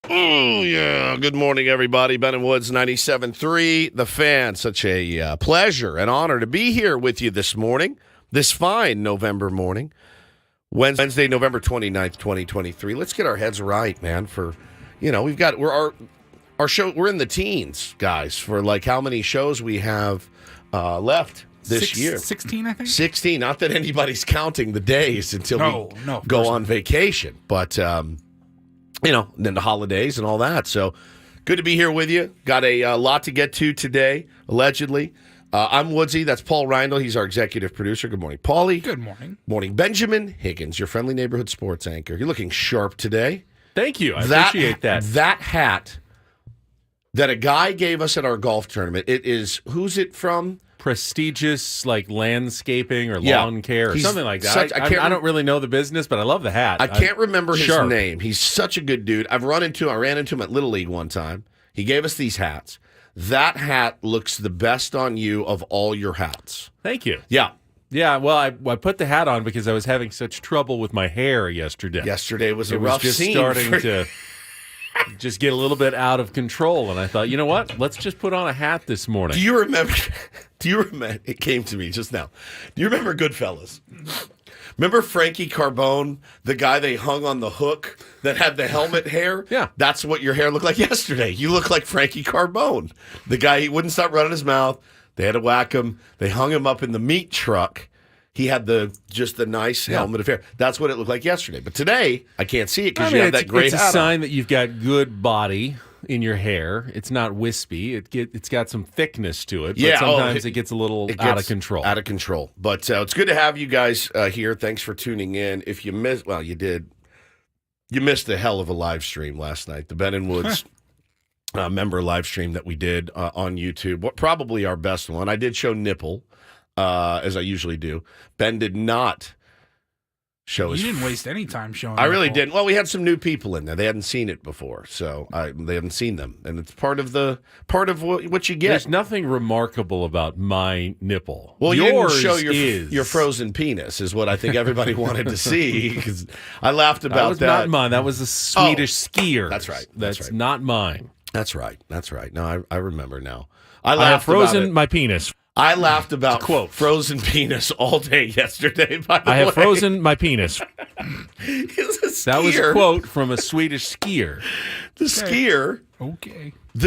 Oh, yeah. Good morning, everybody. Ben and Woods, 97.3, The Fan. Such a pleasure and honor to be here with you this morning, this fine November morning, Wednesday, November 29th, 2023. Let's get our heads right, man, for, our show, we're in the teens, guys, for like how many shows we have left this year. 16, I think? 16. Not that anybody's counting the days until we go on vacation, but... then the holidays and all that. So good to be here with you. Got a lot to get to today, allegedly. I'm Woodsy. That's Paul Reindl. He's our executive producer. Good morning, Paulie. Good morning. Morning, Benjamin Higgins, your friendly neighborhood sports anchor. You're looking sharp today. Thank you. I appreciate that. That hat that a guy gave us at our golf tournament, who's it from? Prestigious, like landscaping or lawn care or something like that. I don't really know the business, but I love the hat. I can't remember his name. He's such a good dude. I ran into him at Little League one time. He gave us these hats. That hat looks the best on you of all your hats. Thank you. Yeah. Yeah, well, I put the hat on because I was having such trouble with my hair yesterday. Yesterday was a rough just scene. Starting to just get a little bit out of control, and I thought, you know what? Let's just put on a hat this morning. Do you remember? It came to me just now. Do you remember Goodfellas? Remember Frankie Carbone, the guy they hung on the hook that had the helmet hair? Yeah. That's what your hair looked like yesterday. You look like Frankie Carbone. The guy, he wouldn't stop running his mouth. They had to whack him. They hung him up in the meat truck. He had the nice helmet of hair. That's what it looked like yesterday. But today, I can't see it because you have that gray hat. It's a sign that you've got good body in your hair. It's not wispy. It's got some thickness to it. But sometimes it gets a little out of control. Out of control. But it's good to have you guys here. Thanks for tuning in. If you missed, you did. You missed a hell of a live stream last night. The Ben and Woods member live stream that we did on YouTube. Probably our best one. I did show nipple. As I usually do. Ben did not show his... You didn't waste any time showing I really didn't. Well, we had some new people in there. They hadn't seen it before, so they haven't seen them. And it's part of what you get. There's nothing remarkable about my nipple. Well, you didn't show your frozen penis is what I think everybody wanted to see, because I laughed about that. That was not mine. That was a Swedish skier. That's right. That's not mine. That's right. No, I remember now. I have frozen my penis. I laughed about frozen penis all day yesterday, by the way. I have frozen my penis. That was a quote from a Swedish skier. The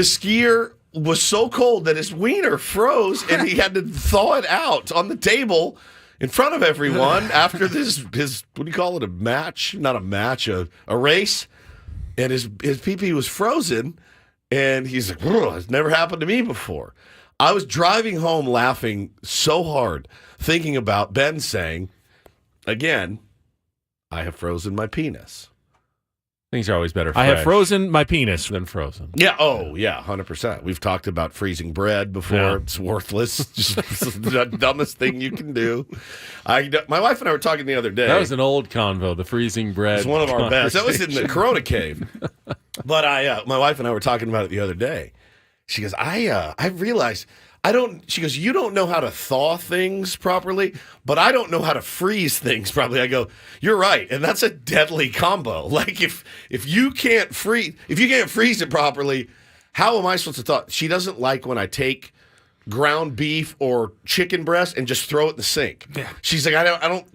skier was so cold that his wiener froze, and he had to thaw it out on the table in front of everyone after his what do you call it, a match? Not a match, a race. And his pee-pee was frozen, and he's like, it's never happened to me before. I was driving home laughing so hard, thinking about Ben saying, again, I have frozen my penis. Things are always better fresh. I have frozen my penis than frozen. Yeah, 100%. We've talked about freezing bread before. Yeah. It's worthless. Just the dumbest thing you can do. My wife and I were talking the other day. That was an old convo, the freezing bread. It's one of our best. That was in the Corona cave. But my wife and I were talking about it the other day. She goes, I realized she goes, you don't know how to thaw things properly, but I don't know how to freeze things properly. I go, you're right. And that's a deadly combo. Like if you can't freeze it properly, how am I supposed to thaw? She doesn't like when I take ground beef or chicken breast and just throw it in the sink. Yeah. She's like,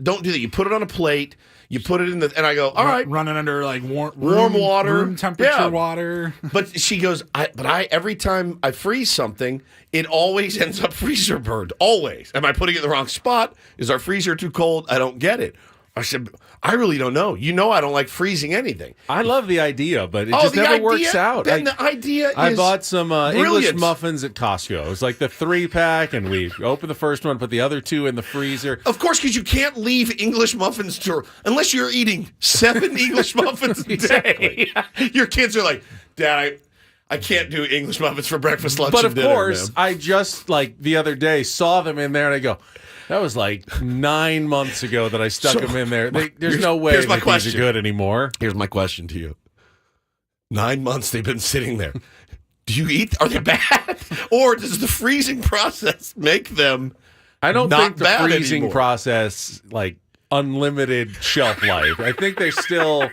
don't do that. You put it on a plate. You put it in and I go, all right. Run it under like warm water. Room temperature water. But she goes, every time I freeze something, it always ends up freezer burned. Always. Am I putting it in the wrong spot? Is our freezer too cold? I don't get it. I said, I really don't know. I don't like freezing anything. I love the idea, but it just never works out. Ben, the idea I bought some English muffins at Costco. It was like the 3-pack, and we opened the first one, put the other 2 in the freezer. Of course, because you can't leave English muffins unless you're eating 7 English muffins a day. Your kids are like, Dad, I can't do English muffins for breakfast, lunch, and dinner. But of course, I just, the other day, saw them in there, and I go, that was like 9 months ago that I stuck them in there. There's no way that these are good anymore. Here's my question to you. 9 months they've been sitting there. Do you eat? Are they bad? Or does the freezing process make them I don't think the freezing anymore? Process, unlimited shelf life. I think they're still...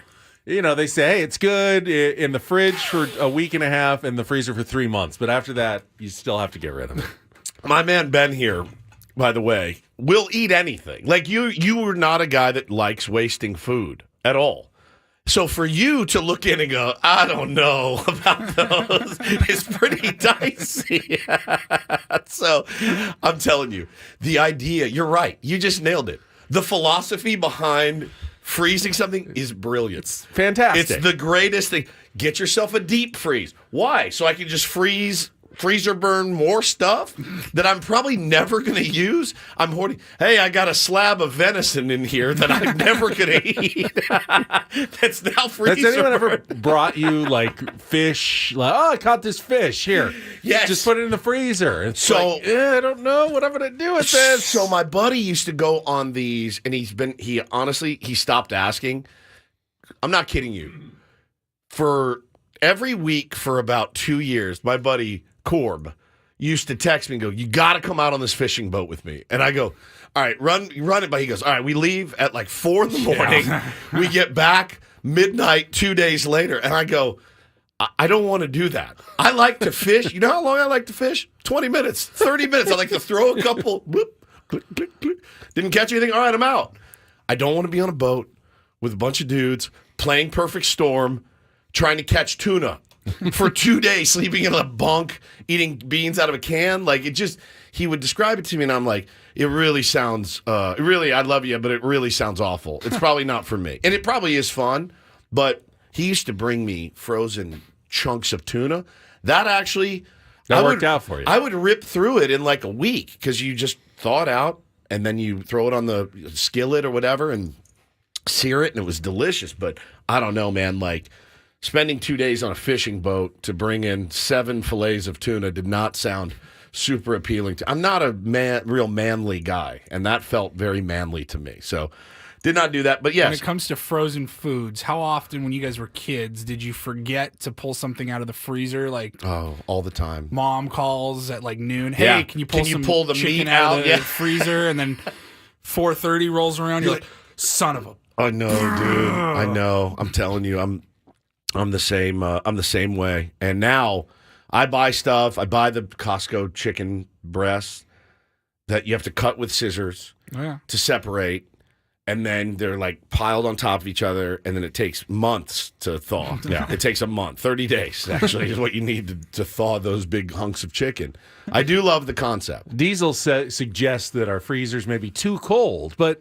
they say, hey, it's good in the fridge for a week and a half and the freezer for 3 months. But after that, you still have to get rid of it. My man Ben here, by the way, will eat anything. Like you are not a guy that likes wasting food at all. So for you to look in and go, I don't know about those, is pretty dicey. So I'm telling you, the idea, you're right. You just nailed it. The philosophy behind freezing something is brilliant. It's fantastic. It's the greatest thing. Get yourself a deep freeze. Why? So I can just freezer burn more stuff that I'm probably never going to use. I'm hoarding. Hey, I got a slab of venison in here that I'm never going to eat. That's now freezer. Has anyone ever brought you like fish? Like, oh, I caught this fish here. Yes. Just put it in the freezer. It's so like, I don't know what I'm going to do with this. So my buddy used to go on these, and he honestly stopped asking. I'm not kidding you. For every week for about 2 years, my buddy Corb used to text me and go, you got to come out on this fishing boat with me. And I go, all right, run it. But he goes, all right, we leave at like 4 in the morning. Yeah. We get back midnight 2 days later. And I go, I don't want to do that. I like to fish. You know how long I like to fish? 20 minutes, 30 minutes. I like to throw a couple, whoop, click, click, click. Didn't catch anything. All right, I'm out. I don't want to be on a boat with a bunch of dudes playing Perfect Storm, trying to catch tuna for 2 days, sleeping in a bunk, eating beans out of a can. Like, it just, he would describe it to me, and I'm like, it really sounds, I love you, but it really sounds awful. It's probably not for me. And it probably is fun, but he used to bring me frozen chunks of tuna. That worked out for you. I would rip through it in like a week because you just thaw it out, and then you throw it on the skillet or whatever and sear it, and it was delicious. But I don't know, man, like, spending 2 days on a fishing boat to bring in 7 fillets of tuna did not sound super appealing to. I'm not a real manly guy, and that felt very manly to me. So did not do that. But yes. When it comes to frozen foods, how often when you guys were kids did you forget to pull something out of the freezer? Like, oh, all the time. Mom calls at like noon. Hey, can you pull the chicken meat out of the freezer? And then 4:30 rolls around. You're like, son of a. I know, dude. I know. I'm telling you, I'm the same. I'm the same way. And now I buy stuff. I buy the Costco chicken breasts that you have to cut with scissors to separate, and then they're like piled on top of each other, and then it takes months to thaw. Yeah, it takes a month, 30 days actually is what you need to thaw those big hunks of chicken. I do love the concept. Diesel suggests that our freezers may be too cold, but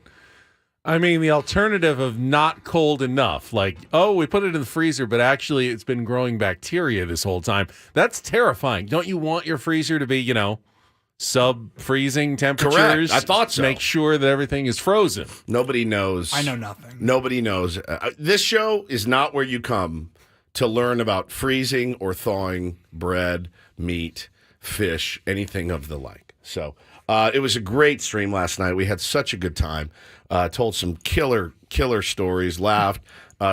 I mean, the alternative of not cold enough, like, oh, we put it in the freezer, but actually it's been growing bacteria this whole time. That's terrifying. Don't you want your freezer to be, sub-freezing temperatures? Correct. I thought so. Make sure that everything is frozen. Nobody knows. I know nothing. Nobody knows. This show is not where you come to learn about freezing or thawing bread, meat, fish, anything of the like. So it was a great stream last night. We had such a good time. Told some killer stories, laughed.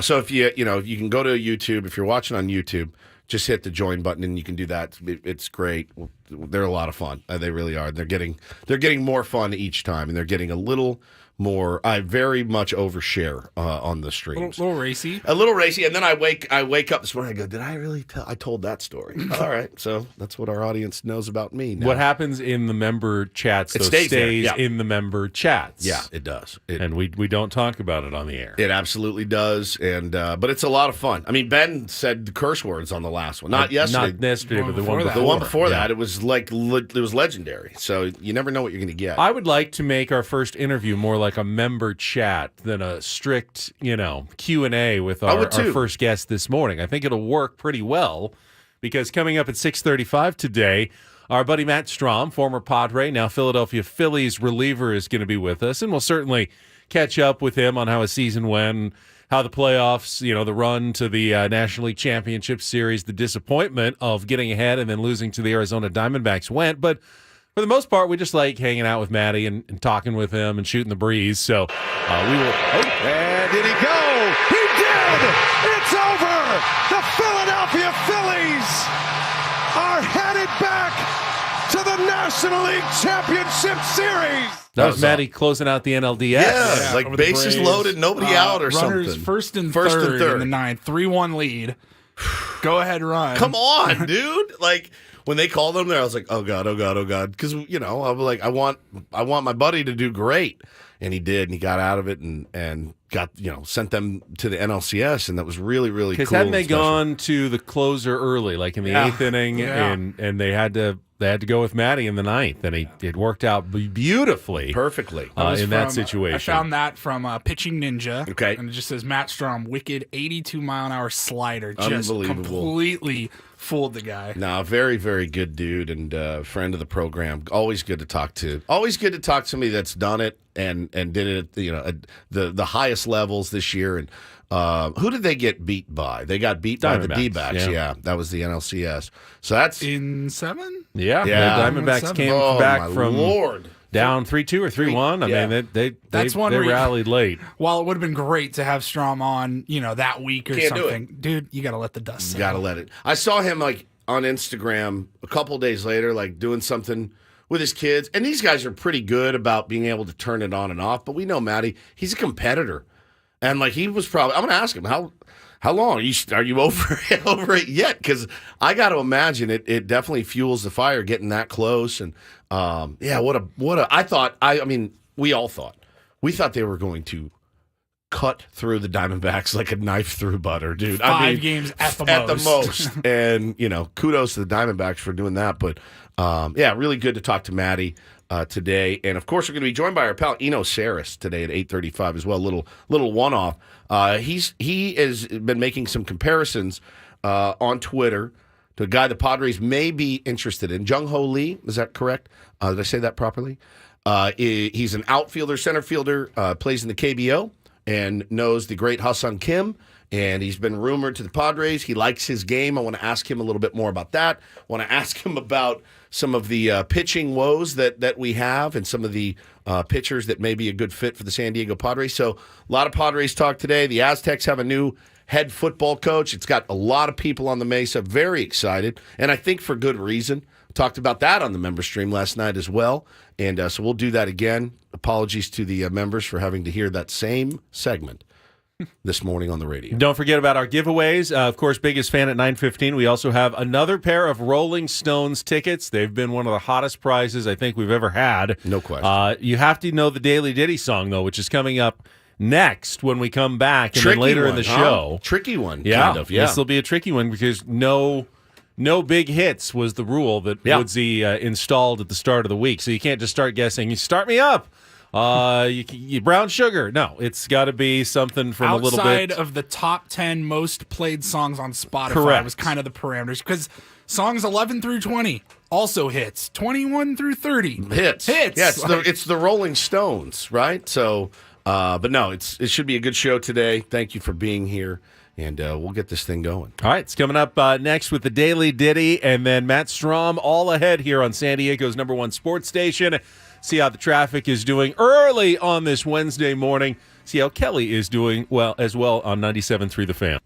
So if you can go to YouTube. If you're watching on YouTube, just hit the join button and you can do that. It's great. They're a lot of fun. They really are. They're getting more fun each time, and they're getting a little more. I very much overshare on the streams. A little racy. A little racy, and then I wake up this morning. I go, did I really tell? I told that story. All right, so that's what our audience knows about me now. What happens in the member chats? It stays in the member chats. Yeah, it does. And we don't talk about it on the air. It absolutely does, and but it's a lot of fun. I mean, Ben said the curse words on the last one, not yesterday. Not yesterday, but the one before. The one before that, it was like it was legendary. So you never know what you're going to get. I would like to make our first interview more like a member chat than a strict, Q&A with our first guest this morning. I think it'll work pretty well because coming up at 6:35 today, our buddy Matt Strahm, former Padre, now Philadelphia Phillies reliever, is going to be with us, and we'll certainly catch up with him on how his season went, how the playoffs, the run to the National League Championship Series, the disappointment of getting ahead and then losing to the Arizona Diamondbacks went, but for the most part, we just like hanging out with Matty and talking with him and shooting the breeze. So we will. And did he go? He did! It's over! The Philadelphia Phillies are headed back to the the National League Championship Series. That was Matty closing out the NLDS. Yeah, like over the bases Braves. loaded, nobody out or runners something. First and third in the ninth, 3-1 lead. Go ahead, run. Come on, dude. Like, when they called him there, I was like, oh, God, oh, God, oh, God. Because, you know, I was like, I want my buddy to do great. And he did, and he got out of it and got, you know, sent them to the NLCS, and that was really, really cool. Because hadn't they gone to the closer early, like in the eighth inning, and they had to go with Matty in the ninth, and it worked out beautifully. Perfectly. In that situation. I found that from Pitching Ninja. Okay. And it just says Matt Strahm, wicked 82-mile-an-hour slider. Just Unbelievable. completely fooled the guy. No, very, very good dude and friend of the program. Always good to talk to. Always good to talk to somebody that's done it and did it at, you know, at the highest levels this year. And who did they get beat by? They got beat by the D-backs. Yeah, that was the NLCS. So that's in 7? Yeah. Yeah. The Diamondbacks came Oh, back my from Lord. down 3-2 or 3-1. Yeah. I mean, That's one they where rallied late. While it would have been great to have Strahm on, you know, that week or Can't do something, dude, you got to let the dust settle. Got to let it. I saw him like on Instagram a couple days later, like doing something with his kids. And these guys are pretty good about being able to turn it on and off. But we know Matty, he's a competitor. And like he was probably, I'm going to ask him, how long? Are you over it yet? Because I got to imagine it definitely fuels the fire getting that close. And yeah, I mean, we all thought. We thought they were going to cut through the Diamondbacks like a knife through butter, dude. 5 games at the most. And, you know, kudos to the Diamondbacks for doing that. But, yeah, really good to talk to Matty today. And, of course, we're going to be joined by our pal Eno Sarris today at 8:35 as well, little one-off. He has been making some comparisons on Twitter to a guy the Padres may be interested in. Jung-Ho Lee, is that correct? Did I say that properly? He's an outfielder, center fielder, plays in the KBO. And knows the great Ha-Seong Kim, and he's been rumored to the Padres. He likes his game. I want to ask him a little bit more about that. I want to ask him about some of the pitching woes that we have and some of the pitchers that may be a good fit for the San Diego Padres. So a lot of Padres talk today. The Aztecs have a new head football coach. It's got a lot of people on the Mesa very excited, and I think for good reason. Talked about that on the member stream last night as well. And so we'll do that again. Apologies to the members for having to hear that same segment this morning on the radio. Don't forget about our giveaways. Of course, biggest fan at 9:15. We also have another pair of Rolling Stones tickets. They've been one of the hottest prizes I think we've ever had. No question. You have to know the Daily Ditty song, though, which is coming up next when we come back and then later in the show. Tricky one, yeah, kind of. Yeah, this will be a tricky one because no big hits was the rule that Woodsy installed at the start of the week. So you can't just start guessing. You start me up. You brown sugar. No, it's got to be something from a little bit outside of the top 10 most played songs on Spotify. Correct. Was kind of the parameters because songs 11 through 20 also hits. 21 through 30 hits. Yeah, it's the Rolling Stones, right? So, but no, it should be a good show today. Thank you for being here. And we'll get this thing going. All right, it's coming up next with the Daily Ditty, and then Matt Strahm all ahead here on San Diego's #1 sports station. See how the traffic is doing early on this Wednesday morning. See how Kelly is doing well as well on 97.3 The Fan.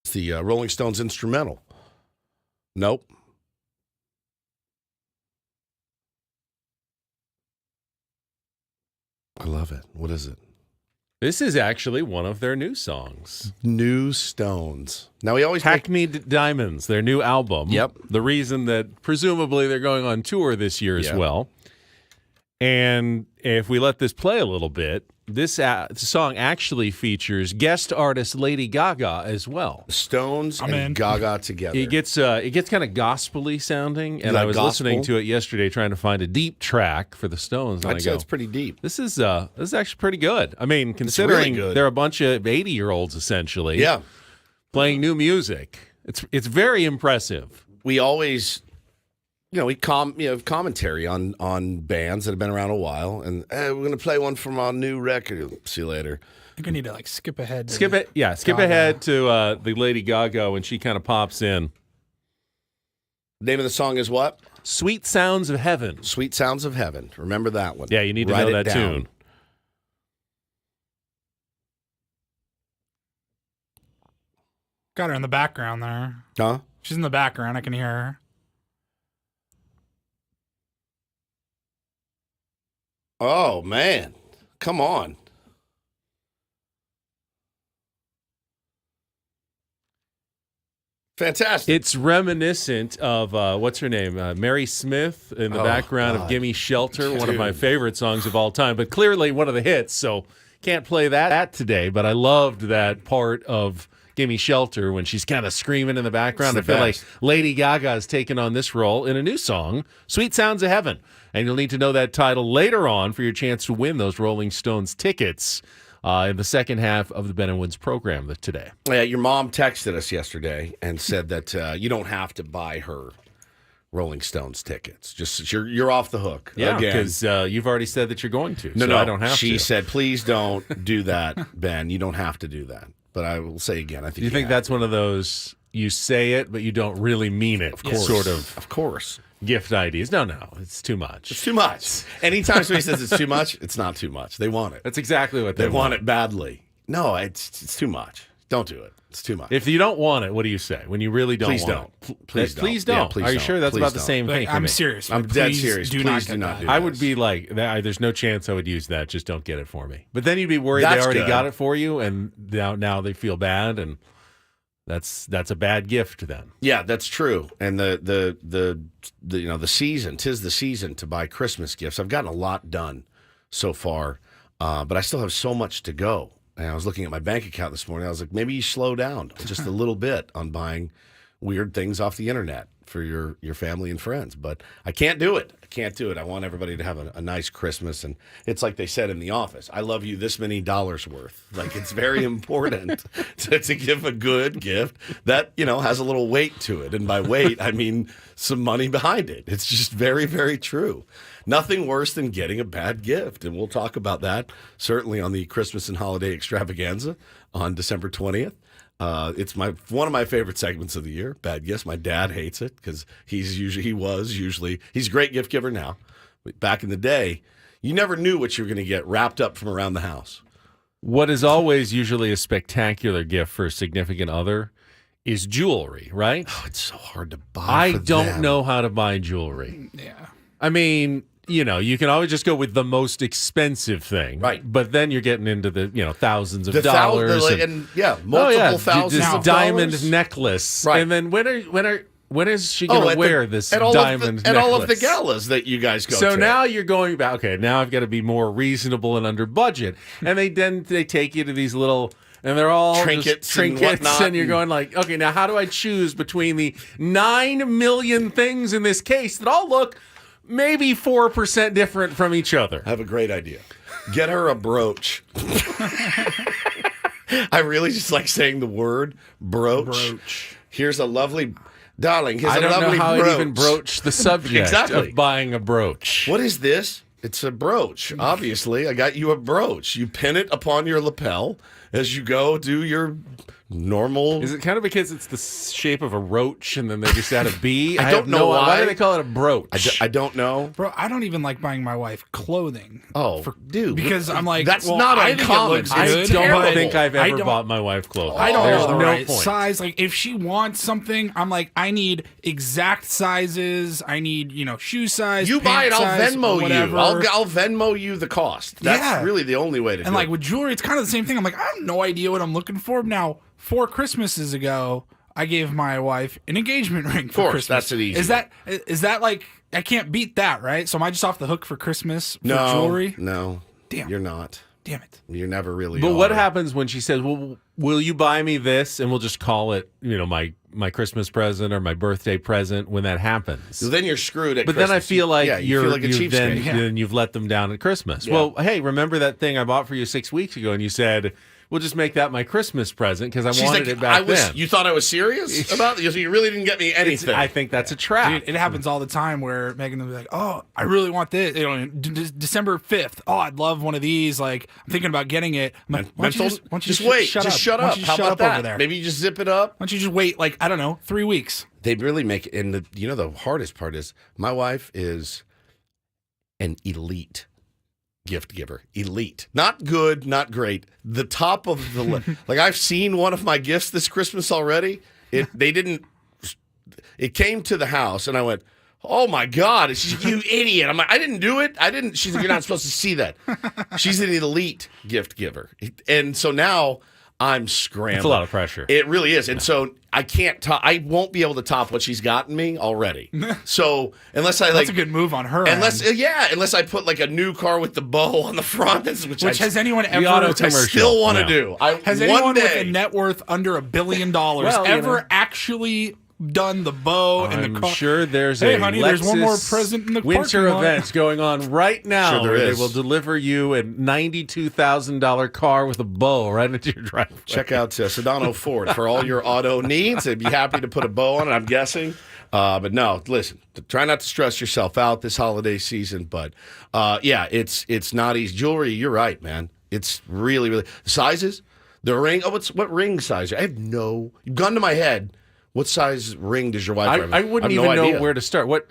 It's the Rolling Stones instrumental. Nope. I love it. What is it? This is actually one of their new songs. New Stones. Now we always Hackneyed Diamonds, their new album. Yep. The reason that presumably they're going on tour this year as well. And if we let this play a little bit, this song actually features guest artist Lady Gaga as well. Stones and Gaga together. It gets kind of gospel-y sounding, and I was listening to it yesterday trying to find a deep track for the Stones. And I'd say it's pretty deep. This is actually pretty good. I mean, considering they're a bunch of 80-year-olds essentially, playing new music, it's very impressive. We always, we have commentary on bands that have been around a while, and we're going to play one from our new record. See you later. I think I need to skip ahead. Skip ahead to the Lady Gaga when she kind of pops in. Name of the song is what? Sweet Sounds of Heaven. Sweet Sounds of Heaven. Remember that one. Yeah, you need to know that tune. Got her in the background there. Huh? She's in the background. I can hear her. Oh, man. Come on. Fantastic. It's reminiscent of, what's her name? Mary Smith in the background of Gimme Shelter, one of my favorite songs of all time, but clearly one of the hits, so can't play that today, but I loved that part of Gimme Shelter when she's kind of screaming in the background. I feel like Lady Gaga has taken on this role in a new song, Sweet Sounds of Heaven. And you'll need to know that title later on for your chance to win those Rolling Stones tickets in the second half of the Ben and Woods program today. Yeah, your mom texted us yesterday and said that you don't have to buy her Rolling Stones tickets. Just you're off the hook. Yeah, because you've already said that you're going to. No, I don't have to. She said, please don't do that, Ben. You don't have to do that. But I will say again, I think you think that's one of those you say it, but you don't really mean it, of course. Sort of. Of course. Gift ideas. No, it's too much. It's too much. Anytime somebody says it's too much, it's not too much. They want it. That's exactly what they want it badly. No, it's too much. Don't do it. It's too much. If you don't want it, what do you say? When you really don't want it? Please don't. Please don't. Yeah, please Are you don't. sure that's Please about the don't. same thing? I'm serious. I'm dead serious. Please do not do that. I would be like, there's no chance I would use that. Just don't get it for me. But then you'd be worried That's they already good. got it for you, and now they feel bad, and that's a bad gift then. Yeah, that's true. And the season, 'tis the season to buy Christmas gifts. I've gotten a lot done so far, but I still have so much to go. And I was looking at my bank account this morning. I was like, maybe you slow down just a little bit on buying weird things off the internet for your family and friends. But I can't do it. I want everybody to have a nice Christmas. And it's like they said in The Office, I love you this many dollars worth. Like, it's very important to give a good gift that, has a little weight to it. And by weight, I mean some money behind it. It's just very, very true. Nothing worse than getting a bad gift. And we'll talk about that certainly on the Christmas and holiday extravaganza on December 20th. It's one of my favorite segments of the year. Bad gifts. My dad hates it because he's a great gift giver now. But back in the day, you never knew what you were going to get wrapped up from around the house. What is always usually a spectacular gift for a significant other is jewelry, right? Oh, it's so hard to buy. I don't know how to buy jewelry. Yeah. I mean, you can always just go with the most expensive thing. Right. But then you're getting into the, thousands of dollars. Multiple thousands this of diamond dollars. necklace. Right. And then when is she going to wear this diamond necklace? At all of the galas that you guys go to. So now you're going back, okay, now I've got to be more reasonable and under budget. And they take you to these little... And they're all trinkets and whatnot. And you're going like, okay, now how do I choose between the 9 million things in this case that all look maybe 4% different from each other? I have a great idea. Get her a brooch. I really just like saying the word brooch. Here's a lovely, darling, here's a lovely brooch. I don't know how I'd even broach the subject of buying a brooch. What is this? It's a brooch. Obviously, I got you a brooch. You pin it upon your lapel as you go do your normal. Is it kind of because it's the shape of a roach and then they just add a bee? I don't know why. Why do they call it a brooch? I don't know. Bro, I don't even like buying my wife clothing. Oh, dude. Because I'm like, that's well, not I think it uncommon. looks I good, don't but think I've I ever don't- bought my wife clothing. I don't There's know the no right point. size. Like, if she wants something, I'm like, I need exact sizes. I need, shoe size. You buy it, pant I'll size, Venmo whatever. you. I'll Venmo you the cost. That's Yeah. really the only way to do And like it. with jewelry, it's kind of the same thing. I'm like, I have no idea what I'm looking for. Now, 4 Christmases ago, I gave my wife an engagement ring for course, Christmas. that's an easy Is that like, I can't beat that, right? So am I just off the hook for Christmas for No, jewelry? no. Damn. You're not. Damn it. You're never really But what are. happens when she says, "Well, will you buy me this?" And we'll just call it, my Christmas present or my birthday present when that happens. So then you're screwed at But Christmas. then I feel like you feel like a cheapskate. then you've let them down at Christmas. Yeah. Well, hey, remember that thing I bought for you 6 weeks ago, and you said, "We'll just make that my Christmas present because I She's wanted like, it back then." You thought I was serious about it? So you really didn't get me anything. I think that's a trap. Dude, it happens all the time where Megan will be like, "Oh, I really want this." December 5th. Oh, I'd love one of these. Like, I'm thinking about getting it. I'm like, why don't you Mental, why don't you just wait. Shut just up. shut Why up. don't you How shut about up that? over there? Maybe you just zip it up. Why don't you just wait, like, I don't know, 3 weeks? They really make it. And the hardest part is my wife is an elite gift giver. Elite. Not good, not great. The top of the list. Like, I've seen one of my gifts this Christmas already. It came to the house and I went, "Oh my God." And she's like, "You idiot." I'm like, "I didn't do it. I didn't." She's like, "You're not supposed to see that." She's an elite gift giver. And so now I'm scrambling. It's a lot of pressure. It really is. And so I can't top, I won't be able to top what she's gotten me already. So unless I That's a good move on her unless end. unless I put like a new car with the bow on the front, which Has anyone auto ever I commercial. still want to Yeah. do. has one anyone with day, a net worth under $1 billion Well, ever actually done the bow and the I'm car? sure there's Hey, a honey, there's one more Lexus present in the winter parking lot. events going on right now. Sure there where is. They will deliver you a $92,000 car with a bow right into your driveway. check out Sedano Ford for all your auto needs. They'd be happy to put a bow on it, I'm guessing. But no, listen, try not to stress yourself out this holiday season. But yeah, it's not easy. Jewelry, you're right, man. It's really, really sizes. The ring. Oh, what ring size? I have no gun to my head. What size ring does your wife wear? I wouldn't have even no know idea. where to start. What?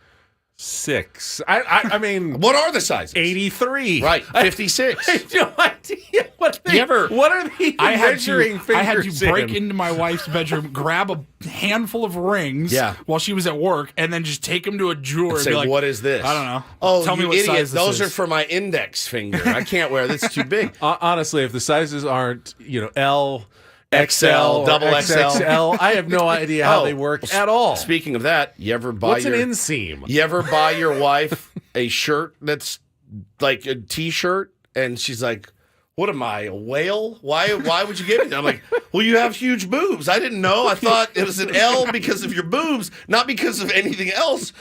6. I mean, What are the sizes? 83. Right, 56. I have no idea. What are they I had measuring to fingers break in? into my wife's bedroom, grab a handful of rings Yeah. while she was at work, and then just take them to a jeweler and Say, be like, what is this? I don't know. Oh, Tell me you what idiot. size this Those is. are for my index finger. I can't wear this. It's too big. Honestly, if the sizes aren't, L, XL, or double XL. XXL, I have no idea how they work at all. Speaking of that, you ever buy What's an inseam? You ever buy your wife a shirt that's like a T-shirt, and she's like, "What am I, a whale? Why would you give me that?" I'm like, "Well, you have huge boobs. I didn't know. I thought it was an L because of your boobs, not because of anything else."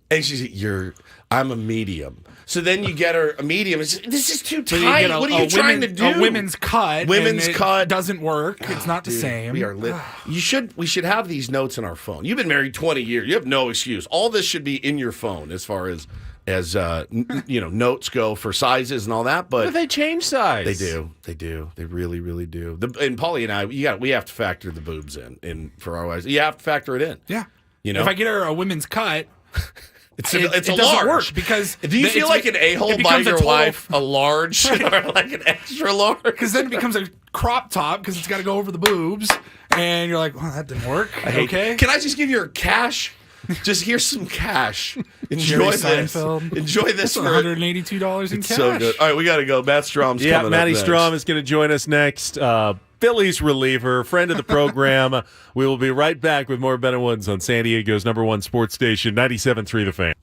And she's like, I'm a medium. So then you get her a medium. It's, this is too So you tight. get a- What are you a trying women- to do? A women's cut. Women's and it cut. doesn't work. It's not the Dude, same. We are lit. We should have these notes in our phone. You've been married 20 years. You have no excuse. All this should be in your phone as far as notes go for sizes and all that. But They change size. they do. They really, really do. And Paulie and I, we have to factor the boobs in for our wives. You have to factor it in. Yeah. You know? If I get her a women's cut, It's it a doesn't large. work because Do you feel like an a-hole it by becomes a your total- wife a large or like an extra large? Because then it becomes a crop top because it's got to go over the boobs, and you're like, well, that didn't work. Okay. Can I just give you cash? Just here's some cash. Enjoy Jerry this. Seinfeld. Enjoy this That's for $182 in It's cash. so good. All right, we got to go. Matt Strahm's Yeah, coming Matty up next. Strahm is going to join us next. Phillies reliever, friend of the program. We will be right back with more Ben and Woods on San Diego's #1 sports station, 97.3 The Fan.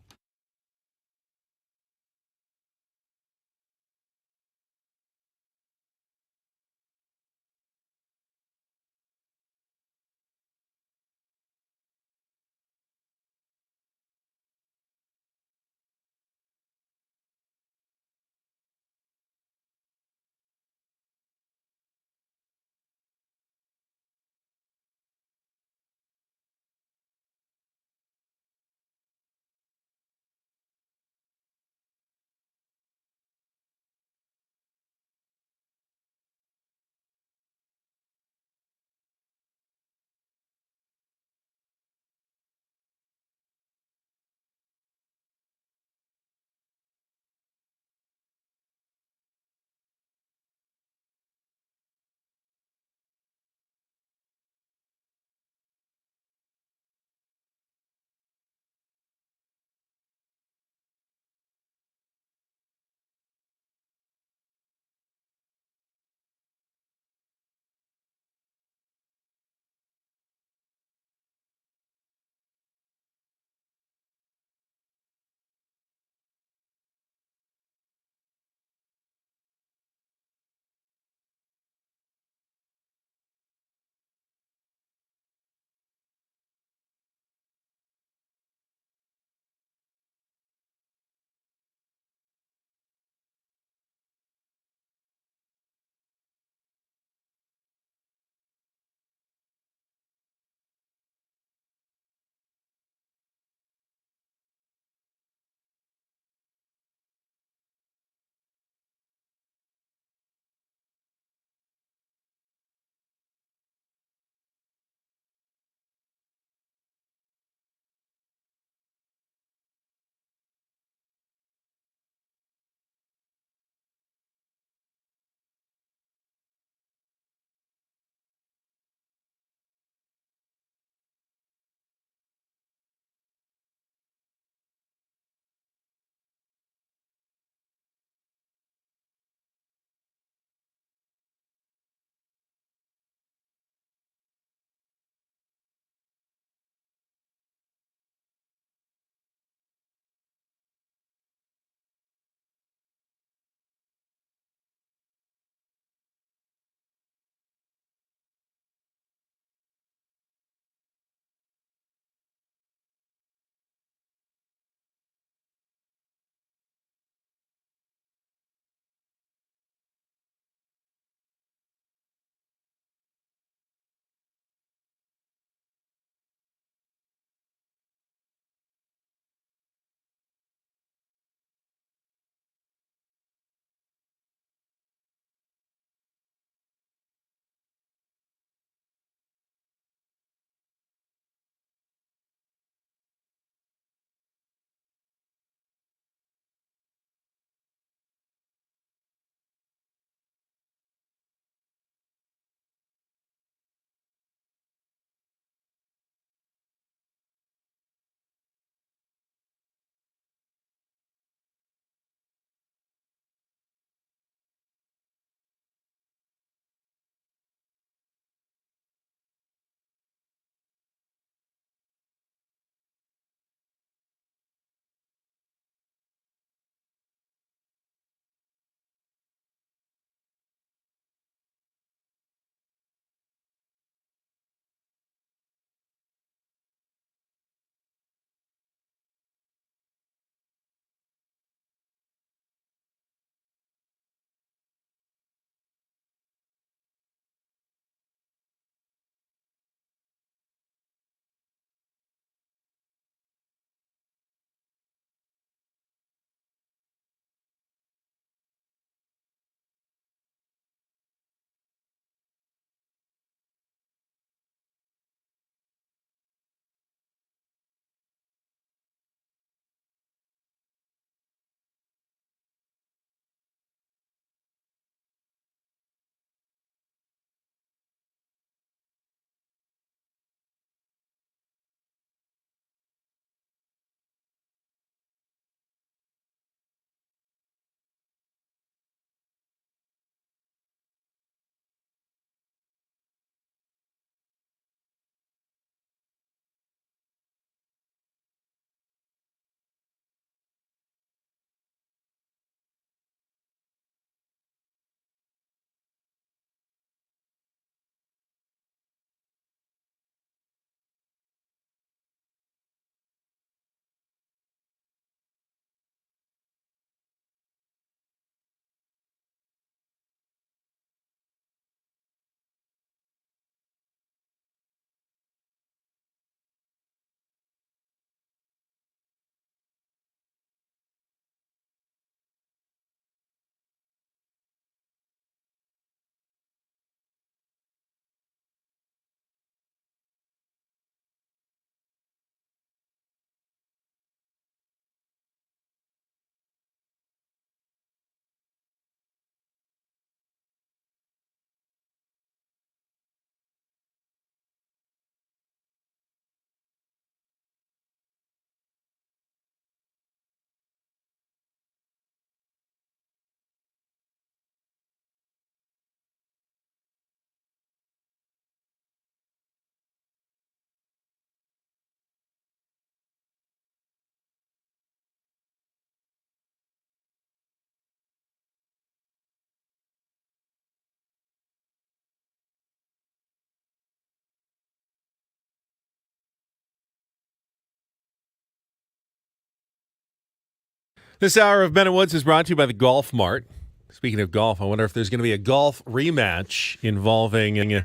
This hour of Ben and Woods is brought to you by the Golf Mart. Speaking of golf, I wonder if there's going to be a golf rematch involving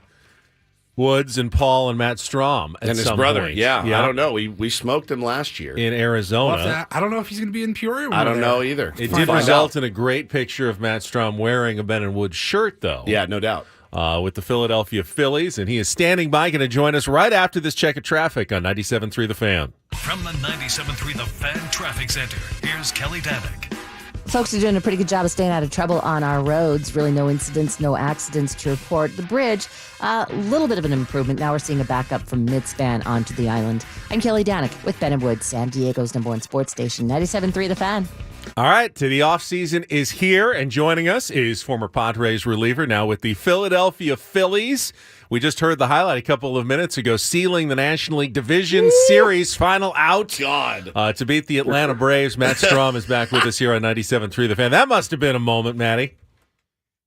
Woods and Paul and Matt Strahm at and his some brother. point. Yeah, I don't know. We smoked him last year in Arizona. I don't know if he's going to be in Peoria. I don't know either. It did result in a great picture of Matt Strahm wearing a Ben and Woods shirt, though. Yeah, no doubt. With the Philadelphia Phillies, and he is standing by, going to join us right after this check of traffic on 97.3 The Fan. From the 97.3 The Fan Traffic Center, here's Kelly Danick. Folks are doing a pretty good job of staying out of trouble on our roads. Really no incidents, no accidents to report. The bridge, a little bit of an improvement. Now we're seeing a backup from Midspan onto the island. I'm Kelly Danick with Ben and Woods, San Diego's #1 sports station, 97.3 The Fan. All right, the offseason is here, and joining us is former Padres reliever, now with the Philadelphia Phillies. We just heard the highlight a couple of minutes ago, sealing the National League Division Series final out. To beat the Atlanta Braves. Matt Strahm is back with us here on 97.3 The Fan. That must have been a moment, Matty.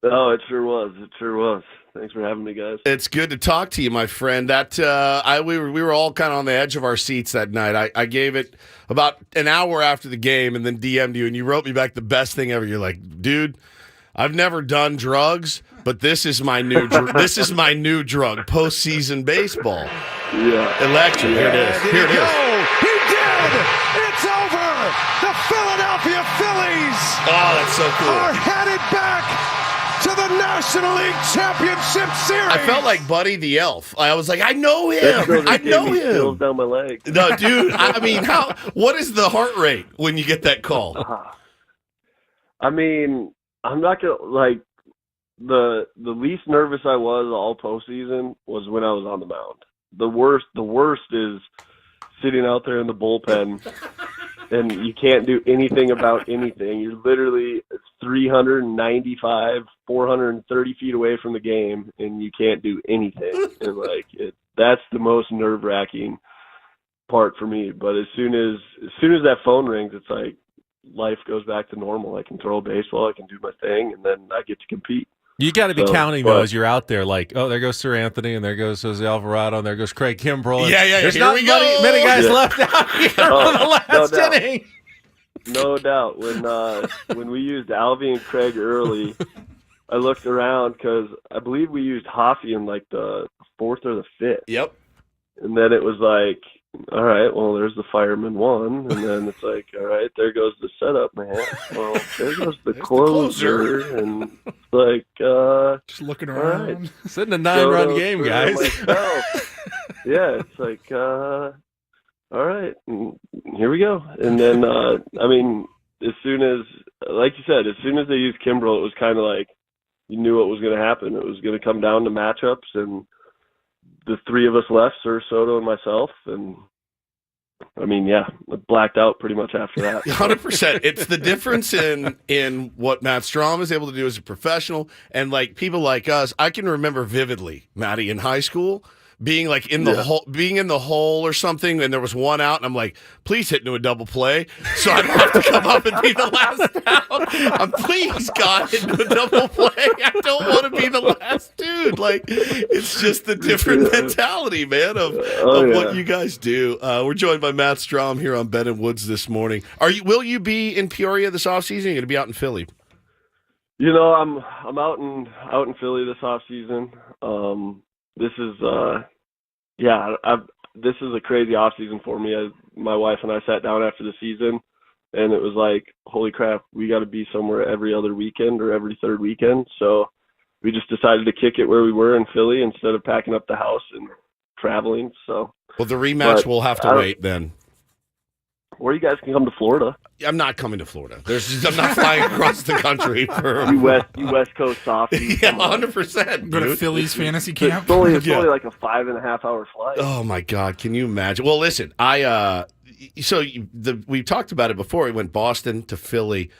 Oh, it sure was. It sure was. Thanks for having me, guys. It's good to talk to you, my friend. We were all kind of on the edge of our seats that night. I gave it about an hour after the game and then DM'd you, and you wrote me back the best thing ever. You're like, dude, I've never done drugs, but this is my new this is my new drug, postseason baseball. Yeah. Election. Here it is. Here it is. He did! It's over! The Philadelphia Phillies Oh, that's so cool. are headed back to the National League Championship Series. I felt like Buddy the Elf. I was like, I know him. I know him. Chills down my leg. No, dude. I mean, what is the heart rate when you get that call? I mean, I'm not gonna like the least nervous I was all postseason was when I was on the mound. The worst is sitting out there in the bullpen and you can't do anything about anything. You're literally 395, 430 feet away from the game, and you can't do anything. And that's the most nerve-wracking part for me. But as soon as that phone rings, it's like life goes back to normal. I can throw a baseball, I can do my thing, and then I get to compete. You got to be counting, though, as you're out there, like, oh, there goes Sir Anthony, and there goes Jose Alvarado, and there goes Craig Kimbrell. Yeah. There's Here not we go. many guys left out here for the last inning. No doubt. When we used Alvy and Craig early, I looked around because I believe we used Hoffy in like the 4th or the 5th. Yep. And then it was like, all right, well, there's the fireman 1. And then it's like, all right, there goes the setup man. Well, there goes the closer. And it's like, just looking around. Right. Sitting a 9-run game, guys. Yeah, it's like, all right, here we go. And then, I mean, as soon as, like you said, as soon as they used Kimbrell, it was kind of like you knew what was going to happen. It was going to come down to matchups, and the three of us left, Sir, Soto, and myself. And, I mean, yeah, I blacked out pretty much after that. 100%. It's the difference in what Matt Strahm is able to do as a professional and, like, people like us. I can remember vividly, Matty, in high school, being like in the hole, being in the hole or something, and there was one out, and I'm like, please hit into a double play, so I don't have to come up and be the last out. Please, God, hit into a double play. I don't want to be the last dude. Like, it's just the different mentality, man, of what you guys do. We're joined by Matt Strahm here on Ben and Woods this morning. Will you be in Peoria this offseason? Or are you going to be out in Philly? You know, I'm out in Philly this offseason. This is this is a crazy off season for me. My wife and I sat down after the season, and it was like, holy crap, we got to be somewhere every other weekend or every third weekend. So we just decided to kick it where we were in Philly instead of packing up the house and traveling. So well, the rematch will have to wait then. Or you guys can come to Florida. I'm not coming to Florida. I'm not flying across the country for you West Coast softies. Yeah, 100%. Go to Philly's fantasy camp. It's only like a 5.5 hour flight. Oh my God, can you imagine? Well, listen, we talked about it before. We went Boston to Philly.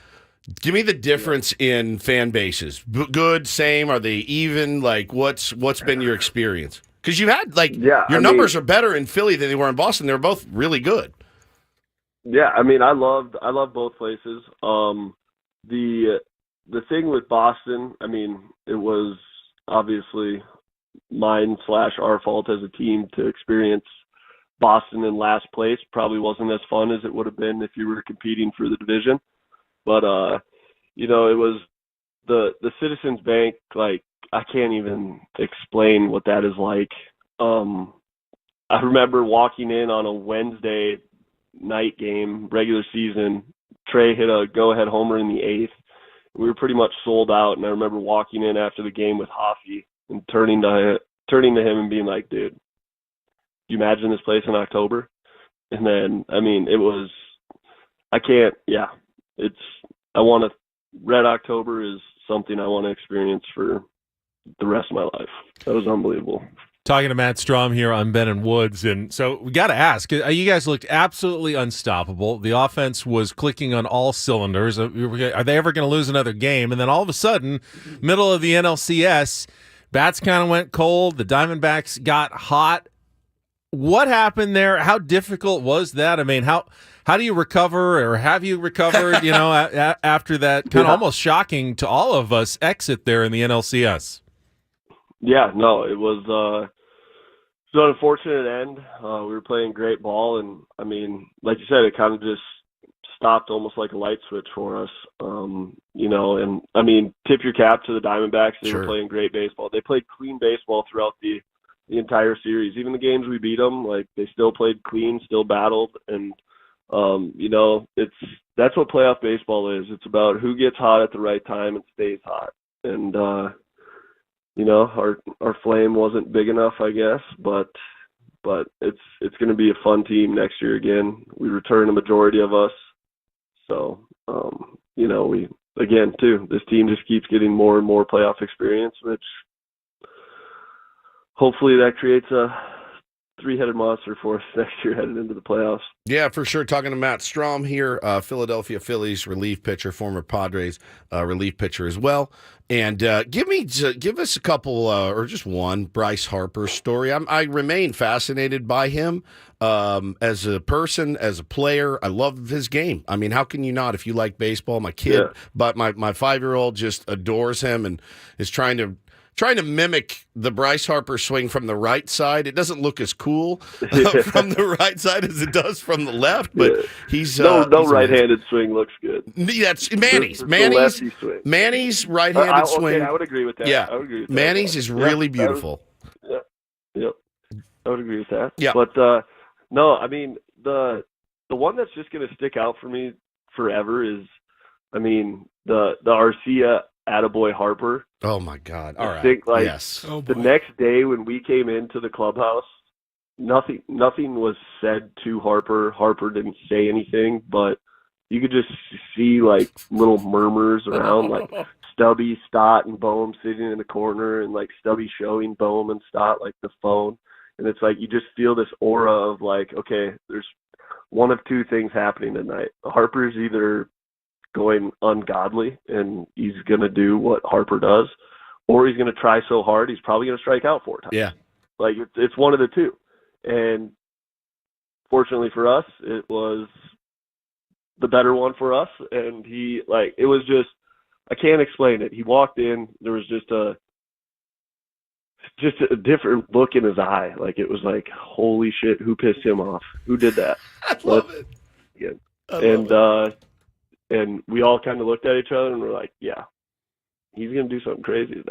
Give me the difference in fan bases. Good, same? Are they even? Like, what's been your experience? Because you've had your numbers are better in Philly than they were in Boston. They were both really good. Yeah, I mean, I love both places. The thing with Boston, I mean, it was obviously mine/our fault as a team to experience Boston in last place. Probably wasn't as fun as it would have been if you were competing for the division. But you know, it was the Citizens Bank. Like, I can't even explain what that is like. I remember walking in on a Wednesday night game, regular season. Trey hit a go-ahead homer in the 8th. We were pretty much sold out, and I remember walking in after the game with Hoffy and turning to him and being like, "Dude, you imagine this place in October?" And then, I mean, it was, Red October is something I want to experience for the rest of my life. That was unbelievable. Talking to Matt Strahm here on Ben and Woods, and so we got to ask, you guys looked absolutely unstoppable. The offense was clicking on all cylinders. Are they ever going to lose another game? And then all of a sudden, middle of the NLCS, bats kind of went cold. The Diamondbacks got hot. What happened there? How difficult was that? I mean, how do you recover, or have you recovered, you know, after that kind of almost shocking to all of us exit there in the NLCS? Yeah, no, it was an unfortunate end. We were playing great ball, and, I mean, like you said, it kind of just stopped almost like a light switch for us. You know, and, I mean, tip your cap to the Diamondbacks. They were playing great baseball. They played clean baseball throughout the entire series. Even the games we beat them, like, they still played clean, still battled, and you know, that's what playoff baseball is. It's about who gets hot at the right time and stays hot. And you know, our flame wasn't big enough, I guess, but it's going to be a fun team next year again. We return a majority of us, so you know, this team just keeps getting more and more playoff experience, which hopefully that creates a three-headed monster for us next year headed into the playoffs. Yeah, for sure. Talking to Matt Strahm here, Philadelphia Phillies relief pitcher, former Padres relief pitcher as well. And give us a couple, or just one, Bryce Harper story. I remain fascinated by him as a person, as a player. I love his game. I mean, how can you not if you like baseball? My kid, but my 5-year-old just adores him and is trying to mimic the Bryce Harper swing from the right side. It doesn't look as cool from the right side as it does from the left, but he's no right-handed swing looks good. That's Manny's Manny's right-handed swing. I would agree with that. Yeah, I would agree with that. Manny's is really beautiful. Yep, I would agree with that. Yeah, but no, I mean the one that's just going to stick out for me forever is, I mean, the Arcia Attaboy Harper. Oh my God! All right. I think, like, yes. The next day when we came into the clubhouse, nothing was said to Harper. Harper didn't say anything, but you could just see like little murmurs around, like Stubby, Stott, and Boehm sitting in the corner, and like Stubby showing Boehm and Stott like the phone, and it's like you just feel this aura of like, okay, there's one of two things happening tonight. Harper's either going ungodly and he's going to do what Harper does, or he's going to try so hard he's probably going to strike out 4 times. Yeah. Like it's one of the two. And fortunately for us, it was the better one for us. And he, like, it was just, I can't explain it. He walked in, there was just a different look in his eye. Like, it was like, holy shit, who pissed him off? Who did that? I love it. Yeah. And we all kind of looked at each other and were like, yeah, he's going to do something crazy today.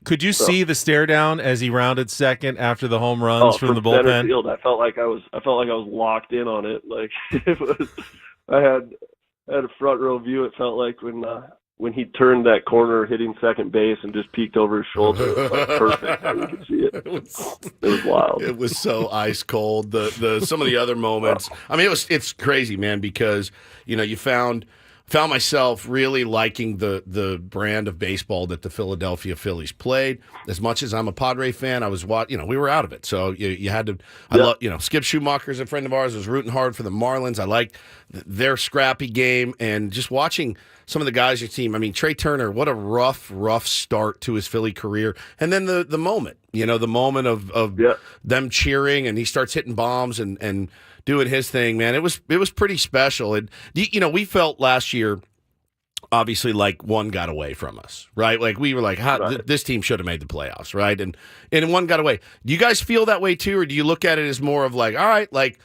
Could you see the stare down as he rounded second after the home runs from the bullpen? Center field, I felt like I was locked in on it. Like, it was, I had a front row view. It felt like when he turned that corner hitting second base and just peeked over his shoulder. It was like perfect. You could see it. It was wild. It was so ice cold. The some of the other moments. I mean, it's crazy, man, because, you know, you found myself really liking the brand of baseball that the Philadelphia Phillies played. As much as I'm a Padre fan, I was we were out of it. So you had to. I love, you know, Skip Schumacher's a friend of ours, was rooting hard for the Marlins. I liked their scrappy game, and just watching some of the guys on your team. I mean, Trey Turner, what a rough start to his Philly career. And then the moment, you know, the moment of them cheering, and he starts hitting bombs and doing his thing, man. It was pretty special. And, you know, we felt last year, obviously, like one got away from us, right? Like we were like, this team should have made the playoffs, right? And one got away. Do you guys feel that way too, or do you look at it as more of like, all right, like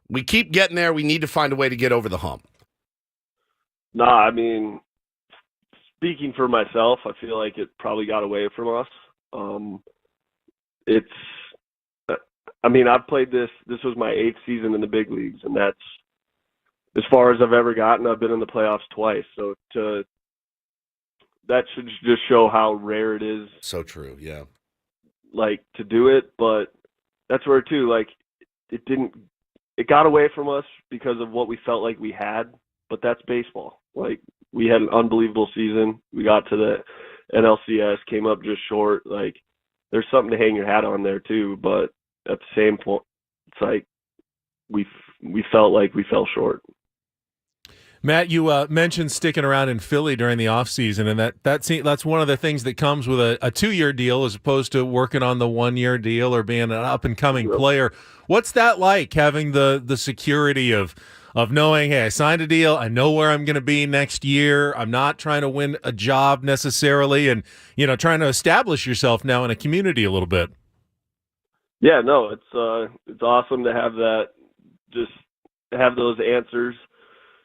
we keep getting there, we need to find a way to get over the hump? No, I mean, speaking for myself, I feel like it probably got away from us. I've played this. This was my 8th season in the big leagues, and that's as far as I've ever gotten. I've been in the playoffs twice, so that should just show how rare it is. So true, yeah. Like, to do it, but that's where too, like, it got away from us because of what we felt like we had, but that's baseball. Like, we had an unbelievable season. We got to the NLCS, came up just short. Like, there's something to hang your hat on there too, but at the same point, it's like we felt like we fell short. Matt, you mentioned sticking around in Philly during the offseason, and that's one of the things that comes with a 2-year deal as opposed to working on the 1-year deal or being an up-and-coming player. What's that like, having the security of knowing, hey, I signed a deal, I know where I'm going to be next year, I'm not trying to win a job necessarily, and trying to establish yourself now in a community a little bit? Yeah, no, it's awesome to have that, just have those answers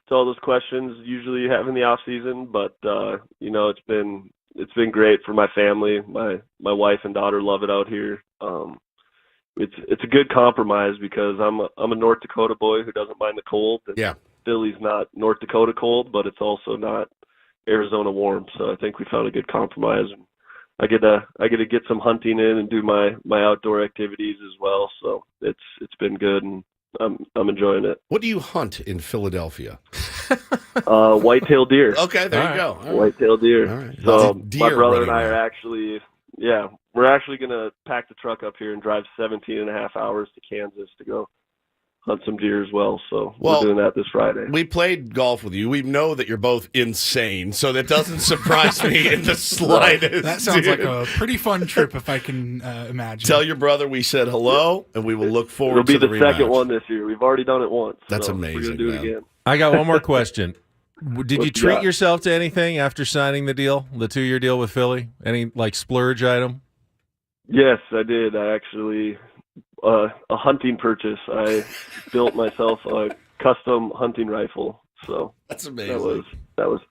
to all those questions usually you have in the off season. But it's been great for my family. My wife and daughter love it out here. It's a good compromise because I'm a North Dakota boy who doesn't mind the cold. Yeah, Philly's not North Dakota cold, but it's also not Arizona warm. So I think we found a good compromise. I get to get some hunting in and do my outdoor activities as well. So it's been good, and I'm enjoying it. What do you hunt in Philadelphia? Whitetail deer. Okay, there you go. All right. Whitetail deer. All right. So Deer my brother and I running are actually, we're actually going to pack the truck up here and drive 17 and a half hours to Kansas to go hunt some deer as well. So we're doing that this Friday. We played golf with you. We know that you're both insane, so that doesn't surprise me in the slightest. That sounds like a pretty fun trip, if I can imagine. Tell your brother we said hello, and we will look forward to It'll the be the rematch. second one this year. We've already done it once. That's so amazing, We're going to do man. it again. I got one more question. Did you What you treat got? yourself to anything after signing the 2-year deal with Philly? Any splurge item? Yes, I did. I actually a hunting purchase. I built myself a custom hunting rifle. So That's amazing. That was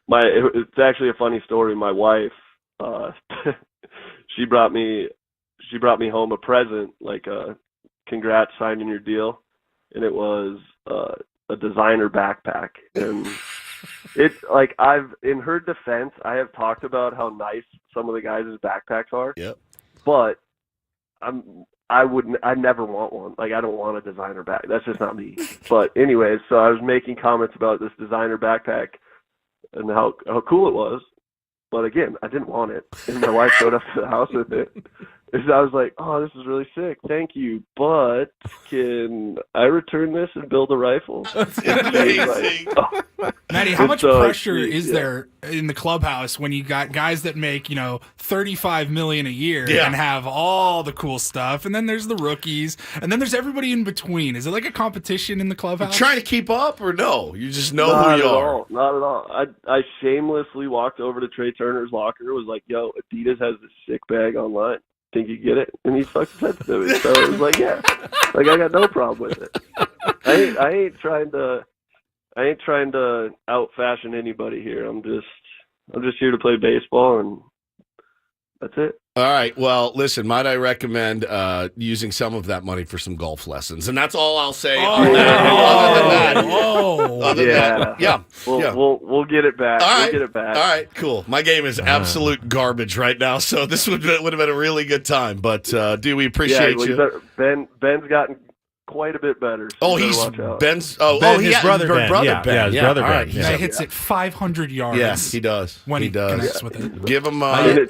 it's actually a funny story. My wife, she brought me home a present, like a congrats signing your deal, and it was a designer backpack. And it's like, in her defense, I have talked about how nice some of the guys' backpacks are. Yep. But I never want one. Like, I don't want a designer bag. That's just not me. But anyways, so I was making comments about this designer backpack and how cool it was. But again, I didn't want it. And my wife showed up to the house with it. And I was like, oh, this is really sick. Thank you. But can I return this and build a rifle? That's amazing. Matty, how much pressure is there in the clubhouse when you got guys that make, $35 million a year and have all the cool stuff, and then there's the rookies, and then there's everybody in between? Is it like a competition in the clubhouse? You trying to keep up, or no? You just know who you are. Not at all. I shamelessly walked over to Trey Turner's locker, was like, yo, Adidas has this sick bag online. Think you get it? And he fucking said to me. So it was like, yeah. Like, I got no problem with it. I ain't trying to out fashion anybody here. I'm just here to play baseball, and that's it. All right. Well, listen, might I recommend using some of that money for some golf lessons? And that's all I'll say on that. Other than that, yeah. We'll get it back. All right. We'll get it back. All right, cool. My game is absolute garbage right now, so this would have been a really good time. But, dude, we appreciate you. Ben's gotten quite a bit better. So his brother Ben. his brother Ben. He hits it 500 yards. Yes, he does. When he does. connects with it. Give him.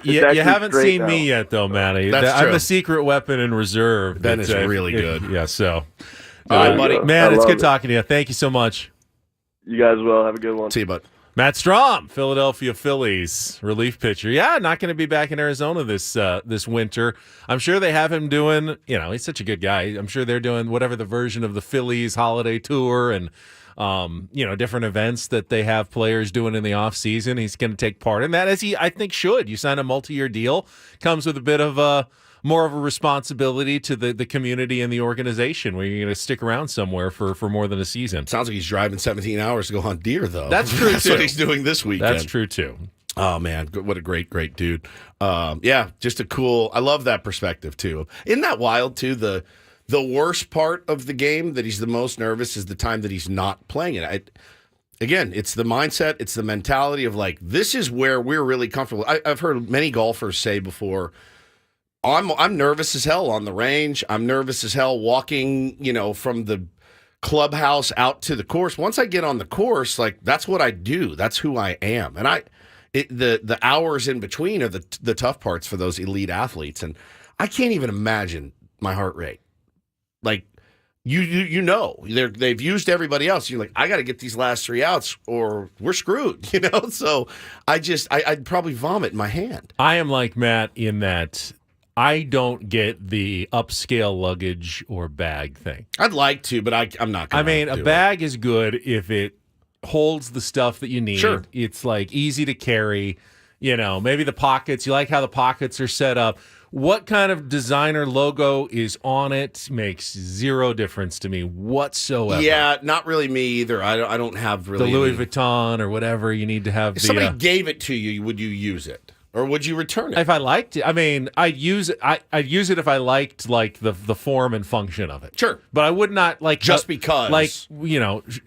You haven't seen me yet, though, Matty. That's I'm true. the secret weapon in reserve. Ben is really good. Yeah, so. All right, buddy. Man, it's good talking to you. Thank you so much. You guys will. Have a good one. See you, bud. Matt Strahm, Philadelphia Phillies relief pitcher. Yeah, not going to be back in Arizona this winter. I'm sure they have him doing, he's such a good guy. I'm sure they're doing whatever the version of the Phillies holiday tour and, different events that they have players doing in the offseason. He's going to take part in that, as he, I think, should. You sign a multi-year deal, comes with a bit of more of a responsibility to the community and the organization where you're going to stick around somewhere for more than a season. Sounds like he's driving 17 hours to go hunt deer, though. That's true, That's too. what he's doing this weekend. That's true, too. Oh, man. What a great dude. Yeah, just a cool – I love that perspective, too. Isn't that wild, too? The worst part of the game that he's the most nervous is the time that he's not playing it. Again, it's the mindset, it's the mentality of like, this is where we're really comfortable. I've heard many golfers say before, I'm nervous as hell on the range. I'm nervous as hell walking, from the clubhouse out to the course. Once I get on the course, like that's what I do. That's who I am. And the hours in between are the tough parts for those elite athletes. And I can't even imagine my heart rate. Like, they've used everybody else. You're like, I got to get these last 3 outs or we're screwed, So I'd probably vomit in my hand. I am like Matt in that I don't get the upscale luggage or bag thing. I'd like to, but I'm not going to. A bag is good if it holds the stuff that you need. Sure. It's like easy to carry. Maybe the pockets. You like how the pockets are set up. What kind of designer logo is on it makes zero difference to me whatsoever. Yeah, not really me either. I don't have really the Louis Vuitton or whatever you need to have. If somebody gave it to you, would you use it? Or would you return it? If I liked it, I'd use it. I'd use it if I liked like the form and function of it. Sure, but I would not like just because.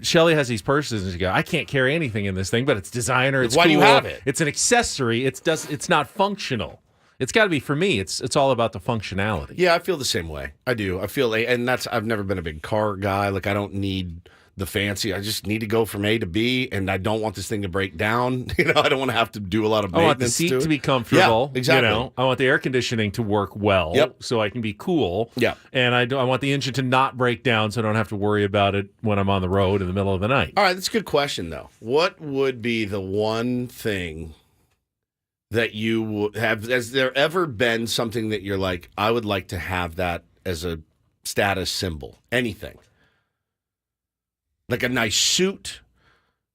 Shelly has these purses and she goes, I can't carry anything in this thing, but it's designer. It's why cool. do you have it? It's an accessory. It's not functional. It's got to be for me. It's all about the functionality. Yeah, I feel the same way. I do. I feel like, and I've never been a big car guy. Like I don't need the fancy. I just need to go from A to B, and I don't want this thing to break down. I don't want to have to do a lot of maintenance. I want the seat to be comfortable. Yeah, exactly. I want the air conditioning to work well, so I can be cool. Yeah, and I want the engine to not break down, so I don't have to worry about it when I'm on the road in the middle of the night. All right, that's a good question though. What would be the one thing that you would have? Has there ever been something that you're like, I would like to have that as a status symbol? Anything? Like a nice suit,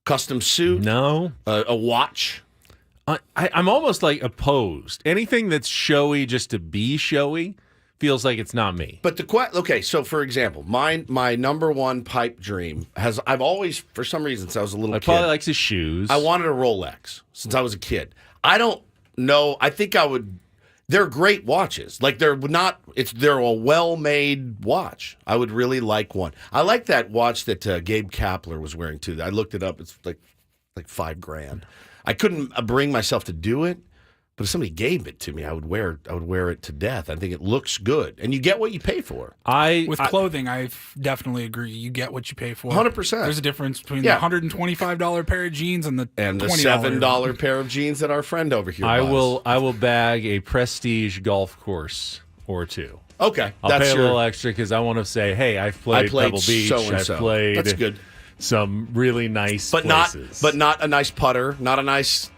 custom suit? No. A watch? I'm almost like opposed. Anything that's showy just to be showy feels like it's not me. But okay, so for example, my number one pipe dream I've always, for some reason, since I was a little kid. Probably likes his shoes. I wanted a Rolex since I was a kid. I don't know. I think I would. They're great watches. Like they're a well-made watch. I would really like one. I like that watch that Gabe Kapler was wearing too. I looked it up. It's like $5,000. I couldn't bring myself to do it, but if somebody gave it to me, I would wear it to death. I think it looks good, and you get what you pay for. With clothing, I definitely agree. You get what you pay for. 100%. There's a difference between the $125 pair of jeans and the $7 pair of jeans that our friend over here buys. I will bag a prestige golf course or two. Okay, I'll pay a little extra because I want to say, hey, I've played Pebble Beach. So-and-so. I've played. That's good. Some really nice places. But not a nice putter. Not a nice.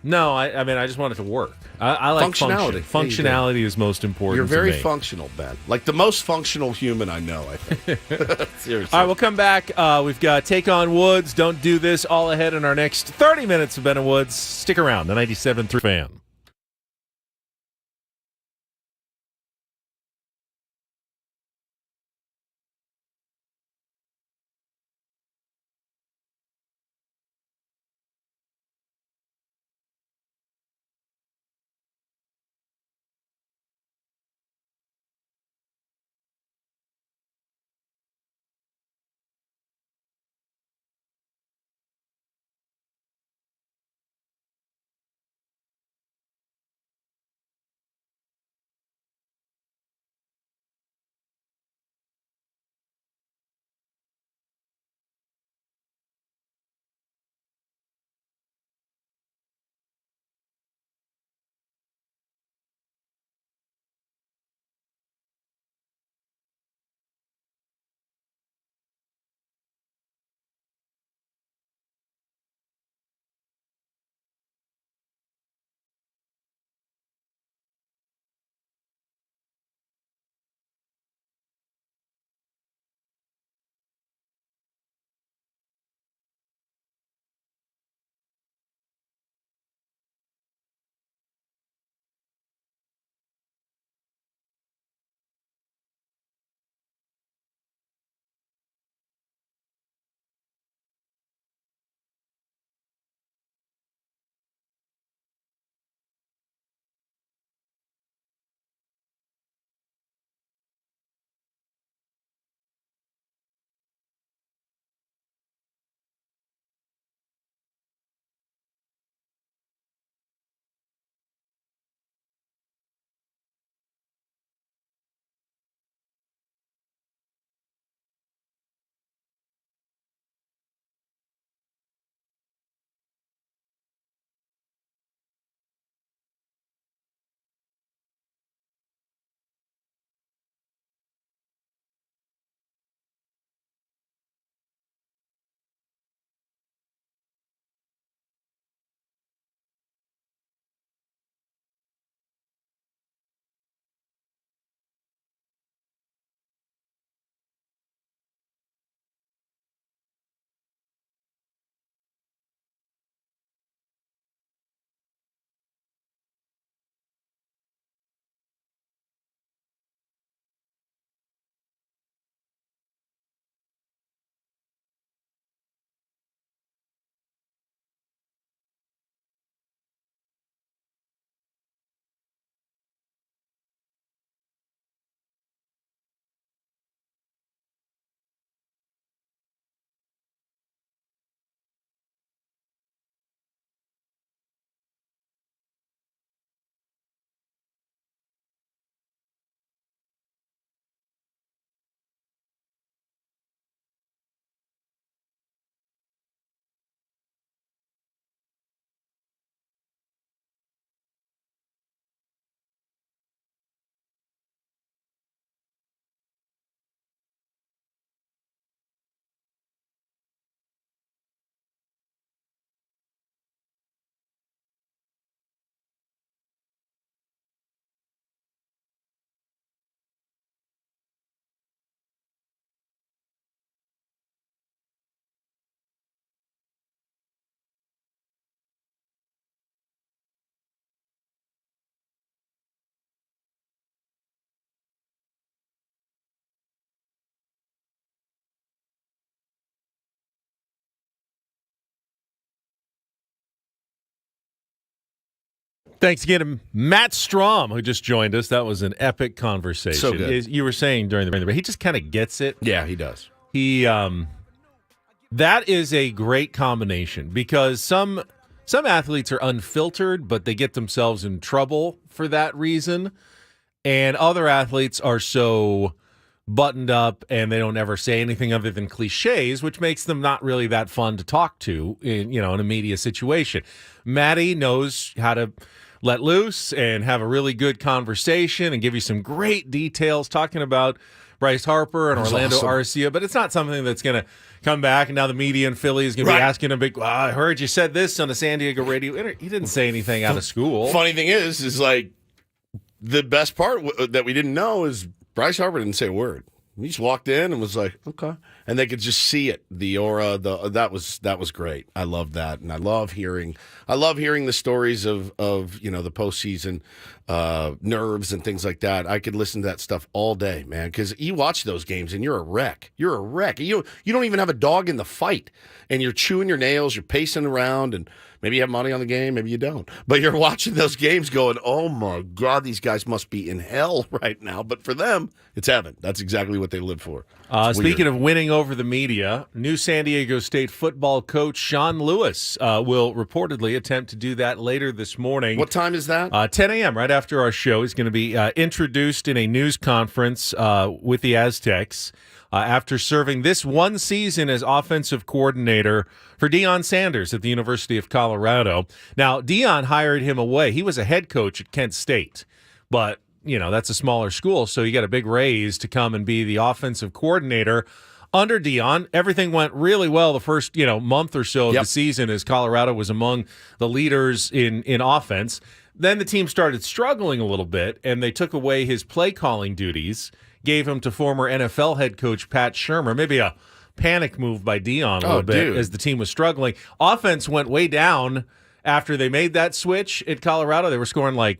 No, I just want it to work. I like functionality. Functionality is most important. You're very to me. functional, Ben. Like the most functional human I know, I think. Seriously. All right, we'll come back. We've got Take on Woods. Don't do this all ahead in our next 30 minutes of Ben and Woods. Stick around. The 97.3 Fan. Thanks again to Matt Strahm, who just joined us. That was an epic conversation. So good. You were saying during the break, he just kind of gets it. Yeah, he does. That is a great combination because some athletes are unfiltered, but they get themselves in trouble for that reason. And other athletes are so buttoned up and they don't ever say anything other than cliches, which makes them not really that fun to talk to in a media situation. Matty knows how to let loose and have a really good conversation and give you some great details talking about Bryce Harper and Orlando Arcia, but it's not something that's going to come back and now the media in Philly is going to be asking him I heard you said this on the San Diego radio. He didn't say anything out of school. Funny thing is like the best part that we didn't know is Bryce Harper didn't say a word. He just walked in and was like, okay. And they could just see it, the aura, that was great. I love that. And I love hearing the stories of the postseason nerves and things like that. I could listen to that stuff all day, man, because you watch those games and you're a wreck. You're a wreck. You don't even have a dog in the fight. And you're chewing your nails, you're pacing around, and maybe you have money on the game, maybe you don't. But you're watching those games going, oh, my God, these guys must be in hell right now. But for them, it's heaven. That's exactly what they live for. Speaking of winning over the media, new San Diego State football coach Sean Lewis will reportedly attempt to do that later this morning. What time is that? 10 a.m., right after our show. He's going to be introduced in a news conference with the Aztecs. After serving this one season as offensive coordinator for Deion Sanders at the University of Colorado. Now, Deion hired him away. He was a head coach at Kent State, but, that's a smaller school, so you got a big raise to come and be the offensive coordinator under Deion. Everything went really well the first, month or so of the season as Colorado was among the leaders in offense. Then the team started struggling a little bit, and they took away his play-calling duties, gave him to former NFL head coach Pat Shurmur. Maybe a panic move by Deion a little bit as the team was struggling. Offense went way down after they made that switch at Colorado. They were scoring like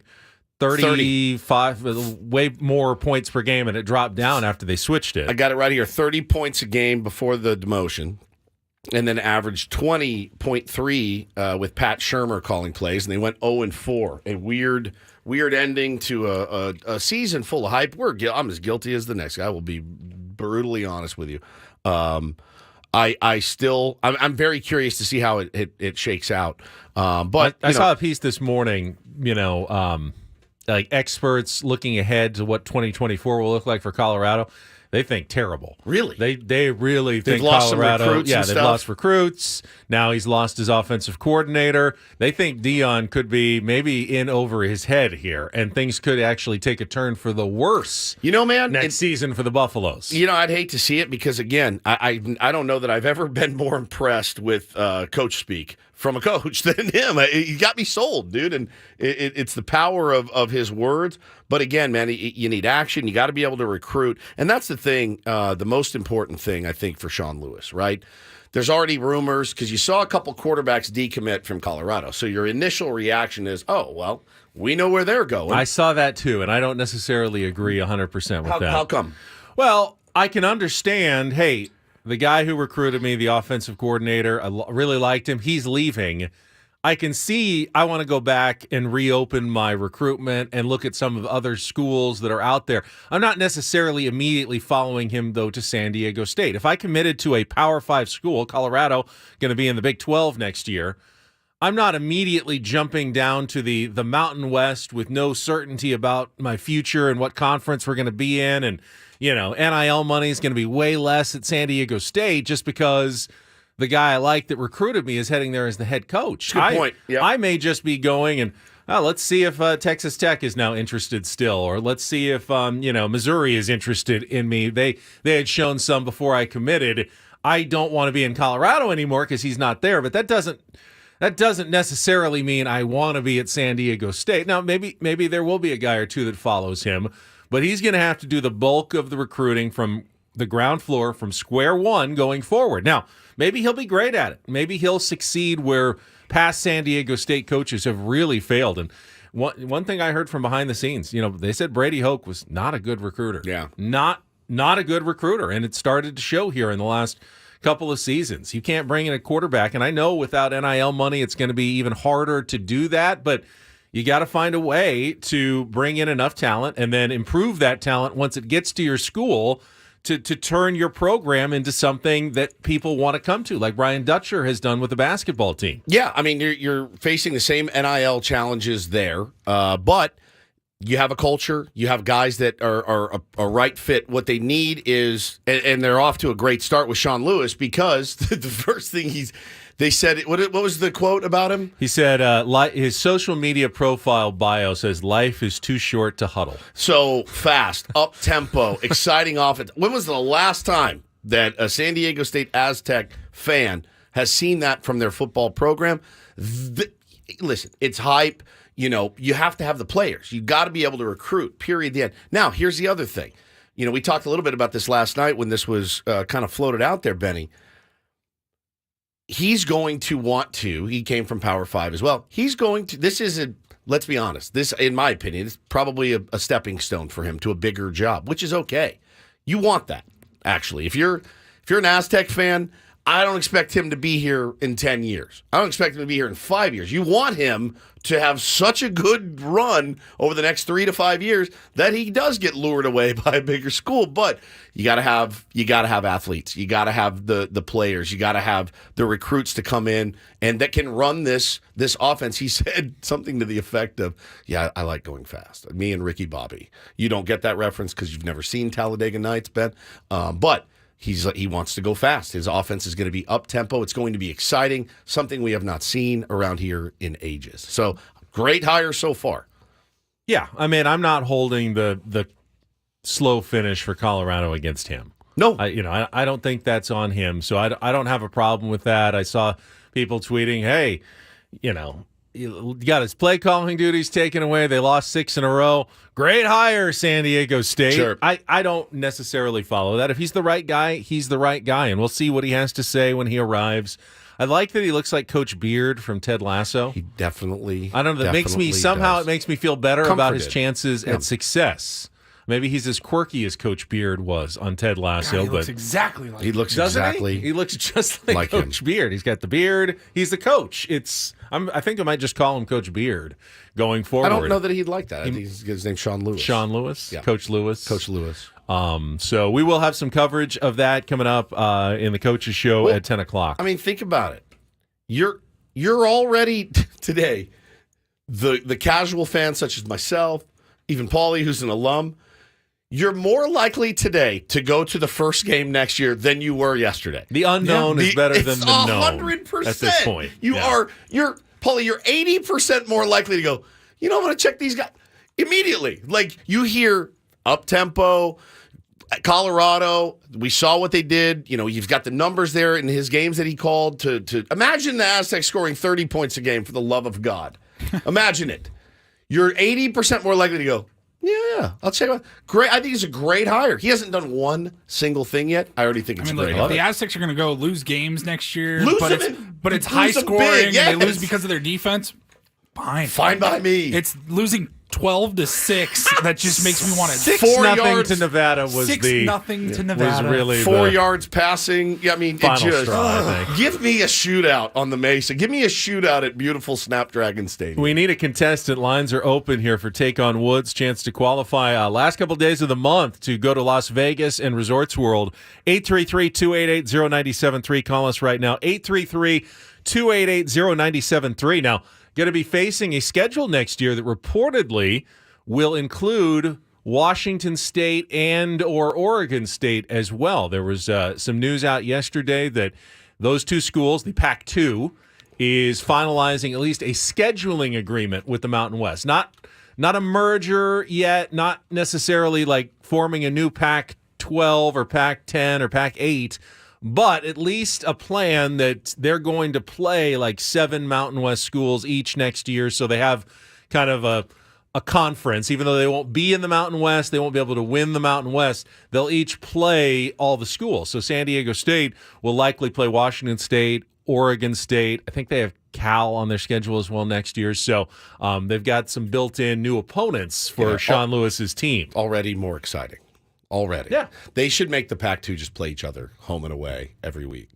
35, way more points per game, and it dropped down after they switched it. I got it right here. 30 points a game before the demotion, and then averaged 20.3 with Pat Shurmur calling plays, and they went 0-4. A weird ending to a season full of hype. I'm as guilty as the next guy. I will be brutally honest with you. I'm very curious to see how it shakes out. But I saw a piece this morning, like experts looking ahead to what 2024 will look like for Colorado. They think terrible. Really? They really they've think lost Colorado. Some recruits yeah, and they've stuff. lost recruits. Now he's lost his offensive coordinator. They think Deion could be maybe in over his head here, and things could actually take a turn for the worse. Man, next season for the Buffaloes. I'd hate to see it because again, I don't know that I've ever been more impressed with coach speak from a coach than him. He got me sold, dude, and it's the power of his words. But again, man, you need action. You got to be able to recruit, and that's the thing, the most important thing, I think, for Sean Lewis, right? There's already rumors because you saw a couple quarterbacks decommit from Colorado. So your initial reaction is, oh, well, we know where they're going. I saw that too, and I don't necessarily agree 100% with that. How come? Well, I can understand, hey, the guy who recruited me, the offensive coordinator, I really liked him. He's leaving. I can see I want to go back and reopen my recruitment and look at some of the other schools that are out there. I'm not necessarily immediately following him, though, to San Diego State. If I committed to a Power 5 school, Colorado, going to be in the Big 12 next year, I'm not immediately jumping down to the Mountain West with no certainty about my future and what conference we're going to be in. And, NIL money is going to be way less at San Diego State just because the guy I like that recruited me is heading there as the head coach. Good point. Yep. I may just be going and let's see if Texas Tech is now interested still, or let's see if Missouri is interested in me. They had shown some before I committed. I don't want to be in Colorado anymore because he's not there, but that doesn't necessarily mean I want to be at San Diego State. Now, maybe there will be a guy or two that follows him, but he's going to have to do the bulk of the recruiting from the ground floor, from square one going forward. Now, maybe he'll be great at it. Maybe he'll succeed where past San Diego State coaches have really failed. And one thing I heard from behind the scenes, they said Brady Hoke was not a good recruiter. Yeah. Not a good recruiter, and it started to show here in the last couple of seasons. You can't bring in a quarterback, and I know without NIL money it's going to be even harder to do that, but You got to find a way to bring in enough talent and then improve that talent once it gets to your school to turn your program into something that people want to come to, like Brian Dutcher has done with the basketball team. Yeah, I mean, you're facing the same NIL challenges there, but you have a culture. You have guys that are a right fit. What they need is, and they're off to a great start with Sean Lewis, because the first thing they said, what was the quote about him? He said his social media profile bio says, "Life is too short to huddle." So fast, up-tempo, exciting offense. When was the last time that a San Diego State Aztec fan has seen that from their football program? Listen, it's hype. You have to have the players. You got to be able to recruit, period, the end. Now, here's the other thing. We talked a little bit about this last night when this was kind of floated out there, Benny. He's going to want to, he came from Power 5 as well. Let's be honest, this, in my opinion, is probably a stepping stone for him to a bigger job, which is okay. You want that, actually. If you're an Aztec fan, I don't expect him to be here in 10 years. I don't expect him to be here in 5 years. You want him to have such a good run over the next 3 to 5 years that he does get lured away by a bigger school. But you got to have athletes. You got to have the players. You got to have the recruits to come in and that can run this offense. He said something to the effect of, "Yeah, I like going fast. Me and Ricky Bobby." You don't get that reference because you've never seen Talladega Nights, Ben. But he wants to go fast. His offense is going to be up-tempo. It's going to be exciting, something we have not seen around here in ages. So, great hire so far. Yeah, I mean, I'm not holding the slow finish for Colorado against him. No. I don't think that's on him, so I don't have a problem with that. I saw people tweeting, "Hey, you got his play calling duties taken away. They lost 6 in a row. Great hire, San Diego State." Sure. I don't necessarily follow that. If he's the right guy, he's the right guy, and we'll see what he has to say when he arrives. I like that he looks like Coach Beard from Ted Lasso. He definitely. I don't know. It makes me feel better about his chances at success. Maybe he's as quirky as Coach Beard was on Ted Lasso. God, he looks exactly like he looks exactly. He looks just like Coach him. Beard. He's got the beard. He's the coach. I think I might just call him Coach Beard going forward. I don't know that he'd like that. I think his name's Sean Lewis. Sean Lewis? Yeah. Coach Lewis? Coach Lewis. So we will have some coverage of that coming up in the Coach's Show at 10 o'clock. I mean, think about it. You're already today, the casual fan such as myself, even Paulie, who's an alum, you're more likely today to go to the first game next year than you were yesterday. The unknown is better than the known. 100% at this point. You're Paulie, you're 80% more likely to go, I'm going to check these guys immediately. Like, you hear up-tempo, Colorado, we saw what they did. You've got the numbers there in his games that he called to imagine the Aztecs scoring 30 points a game, for the love of God. Imagine it. You're 80% more likely to go, yeah, I'll check it out. Great. I think he's a great hire. He hasn't done one single thing yet. I already think it's a great hire. If the Aztecs are going to go lose games next year, but it's lose high scoring, yes. and they lose because of their defense, fine by me. It's losing 12-6 that just makes me want to 6-0 to Nevada was 6-0 to Nevada. Was really 4 yards passing. Yeah, I mean, give me a shootout on the Mesa. Give me a shootout at beautiful Snapdragon Stadium. We need a contestant. Lines are open here for Take on Woods. Chance to qualify last couple days of the month to go to Las Vegas and Resorts World. 833-288-0973. Call us right now. 833-288-0973. Now, going to be facing a schedule next year that reportedly will include Washington State and or Oregon State as well. There was some news out yesterday that those two schools, the Pac-2, is finalizing at least a scheduling agreement with the Mountain West. Not a merger yet, not necessarily like forming a new Pac-12 or Pac-10 or Pac-8, but at least a plan that they're going to play like 7 Mountain West schools each next year, so they have kind of a conference. Even though they won't be in the Mountain West, they won't be able to win the Mountain West, they'll each play all the schools. So San Diego State will likely play Washington State, Oregon State. I think they have Cal on their schedule as well next year. So they've got some built-in new opponents for Sean Lewis's team. Already more exciting. Already. Yeah. They should make the Pac-2 just play each other home and away every week.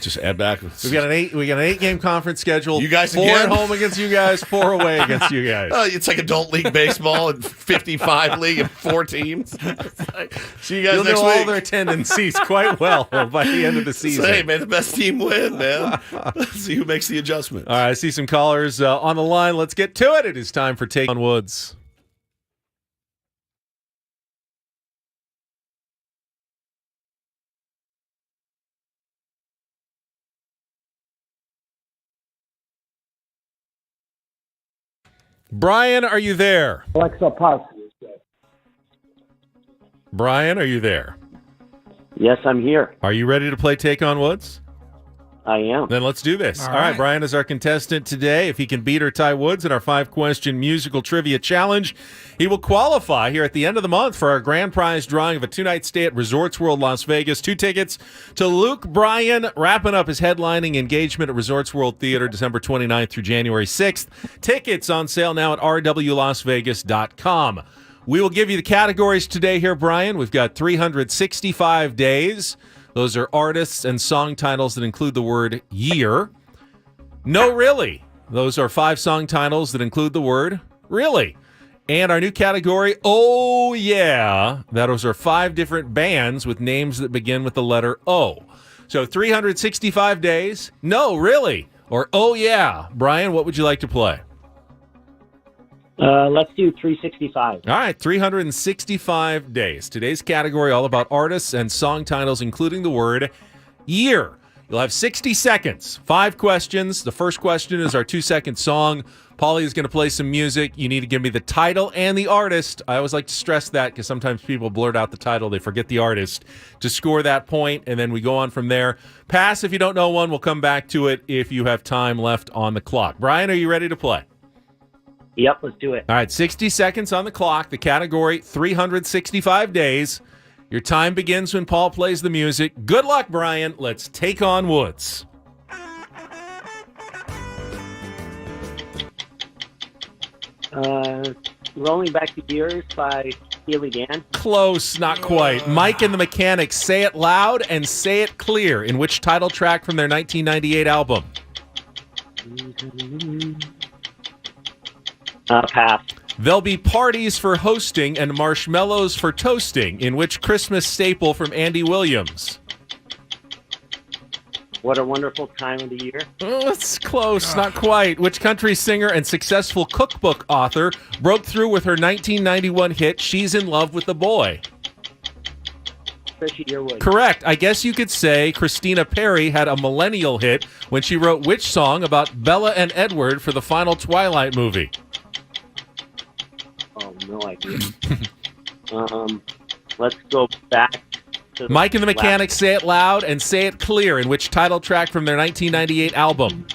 Just add back. We got an 8-game conference schedule. You guys 4 again? at home against you guys, 4 away against you guys. It's like adult league baseball and 55 league and 4 teams. See you guys You'll next know week. all their tendencies quite well by the end of the season. Hey, may the best team win, man. See who makes the adjustment. All right, I see some callers on the line. Let's get to it. It is time for Take on Woods. Brian, are you there? Alexa, pause. Brian, are you there? Yes, I'm here. Are you ready to play Take on Woods? I am. Then let's do this. All All right, right. Brian is our contestant today. If he can beat or tie Woods in our 5-question musical trivia challenge, he will qualify here at the end of the month for our grand prize drawing of a 2-night stay at Resorts World Las Vegas. 2 tickets to Luke Bryan wrapping up his headlining engagement at Resorts World Theater December 29th through January 6th. Tickets on sale now at rwlasvegas.com. We will give you the categories today here, Brian. We've got 365 days. Those are artists and song titles that include the word year. No, really. Those are 5 song titles that include the word really. And our new category, oh yeah. Those are 5 different bands with names that begin with the letter O. So 365 days, no, really, or oh yeah. Brian, what would you like to play? Let's do 365. All right, 365 days. Today's category all about artists and song titles, including the word year. You'll have 60 seconds, 5 questions. The first question is our 2-second song. Paulie is going to play some music. You need to give me the title and the artist. I always like to stress that because sometimes people blurt out the title. They forget the artist to score that point, and then we go on from there. Pass if you don't know one. We'll come back to it if you have time left on the clock. Brian, are you ready to play? Yep, let's do it. All right, 60 seconds on the clock. The category, 365 days. Your time begins when Paul plays the music. Good luck, Brian. Let's take on Woods. Rolling Back the Years by Steely Dan. Close, not quite. Mike and the Mechanics, Say It Loud and Say It Clear. In which title track from their 1998 album? Pass. There'll be parties for hosting and marshmallows for toasting. In which Christmas staple from Andy Williams? What a Wonderful Time of the Year. Oh, it's close, not quite. Which country singer and successful cookbook author broke through with her 1991 hit, She's in Love with the Boy? Trisha Yearwood. Correct. I guess you could say Christina Perri had a millennial hit when she wrote which song about Bella and Edward for the final Twilight movie? Oh, no idea. Let's go back to Mike and the Mechanics, Say It Loud and Say It Clear. In which title track from their 1998 album?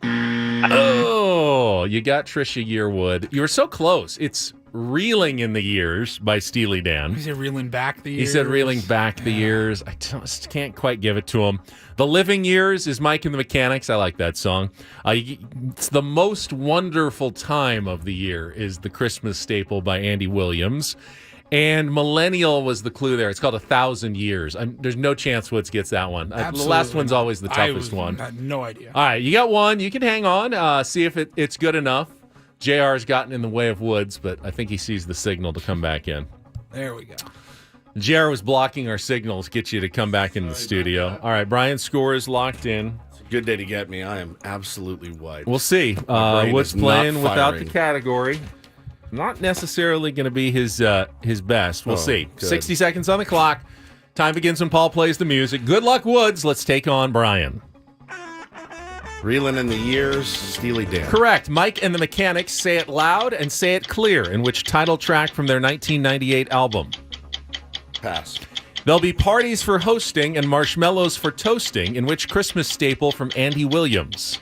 Oh, you got Trisha Yearwood. You were so close. It's Reeling in the Years by Steely Dan. He said reeling back the years. He said reeling back the years. I just can't quite give it to him. The Living Years is Mike and the Mechanics. I like that song. It's the most wonderful time of the year is the Christmas staple by Andy Williams. And Millennial was the clue there. It's called 1,000 Years. There's no chance Woods gets that one. The last one's always the toughest one. I had no idea. All right, you got one. You can hang on, see if it's good enough. JR's gotten in the way of Woods, but I think he sees the signal to come back in. There we go. JR was blocking our signals, get you to come back in the studio. All right, Brian's score is locked in. It's a good day to get me. I am absolutely wiped. We'll see. brain Woods is not playing without the firing. category. Not necessarily going to be his best. We'll see. good. 60 seconds on the clock. Time begins when Paul plays the music. Good luck, Woods. Let's take on Brian. Reeling in the Years, Steely Dan. Correct. Mike and the Mechanics, Say It Loud and Say It Clear. In which title track from their 1998 album? Pass. There'll be parties for hosting and marshmallows for toasting. In which Christmas staple from Andy Williams?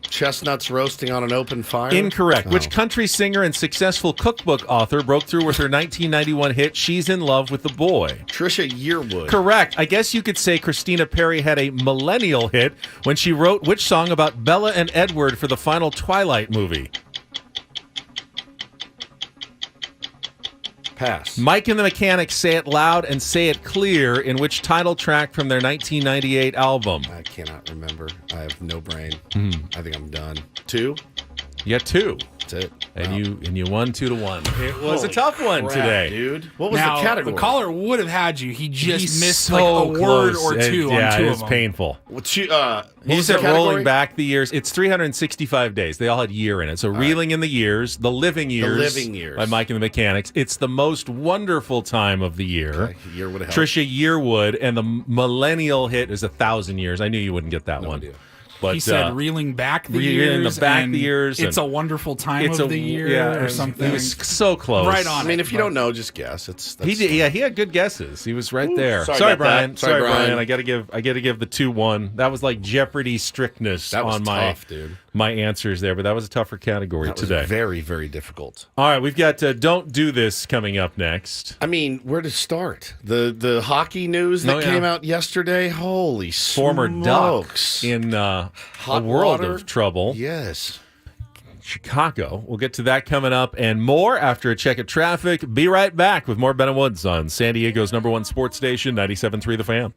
Chestnuts roasting on an open fire? Incorrect. Oh. Which country singer and successful cookbook author broke through with her 1991 hit, She's in Love with the Boy? Trisha Yearwood. Correct. I guess you could say Christina Perri had a millennial hit when she wrote which song about Bella and Edward for the final Twilight movie? Pass. Mike and the Mechanics say it loud and say it clear in which title track from their 1998 album? I cannot remember. I have no brain. I think I'm done. 2? You got 2. That's it. And you won 2-1. It was a Holy tough one crap, today, dude. What was now, the category? The caller would have had you. He just He's missed so like a word close. or two Yeah, on two it of is them. painful. What He was said the category? rolling back the years. It's 365 days. They all had year in it. So reeling in the years, the living years. The living years. By Mike and the Mechanics. It's the most wonderful time of the year. Okay, year would have helped. Trisha Yearwood, and the millennial hit is 1,000 years. I knew you wouldn't get that one. idea. But He said reeling back the reeling years. the back and the years, It's and a wonderful time of the year or something. He was so close. Right on. I mean, if you don't know, just guess. That's He did, yeah, he had good guesses. He was right there. sorry Sorry, about Brian. that. Sorry, Brian. I got to give the 2-1. That was like Jeopardy strictness That was on tough, dude. my answers there, but that was a tougher category That today. was very, very difficult. All right, we've got Don't Do This coming up next. I mean, where to start? The hockey news that came out yesterday. Holy Former smokes! Duck in a Hot world water? of trouble. Yes. Chicago. We'll get to that coming up and more after a check of traffic. Be right back with more Ben and Woods on San Diego's #1 sports station, 97.3 The Fan.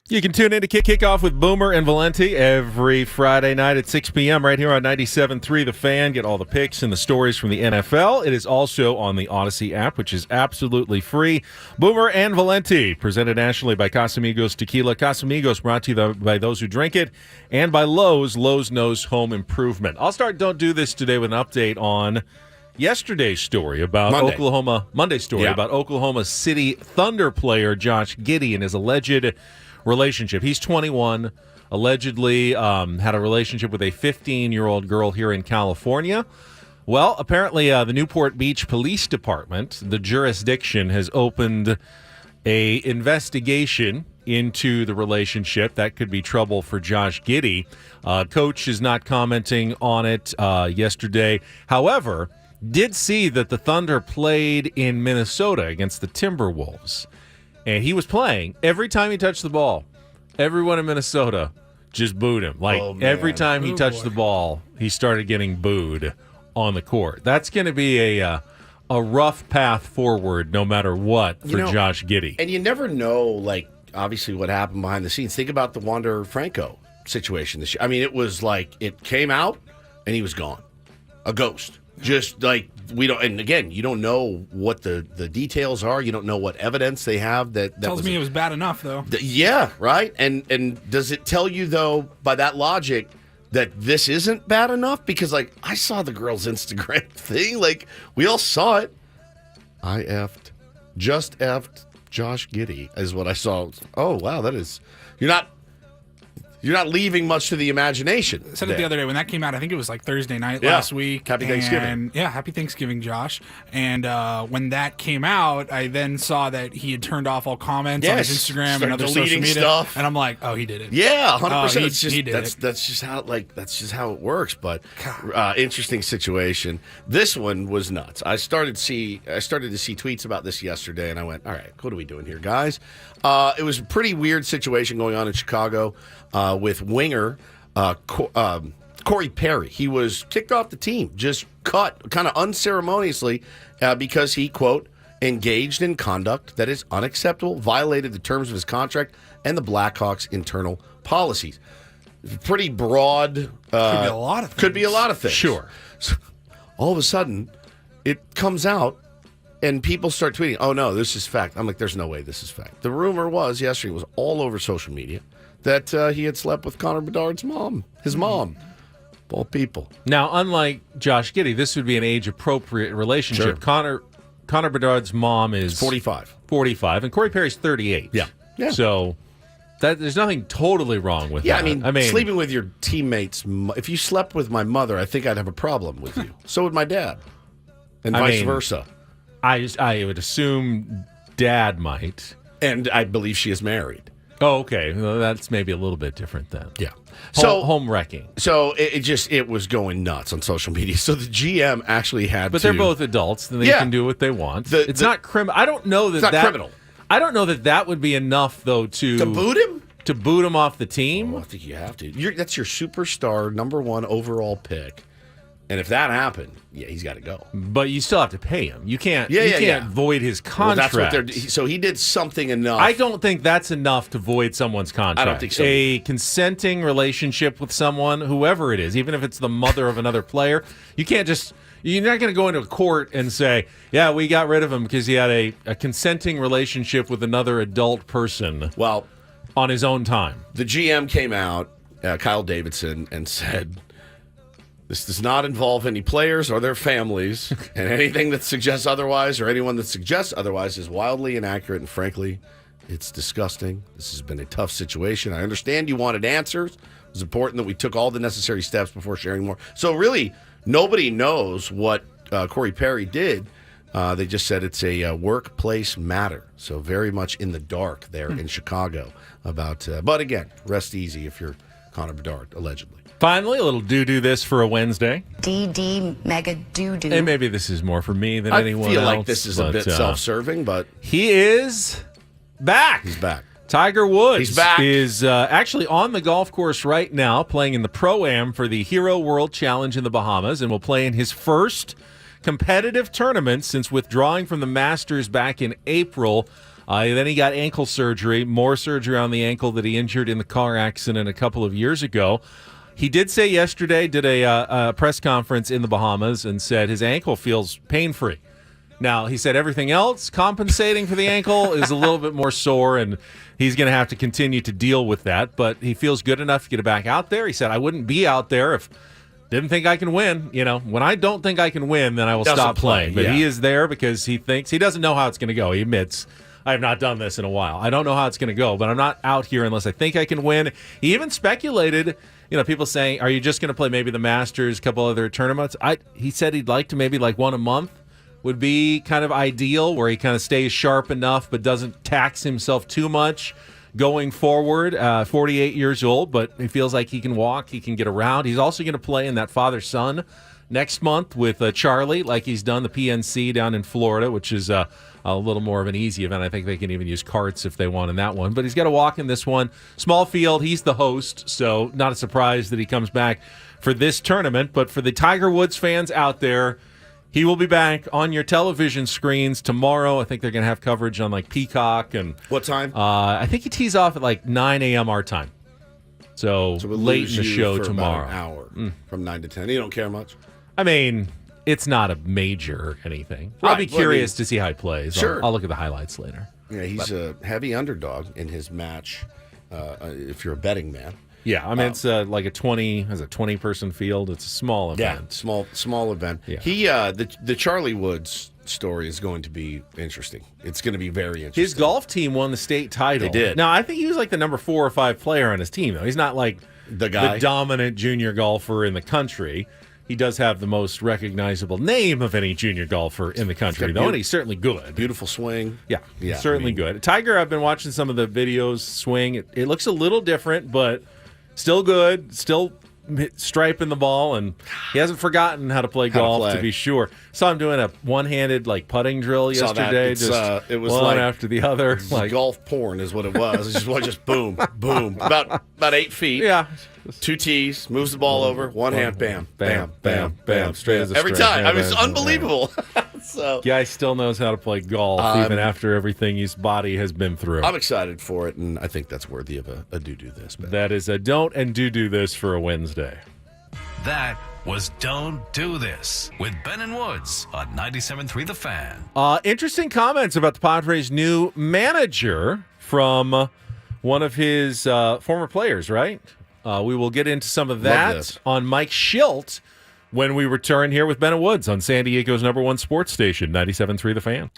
You can tune in to Kickoff with Boomer and Valenti every Friday night at 6 p.m. right here on 97.3 The Fan. Get all the picks and the stories from the NFL. It is also on the Odyssey app, which is absolutely free. Boomer and Valenti, presented nationally by Casamigos Tequila. Casamigos brought to you by those who drink it, and by Lowe's. Lowe's knows home improvement. I'll start Don't Do This today with an update on yesterday's story about Monday's story about Oklahoma City Thunder player Josh Giddey and his alleged relationship. He's 21, allegedly had a relationship with a 15-year-old girl here in California. Well, apparently the Newport Beach Police Department, the jurisdiction, has opened a investigation into the relationship. That could be trouble for Josh Giddey. Coach is not commenting on it yesterday. However, did see that the Thunder played in Minnesota against the Timberwolves. And he was playing. Every time he touched the ball, everyone in Minnesota just booed him. Every time he touched the ball, he started getting booed on the court. That's going to be a rough path forward no matter what for Josh Giddey. And you never know, obviously what happened behind the scenes. Think about the Wander Franco situation this year. I mean, it was it came out and he was gone. A ghost. Just we don't, and again, you don't know what the details are. You don't know what evidence they have that tells me it was bad enough, though. Yeah, right. And does it tell you though, by that logic, that this isn't bad enough? Because I saw the girl's Instagram thing. We all saw it. I just effed Josh Giddey is what I saw. Oh wow, that is You're not leaving much to the imagination. I said it the other day when that came out. I think it was Thursday night last week. Happy Thanksgiving. Yeah, happy Thanksgiving, Josh. And when that came out, I then saw that he had turned off all comments on his Instagram and other social media stuff. And I'm like, oh, he did it. Yeah, 100%. He did it. That's just how it works. But interesting situation. This one was nuts. I started to see tweets about this yesterday, and I went, all right, what are we doing here, guys? It was a pretty weird situation going on in Chicago. With winger Corey Perry. He was kicked off the team, just cut kind of unceremoniously because he, quote, engaged in conduct that is unacceptable, violated the terms of his contract and the Blackhawks' internal policies. Pretty broad. Could be a lot of things. Could be a lot of things. Sure. So, all of a sudden, it comes out and people start tweeting, oh, no, this is fact. I'm like, there's no way this is fact. The rumor was yesterday, it was all over social media, that he had slept with Connor Bedard's mom, his mom, of all people. Now, unlike Josh Giddey, this would be an age-appropriate relationship. Sure. Connor Bedard's mom is 45, and Corey Perry's 38. Yeah. So there's nothing totally wrong with that. I mean, sleeping with your teammates. If you slept with my mother, I think I'd have a problem with you. So would my dad, and vice versa. I would assume Dad might, and I believe she is married. Oh, okay. Well, that's maybe a little bit different then. Yeah. Home wrecking. So it was going nuts on social media. So the GM actually had But they're both adults, and they can do what they want. It's not criminal. I don't know that it's not criminal. I don't know that would be enough, though, to boot him? To boot him off the team? Oh, I think you have to. That's your superstar, number one overall pick. And if that happened, he's got to go. But you still have to pay him. You can't. Void his contract. Well, that's what so he did something enough. I don't think that's enough to void someone's contract. I don't think so. A consenting relationship with someone, whoever it is, even if it's the mother of another player, you can't just. You're not going to go into a court and say, "Yeah, we got rid of him because he had a consenting relationship with another adult person." Well, on his own time. The GM came out, Kyle Davidson, and said, this does not involve any players or their families, and anything that suggests otherwise or anyone that suggests otherwise is wildly inaccurate, and frankly, it's disgusting. This has been a tough situation. I understand you wanted answers. It was important that we took all the necessary steps before sharing more. So really, nobody knows what Corey Perry did. They just said it's a workplace matter. So very much in the dark there in Chicago about, but again, rest easy if you're Connor Bedard, allegedly. Finally, a little do this for a Wednesday. DD mega do-do. And maybe this is more for me than anyone else. I feel like this is a bit self-serving, but... He is back. He's back. Tiger Woods He's back. Is actually on the golf course right now, playing in the Pro-Am for the Hero World Challenge in the Bahamas, and will play in his first competitive tournament since withdrawing from the Masters back in April Then he got ankle surgery, more surgery on the ankle that he injured in the car accident a couple of years ago. He did say yesterday, did a press conference in the Bahamas and said his ankle feels pain-free. Now, he said everything else compensating for the ankle is a little bit more sore, and he's going to have to continue to deal with that, but he feels good enough to get it back out there. He said, I wouldn't be out there if didn't think I can win. You know, when I don't think I can win, then I will stop playing. But he is there because he thinks he doesn't know how it's going to go. He admits, I have not done this in a while. I don't know how it's going to go, but I'm not out here unless I think I can win. He even speculated, people saying, are you just going to play maybe the Masters, a couple other tournaments? He said he'd like to maybe like one a month would be kind of ideal, where he kind of stays sharp enough but doesn't tax himself too much going forward. 48 years old, but he feels like he can walk, he can get around. He's also going to play in that father-son next month with Charlie, like he's done the PNC down in Florida, which is a little more of an easy event. I think they can even use carts if they want in that one. But he's got to walk in this one. Small field, he's the host, so not a surprise that he comes back for this tournament. But for the Tiger Woods fans out there, he will be back on your television screens tomorrow. I think they're going to have coverage on like Peacock. And what time? I think he tees off at like 9 a.m. our time. So we'll late in the show tomorrow. About an hour from 9 to 10. You don't care much? I mean, it's not a major anything. Right. I'll be curious to see how he plays. Sure. I'll look at the highlights later. Yeah, he's a heavy underdog in his match if you're a betting man. Yeah, I mean, it's like a 20-person field. It's a small event. Yeah, small event. Yeah. He the Charlie Woods story is going to be interesting. It's going to be very interesting. His golf team won the state title. They did. Now, I think he was like the number 4 or 5 player on his team, though. He's not like the dominant junior golfer in the country. He does have the most recognizable name of any junior golfer in the country, though, and he's certainly good. Beautiful swing. Yeah, certainly good. Tiger, I've been watching some of the videos swing. It looks a little different, but still good, still striping the ball, and he hasn't forgotten how to play golf, to be sure. Saw him doing a one-handed putting drill yesterday. It was one like, after the other. Like golf porn is what it was. It's just boom, boom, about 8 feet. Yeah. 2 tees, moves the ball over, one hand, bam, bam, bam, bam, straight as a every straight. time. I mean, it's unbelievable. So guy still knows how to play golf, even after everything his body has been through. I'm excited for it, and I think that's worthy of a do this. Bet. That is a don't and do this for a Wednesday. That was Don't Do This with Ben and Woods on 97.3 The Fan. Interesting comments about the Padres' new manager from one of his former players, right? We will get into some of that on Mike Shildt when we return here with Ben and Woods on San Diego's #1 sports station, 97.3 The Fan.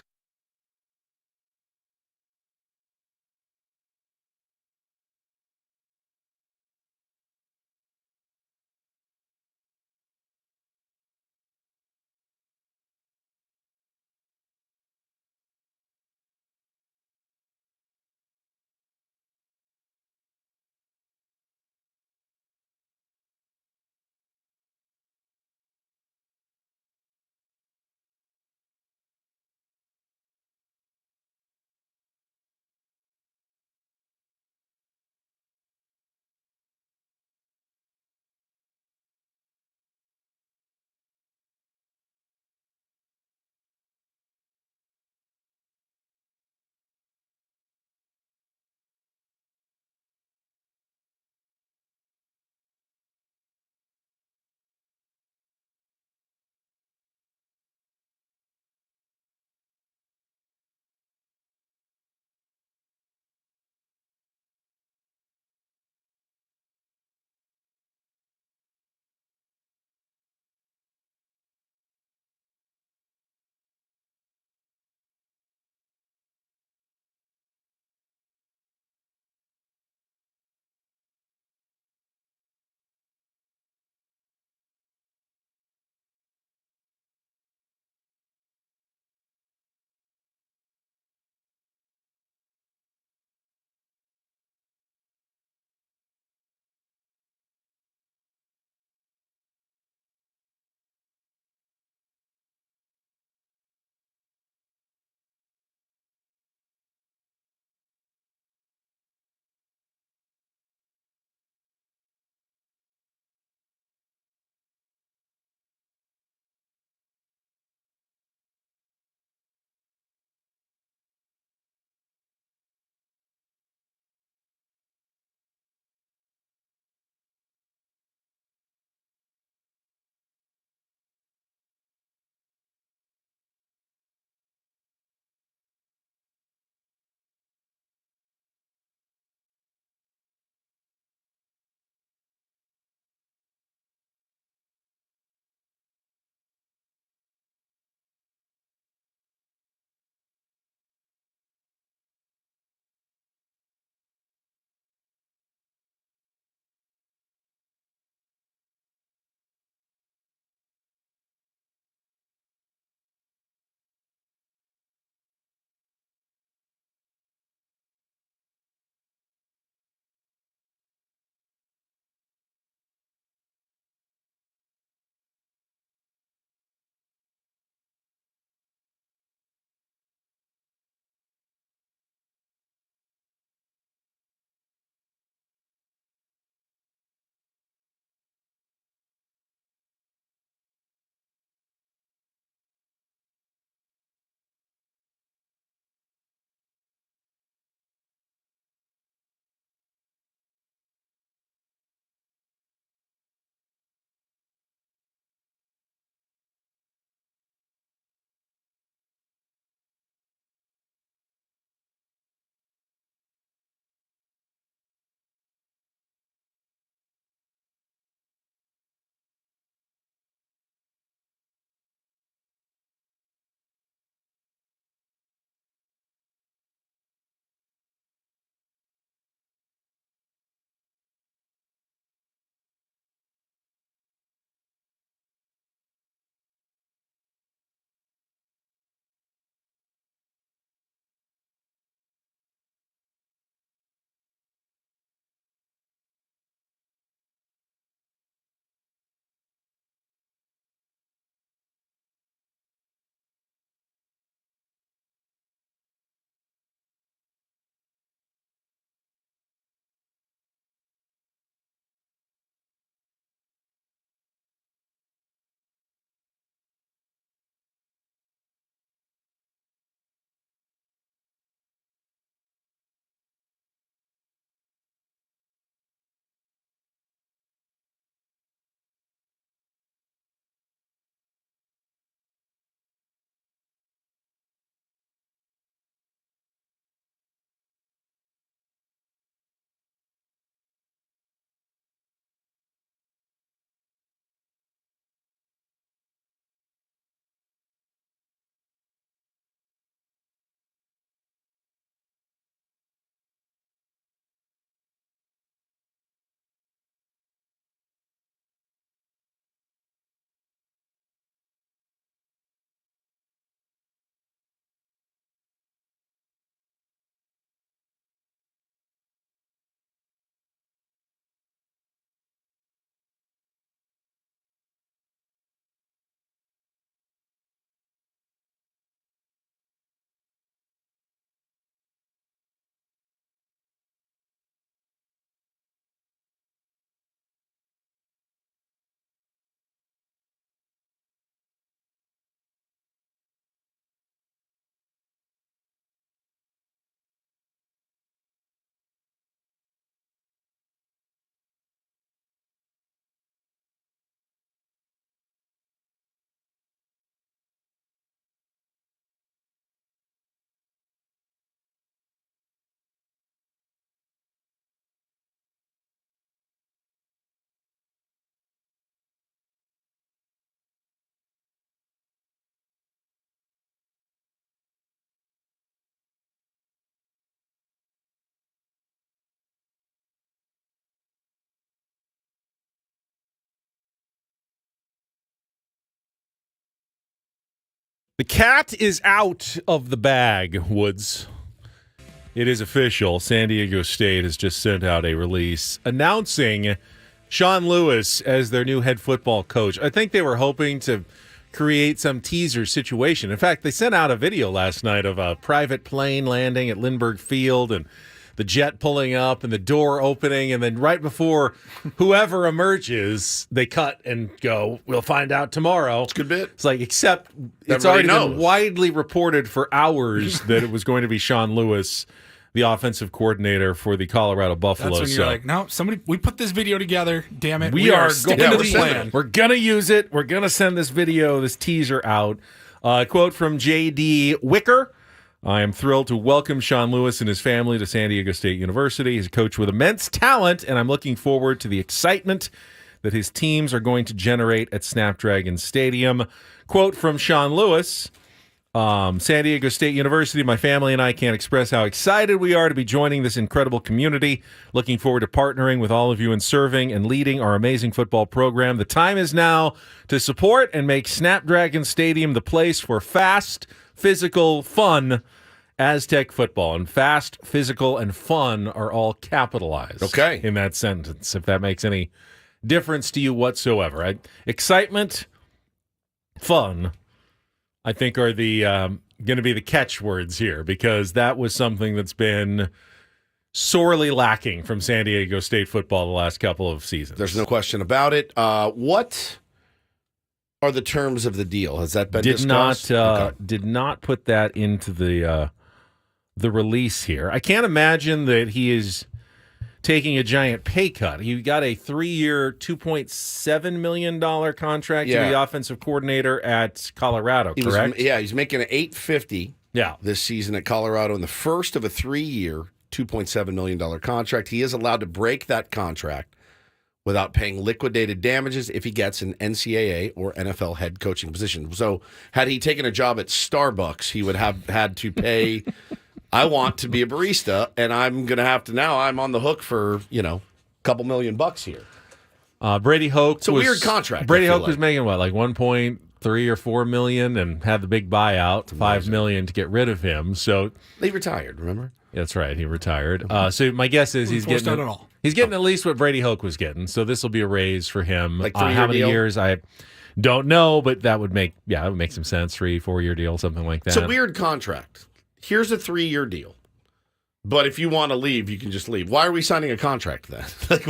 The cat is out of the bag, Woods. It is official. San Diego State has just sent out a release announcing Sean Lewis as their new head football coach. I think they were hoping to create some teaser situation. In fact, they sent out a video last night of a private plane landing at Lindbergh Field and the jet pulling up and the door opening, and then right before whoever emerges, they cut and go, we'll find out tomorrow. It's a good bit. It's like, except it's already been widely reported for hours that it was going to be Sean Lewis, the offensive coordinator for the Colorado Buffaloes. That's when you're like, no, we put this video together. Damn it. We are sticking to the plan. We're going to use it. We're going to send this video, this teaser out. Quote from J.D. Wicker. I am thrilled to welcome Sean Lewis and his family to San Diego State University. He's a coach with immense talent, and I'm looking forward to the excitement that his teams are going to generate at Snapdragon Stadium. Quote from Sean Lewis, San Diego State University, my family and I can't express how excited we are to be joining this incredible community. Looking forward to partnering with all of you in serving and leading our amazing football program. The time is now to support and make Snapdragon Stadium the place for fast, physical, fun Aztec football. And fast, physical, and fun are all capitalized in that sentence, if that makes any difference to you whatsoever. Excitement, fun, I think are the going to be the catchwords here, because that was something that's been sorely lacking from San Diego State football the last couple of seasons. There's no question about it. What are the terms of the deal? Has that been discussed? Did not put that into the release here. I can't imagine that he is taking a giant pay cut. He got a 3-year, $2.7 million contract to be the offensive coordinator at Colorado, correct? He's making an $850 this season at Colorado in the first of a 3-year, $2.7 million contract. He is allowed to break that contract without paying liquidated damages if he gets an NCAA or NFL head coaching position. So had he taken a job at Starbucks, he would have had to pay, I want to be a barista, and I'm going to have to now, I'm on the hook for, a couple $1 million here. Brady Hoke It's a weird contract. Brady Hoke was making what, like 1.3 or 4 million, and had the big buyout, $5 million to get rid of him. So he retired, remember? That's right, he retired. So my guess is he's getting at least what Brady Hoke was getting. So this will be a raise for him. Like how many years? I don't know, but that would make some sense. 3-4 year deal, something like that. It's a weird contract. Here's a 3-year deal. But if you want to leave, you can just leave. Why are we signing a contract then? If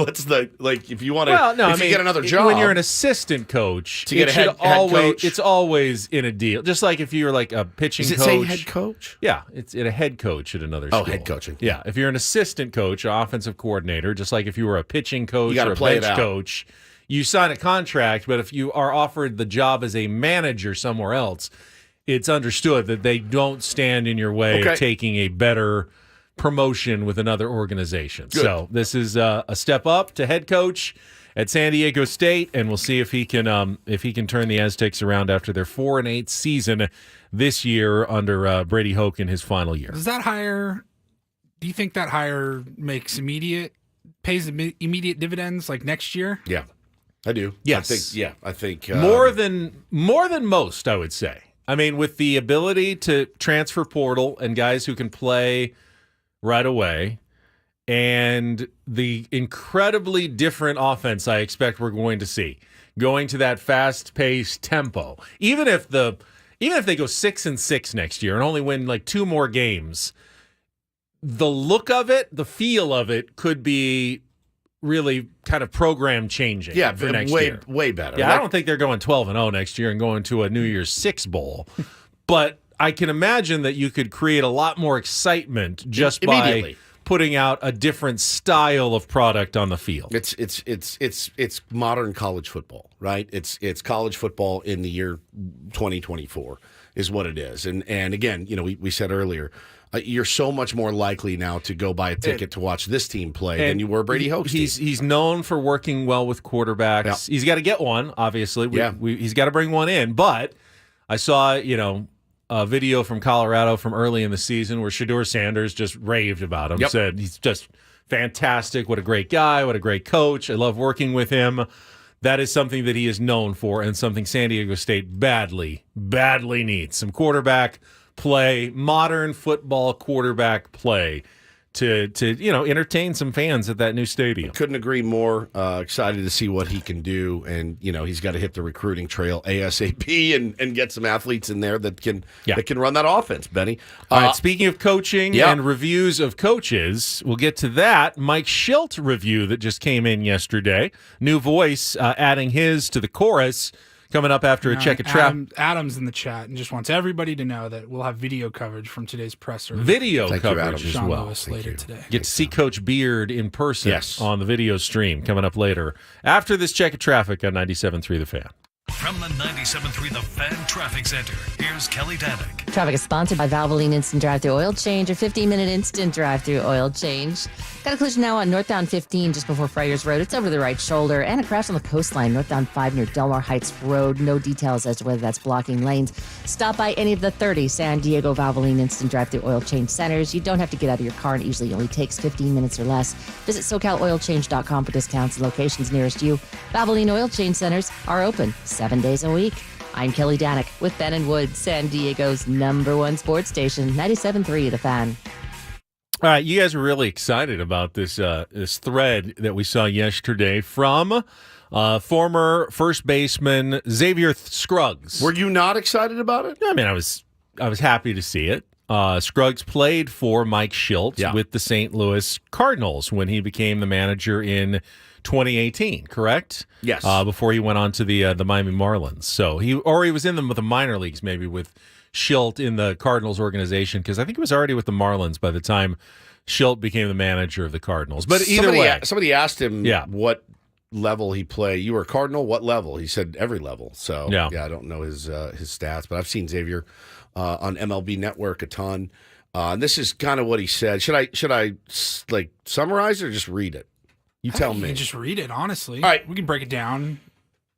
you want to, you get another job. When you're an assistant coach, to get a head coach, it's always in a deal. Just like if you're like a pitching coach. Does it say head coach? Yeah, it's a head coach at another school. Oh, head coaching. Yeah, if you're an assistant coach, offensive coordinator, just like if you were a pitching coach or a bench coach, you sign a contract. But if you are offered the job as a manager somewhere else, it's understood that they don't stand in your way of taking a better promotion with another organization. Good. So this is a step up to head coach at San Diego State, and we'll see if he can turn the Aztecs around after their 4-8 season this year under Brady Hoke in his final year. Does that hire? Do you think that hire pays immediate dividends like next year? Yeah, I do. Yes, I think more than most, I would say. I mean, with the ability to transfer portal and guys who can play right away, and the incredibly different offense I expect we're going to see, going to that fast-paced tempo. Even if they go 6-6 next year and only win like 2 more games, the look of it, the feel of it could be really kind of program changing. Yeah, for next year. Way better. Yeah, I don't think they're going 12-0 next year and going to a New Year's Six bowl, but I can imagine that you could create a lot more excitement just by putting out a different style of product on the field. It's modern college football, right? It's college football in the year 2024 is what it is. And again, we said earlier, you're so much more likely now to go buy a ticket to watch this team play than you were Brady Hoke's team. He's known for working well with quarterbacks. Yeah. He's got to get one, obviously. He's got to bring one in. But I saw, a video from Colorado from early in the season where Shedeur Sanders just raved about him. Said he's just fantastic. What a great guy. What a great coach. I love working with him. that is something that he is known for and something San Diego State badly needs. Some quarterback play, modern football quarterback play to entertain some fans at that new stadium. Couldn't agree more. Excited to see what he can do, and he's got to hit the recruiting trail ASAP and get some athletes in there that can run that offense. Benny. All right. Speaking of coaching and reviews of coaches, we'll get to that. Mike Shildt review that just came in yesterday. New voice adding his to the chorus. Coming up after a check of traffic. Adam's in the chat and just wants everybody to know that we'll have video coverage from today's presser. Video coverage as Sean well. Lewis later today. Get to see Coach Beard in person on the video stream coming up later. After this check of traffic on 97.3 The Fan. From the 97.3 The Fan Traffic Center, here's Kelly Danick. Traffic is sponsored by Valvoline Instant Drive-Thru Oil Change, or 15-minute instant drive-thru oil change. Got a collision now on northbound 15 just before Friars Road. It's over the right shoulder. And a crash on the coastline, northbound 5 near Delmar Heights Road. No details as to whether that's blocking lanes. Stop by any of the 30 San Diego Valvoline Instant Drive-Thru Oil Change centers. You don't have to get out of your car, and it usually only takes 15 minutes or less. Visit SoCalOilChange.com for discounts and locations nearest you. Valvoline Oil Change centers are open 7 days a week. I'm Kelly Danick with Ben and Wood, San Diego's #1 sports station, 97.3 The Fan. All right, you guys are really excited about this this thread that we saw yesterday from former first baseman Xavier Scruggs. Were you not excited about it? I mean, I was happy to see it. Scruggs played for Mike Shildt with the St. Louis Cardinals when he became the manager in 2018, correct? Yes. Before he went on to the Miami Marlins. So he was in the minor leagues maybe with Shildt in the Cardinals organization, because I think he was already with the Marlins by the time Shildt became the manager of the Cardinals. But either way. Somebody asked him what level he played. You were a Cardinal? What level? He said every level. So, I don't know his stats, but I've seen Xavier on MLB Network a ton. And this is kind of what he said. Should I like summarize it or just read it? You tell me. You can just read it, honestly. All right. We can break it down.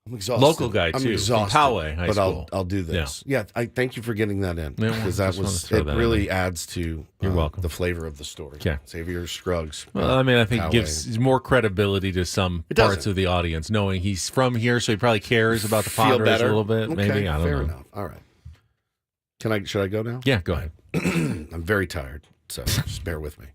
I'm exhausted. Local guy, too. I'm exhausted. Poway High School. I'll do this. Yeah, I thank you for getting that in. Because it that really adds to You're welcome. the flavor of the story. Okay. Xavier Scruggs. Well, I mean, I think it gives more credibility to some parts of the audience, knowing he's from here, so he probably cares about the Padres a little bit. Okay, maybe. I don't know. Fair enough. All right. Should I go now? Yeah, go ahead. I'm very tired, so just bear with me.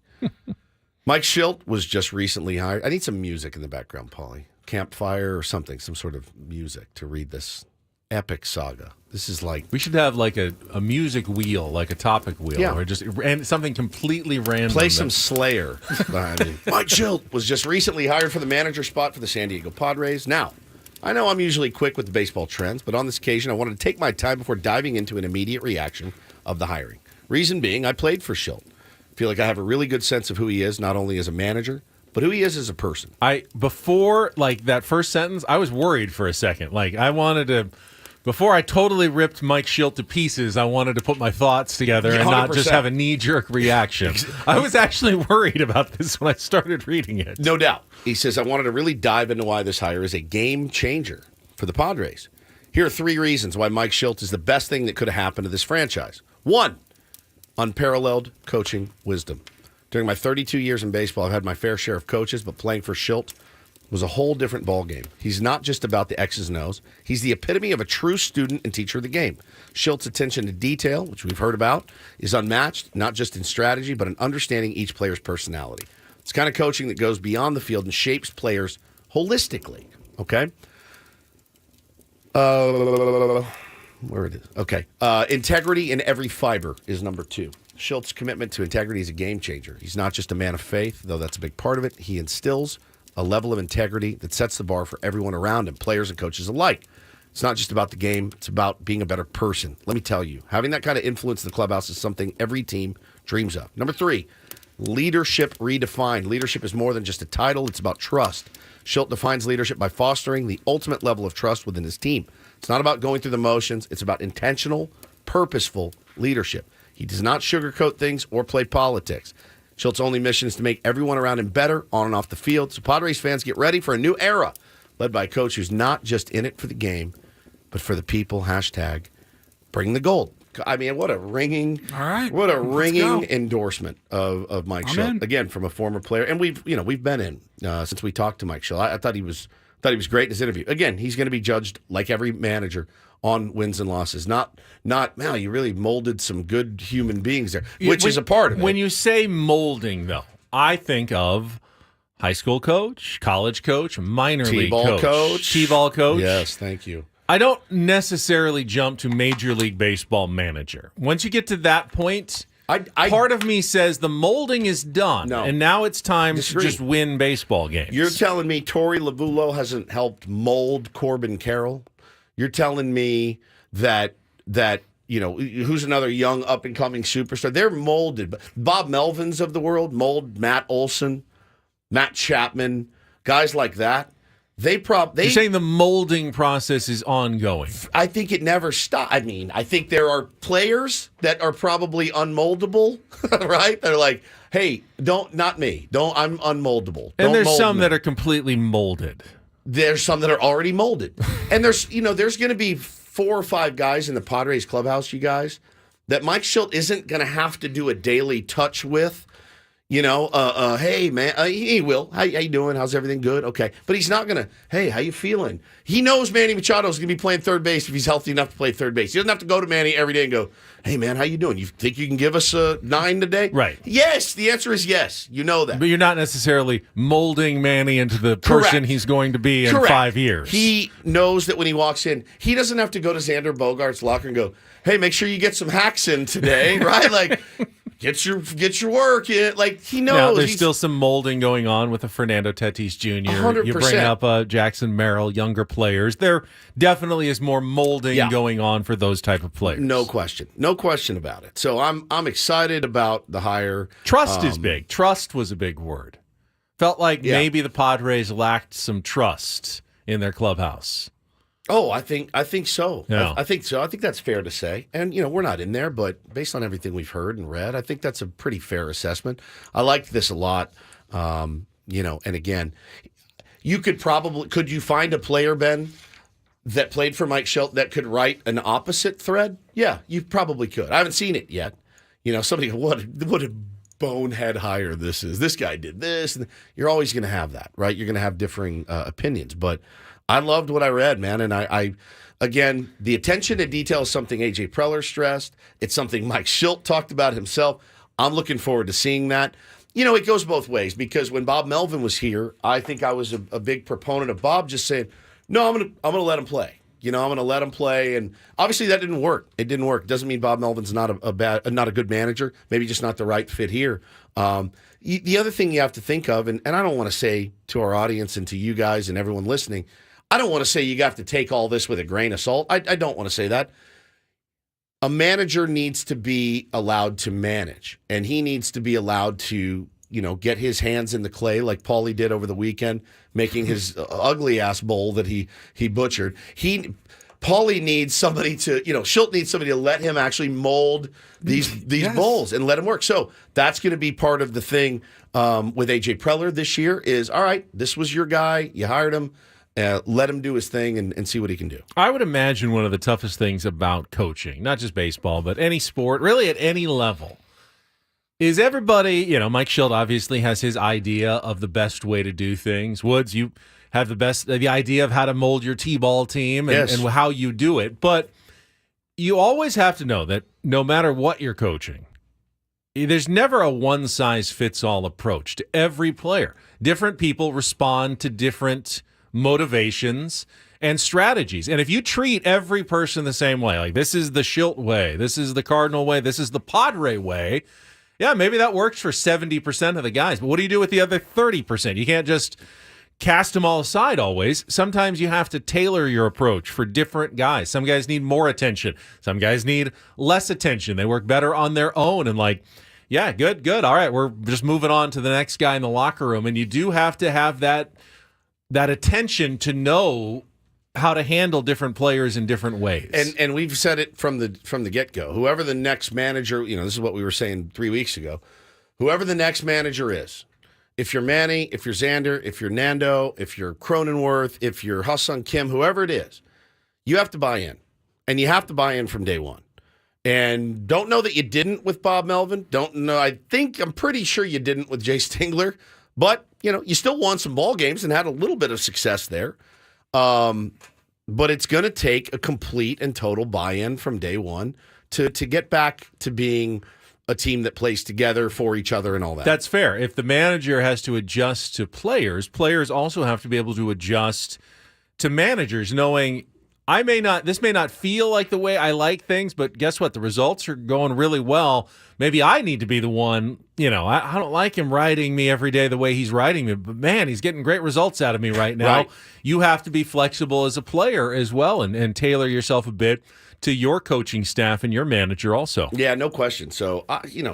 Mike Shildt was just recently hired. I need some music in the background, Paulie. Campfire or something, some sort of music to read this epic saga. This is like... We should have like a music wheel, like a topic wheel, or just something completely random. Play some Slayer behind me. Mike Shildt was just recently hired for the manager spot for the San Diego Padres. Now, I know I'm usually quick with the baseball trends, but on this occasion, I wanted to take my time before diving into an immediate reaction of the hiring. Reason being, I played for Shildt. I feel like I have a really good sense of who he is, not only as a manager, but who he is as a person. Before that first sentence, I was worried for a second. Like, I wanted to, before I totally ripped Mike Shildt to pieces, I wanted to put my thoughts together and not just have a knee-jerk reaction. I was actually worried about this when I started reading it. No doubt. He says, I wanted to really dive into why this hire is a game changer for the Padres. Here are 3 reasons why Mike Shildt is the best thing that could have happened to this franchise. 1, unparalleled coaching wisdom. During my 32 years in baseball, I've had my fair share of coaches, but playing for Shildt was a whole different ballgame. He's not just about the X's and O's. He's the epitome of a true student and teacher of the game. Shilt's attention to detail, which we've heard about, is unmatched, not just in strategy, but in understanding each player's personality. It's kind of coaching that goes beyond the field and shapes players holistically. Okay? Where it is. Okay. Integrity in every fiber is number 2. Shilt's commitment to integrity is a game changer. He's not just a man of faith, though that's a big part of it. He instills a level of integrity that sets the bar for everyone around him, players and coaches alike. It's not just about the game. It's about being a better person. Let me tell you, having that kind of influence in the clubhouse is something every team dreams of. Number 3, leadership redefined. Leadership is more than just a title. It's about trust. Shildt defines leadership by fostering the ultimate level of trust within his team. It's not about going through the motions. It's about intentional, purposeful leadership. He does not sugarcoat things or play politics. Shilt's only mission is to make everyone around him better on and off the field. So Padres fans, get ready for a new era led by a coach who's not just in it for the game, but for the people. Hashtag bring the gold. I mean, what a ringing, endorsement of Mike Shildt. Again, from a former player, and we've been in since we talked to Mike Shildt. I thought Thought he was great in his interview. Again, he's going to be judged like every manager on wins and losses. Not, wow, you really molded some good human beings there, which is a part of it. When you say molding, though, I think of high school coach, college coach, minor league coach. T-ball coach. Yes, thank you. I don't necessarily jump to Major League Baseball manager. Once you get to that point, part of me says the molding is done, and now it's time to just win baseball games. You're telling me Torey Lovullo hasn't helped mold Corbin Carroll? You're telling me that who's another young up-and-coming superstar? They're molded. Bob Melvin's of the world mold Matt Olson, Matt Chapman, guys like that. You're saying the molding process is ongoing? I think it never stops. I mean, I think there are players that are probably unmoldable, right? They're like, hey, not me. I'm unmoldable. And there's some that are completely molded. There's some that are already molded. And there's going to be 4 or 5 guys in the Padres clubhouse, you guys, that Mike Shildt isn't going to have to do a daily touch with. Hey, man, he will. How you doing? How's everything? Good? Okay. But he's not going to, hey, how you feeling? He knows Manny Machado's going to be playing third base if he's healthy enough to play third base. He doesn't have to go to Manny every day and go, hey, man, how you doing? You think you can give us a 9 today? Right. Yes. The answer is yes. You know that. But you're not necessarily molding Manny into the person he's going to be in 5 years. He knows that when he walks in, he doesn't have to go to Xander Bogaerts' locker and go, hey, make sure you get some hacks in today, right? Like, get your work in. Like, he knows. Now, there's still some molding going on with the Fernando Tatis Jr. 100%. You bring up Jackson Merrill, younger players. There definitely is more molding going on for those type of players. No question about it. So I'm excited about the hire. Trust is big. Trust was a big word. Felt like maybe the Padres lacked some trust in their clubhouse. Oh, I think so. Yeah. I think so. I think that's fair to say. And, we're not in there, but based on everything we've heard and read, I think that's a pretty fair assessment. I liked this a lot. And again, you could you find a player, Ben, that played for Mike Shildt that could write an opposite thread? Yeah, you probably could. I haven't seen it yet. Somebody, what a bonehead hire this is. This guy did this. And you're always going to have that, right? You're going to have differing opinions, but I loved what I read, man, and I again, the attention to detail is something A.J. Preller stressed. It's something Mike Shildt talked about himself. I'm looking forward to seeing that. It goes both ways, because when Bob Melvin was here, I think I was a big proponent of Bob just saying, no, I'm gonna let him play. I'm gonna let him play, and obviously that didn't work. It didn't work. Doesn't mean Bob Melvin's not a good manager. Maybe just not the right fit here. The other thing you have to think of, and I don't want to say to our audience and to you guys and everyone listening, I don't want to say you have to take all this with a grain of salt. I don't want to say that. A manager needs to be allowed to manage, and he needs to be allowed to, get his hands in the clay like Paulie did over the weekend, making his ugly ass bowl that he butchered. Paulie needs somebody to, Shildt needs somebody to let him actually mold these bowls and let him work. So that's going to be part of the thing with A.J. Preller this year is, all right, this was your guy. You hired him. Let him do his thing and see what he can do. I would imagine one of the toughest things about coaching, not just baseball, but any sport, really at any level, is everybody, Mike Shildt obviously has his idea of the best way to do things. Woods, you have the idea of how to mold your T-ball team and how you do it. But you always have to know that no matter what you're coaching, there's never a one-size-fits-all approach to every player. Different people respond to different motivations and strategies. And if you treat every person the same way, like this is the Shildt way, this is the Cardinal way, this is the Padre way, yeah, maybe that works for 70% of the guys. But what do you do with the other 30%? You can't just cast them all aside always. Sometimes you have to tailor your approach for different guys. Some guys need more attention. Some guys need less attention. They work better on their own and yeah, good. All right, we're just moving on to the next guy in the locker room. And you do have to have that attention to know how to handle different players in different ways. And we've said it from the get-go. Whoever the next manager, this is what we were saying 3 weeks ago. Whoever the next manager is, if you're Manny, if you're Xander, if you're Nando, if you're Cronenworth, if you're Ha-Seong Kim, whoever it is, you have to buy in. And you have to buy in from day one. And don't know that you didn't with Bob Melvin. Don't know. I'm pretty sure you didn't with Jay Stingler. But, you still won some ball games and had a little bit of success there. But it's going to take a complete and total buy-in from day one to get back to being a team that plays together for each other and all that. That's fair. If the manager has to adjust to players, players also have to be able to adjust to managers, knowing this may not feel like the way I like things, but guess what? The results are going really well. Maybe I need to be the one, I don't like him riding me every day the way he's riding me, but man, he's getting great results out of me right now. Right. You have to be flexible as a player as well and tailor yourself a bit to your coaching staff and your manager also. Yeah, no question. So,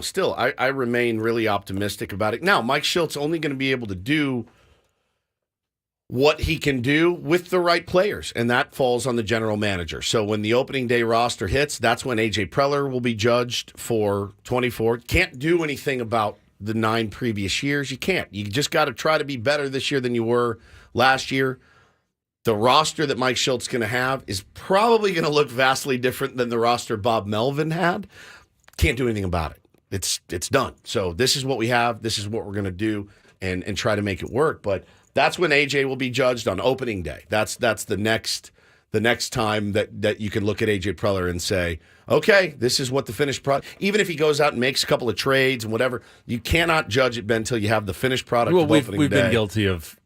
still, I remain really optimistic about it. Now, Mike Shildt's only going to be able to do what he can do with the right players, and that falls on the general manager. So when the opening day roster hits, that's when A.J. Preller will be judged for 24. Can't do anything about the 9 previous years. You can't. You just got to try to be better this year than you were last year. The roster that Mike Shildt's going to have is probably going to look vastly different than the roster Bob Melvin had. Can't do anything about it. It's done. So this is what we have. This is what we're going to do and try to make it work. But that's when AJ will be judged on opening day. That's the next time that you can look at AJ Preller and say, okay, this is what the finished product. Even if he goes out and makes a couple of trades and whatever, you cannot judge it, Ben, until you have the finished product. Well, of opening we've day. been guilty of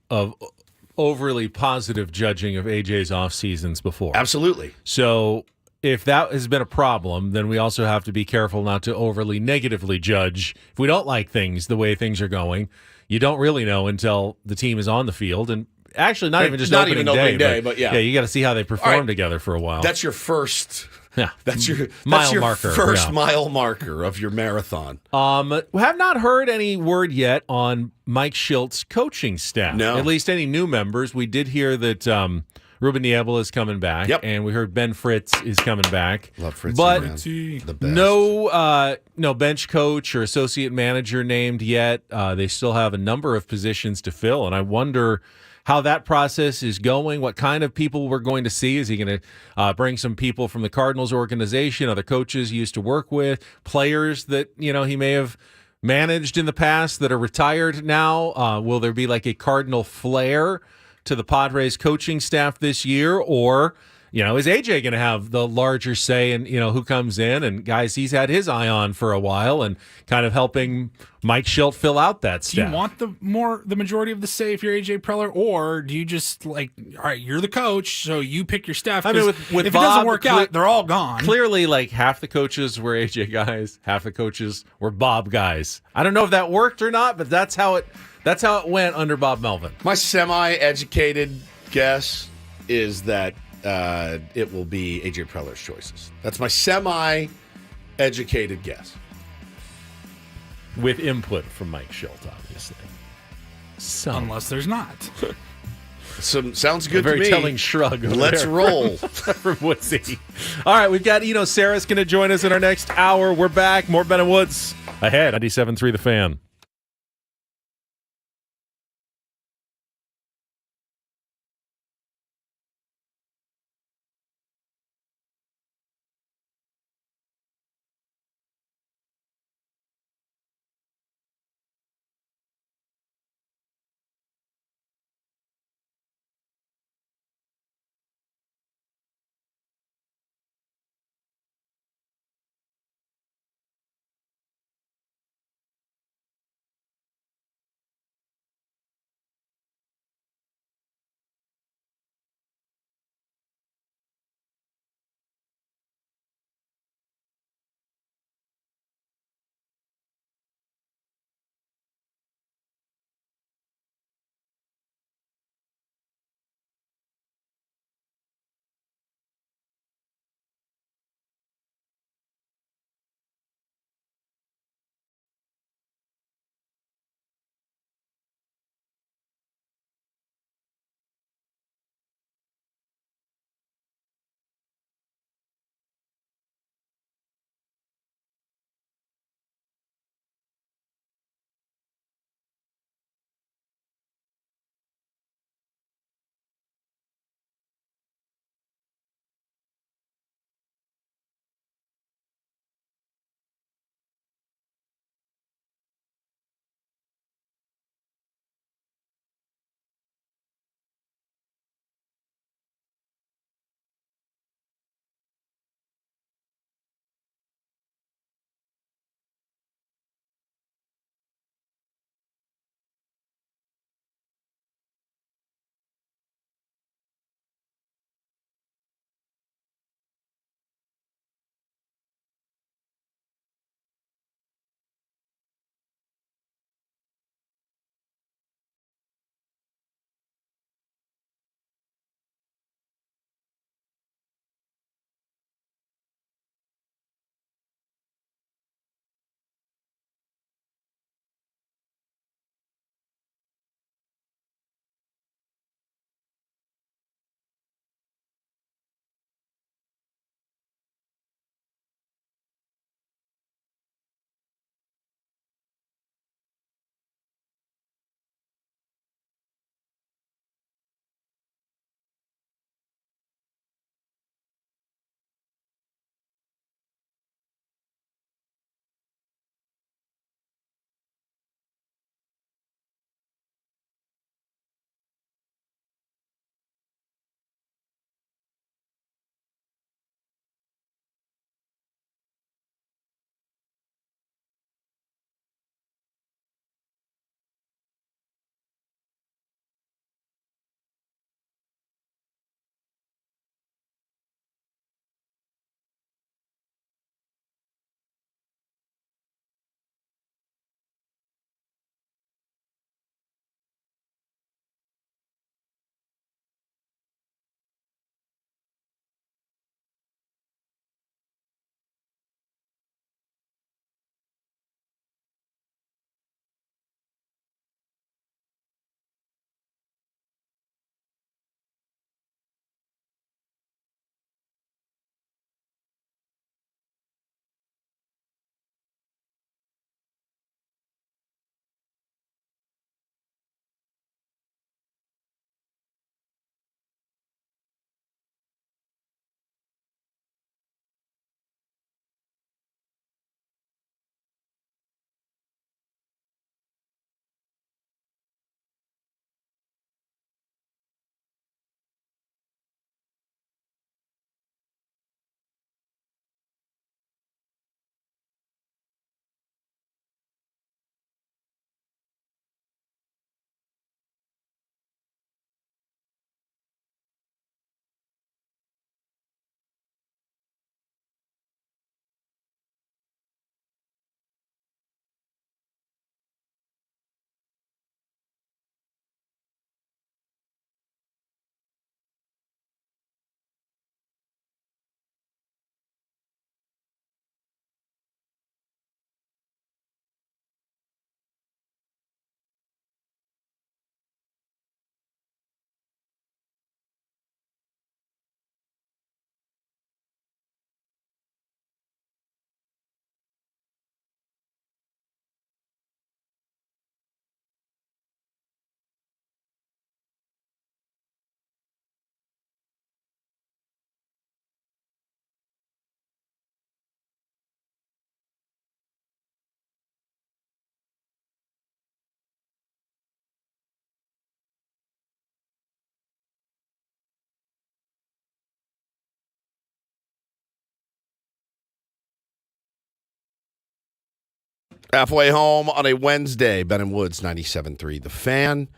overly positive judging of AJ's off seasons before. Absolutely. So if that has been a problem, then we also have to be careful not to overly negatively judge. If we don't like things the way things are going, you don't really know until the team is on the field. And actually, not even just opening day, but yeah, you got to see how they perform together for a while. That's your first. Yeah, that's your marker. First mile marker of your marathon. We have not heard any word yet on Mike Shildt's coaching staff. No, at least any new members. We did hear that Ruben Niebla is coming back, and we heard Ben Fritz is coming back. Love Fritz, but the best. No bench coach or associate manager named yet. They still have a number of positions to fill, and I wonder how that process is going, what kind of people we're going to see. Is he going to bring some people from the Cardinals organization, other coaches he used to work with, players that he may have managed in the past that are retired now? Will there be like a Cardinal flair to the Padres coaching staff this year, or is AJ going to have the larger say in who comes in and guys he's had his eye on for a while and kind of helping Mike Shildt fill out that staff? Do you want the majority of the say if you're AJ Preller, or do you just all right, you're the coach, so you pick your staff? I mean, with if Bob, it doesn't work out, they're all gone. Clearly, like half the coaches were AJ guys, half the coaches were Bob guys. I don't know if that worked or not, but that's how it went under Bob Melvin. My semi-educated guess is that it will be AJ Preller's choices. That's my semi-educated guess. With input from Mike Shildt, obviously. Unless there's not. Sounds good to me. Very telling shrug. Let's roll. From Woodsy. All right, we've got Eno Sarris going to join us in our next hour. We're back. More Ben and Woods ahead. 97.3 The Fan. Halfway home on a Wednesday, Ben and Woods, 97.3 The Fan.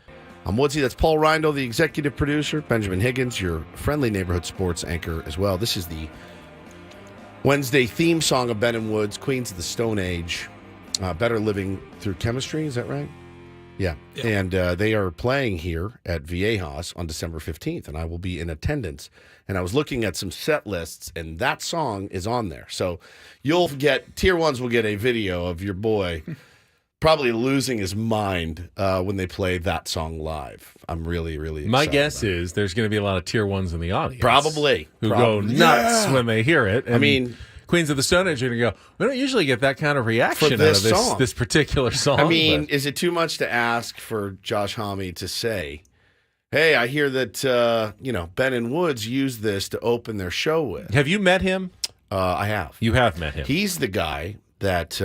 I'm Woodsy. That's Paul Reindl, the executive producer. Benjamin Higgins, your friendly neighborhood sports anchor as well. This is the Wednesday theme song of Ben and Woods, Queens of the Stone Age. Better Living Through Chemistry, is that right? Yeah. And they are playing here at Viejas on December 15th, and I will be in attendance. And I was looking at some set lists, and that song is on there. So you'll get, Tier 1s will get a video of your boy probably losing his mind when they play that song live. I'm really, really excited. My guess is there's going to be a lot of Tier 1s in the audience. Probably. Who go nuts when they hear it. And I mean, Queens of the Stone Age are going to go, we don't usually get that kind of reaction out of this particular song. I mean, is it too much to ask for Josh Homme to say, hey, I hear that, Ben and Woods use this to open their show with? Have you met him? I have. You have met him. He's the guy that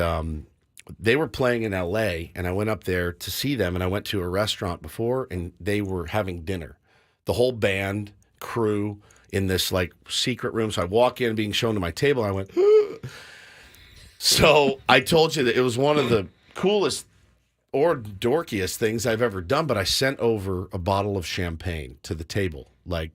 they were playing in L.A., and I went up there to see them, and I went to a restaurant before, and they were having dinner. The whole band, crew, in this like secret room. So I walk in being shown to my table. And I went, So I told you that it was one of the coolest or dorkiest things I've ever done, but I sent over a bottle of champagne to the table, like,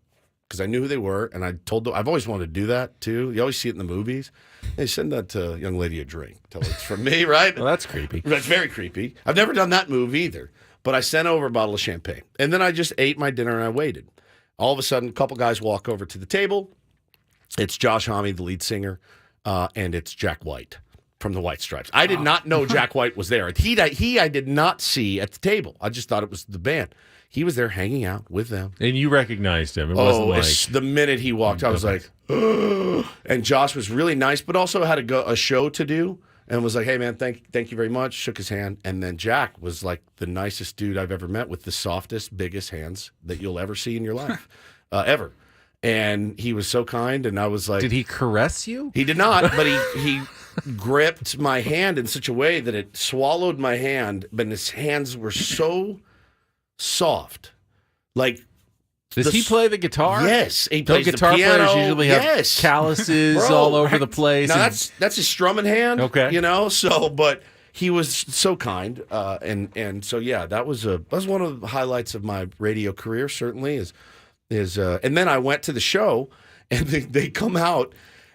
because I knew who they were. And I told them, I've always wanted to do that too. You always see it in the movies. They send that to a young lady a drink. Tell her it's from me, right? Well, that's creepy. That's very creepy. I've never done that move either, but I sent over a bottle of champagne. And then I just ate my dinner and I waited. All of a sudden, a couple guys walk over to the table. It's Josh Homme, the lead singer, and it's Jack White from the White Stripes. I did not know Jack White was there. He I did not see at the table. I just thought it was the band. He was there hanging out with them. And you recognized him. It wasn't like... the minute he walked, I was like, and Josh was really nice, but also had a show to do. And was like, hey, man, thank you very much. Shook his hand. And then Jack was like the nicest dude I've ever met with the softest, biggest hands that you'll ever see in your life, ever. And he was so kind. And I was like... Did he caress you? He did not, but he gripped my hand in such a way that it swallowed my hand, but his hands were so soft. Like... Does he play the guitar? Yes, he plays guitar the piano. Players usually have calluses all over the place. Now that's his strumming hand. Okay, So, but he was so kind, and so yeah, that was one of the highlights of my radio career. Certainly is, and then I went to the show, and they come out,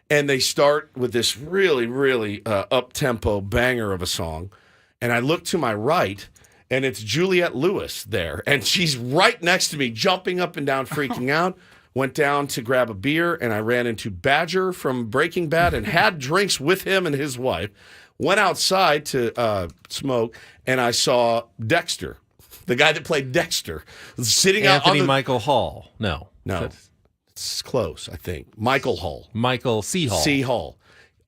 and they start with this really, really up tempo banger of a song, and I look to my right. And it's Juliette Lewis there. And she's right next to me, jumping up and down, freaking out. Went down to grab a beer, and I ran into Badger from Breaking Bad and had drinks with him and his wife. Went outside to smoke, and I saw Dexter, the guy that played Dexter, sitting out on Anthony Michael Hall. No. It's close, I think. Michael Hall. Michael C. Hall. C. Hall.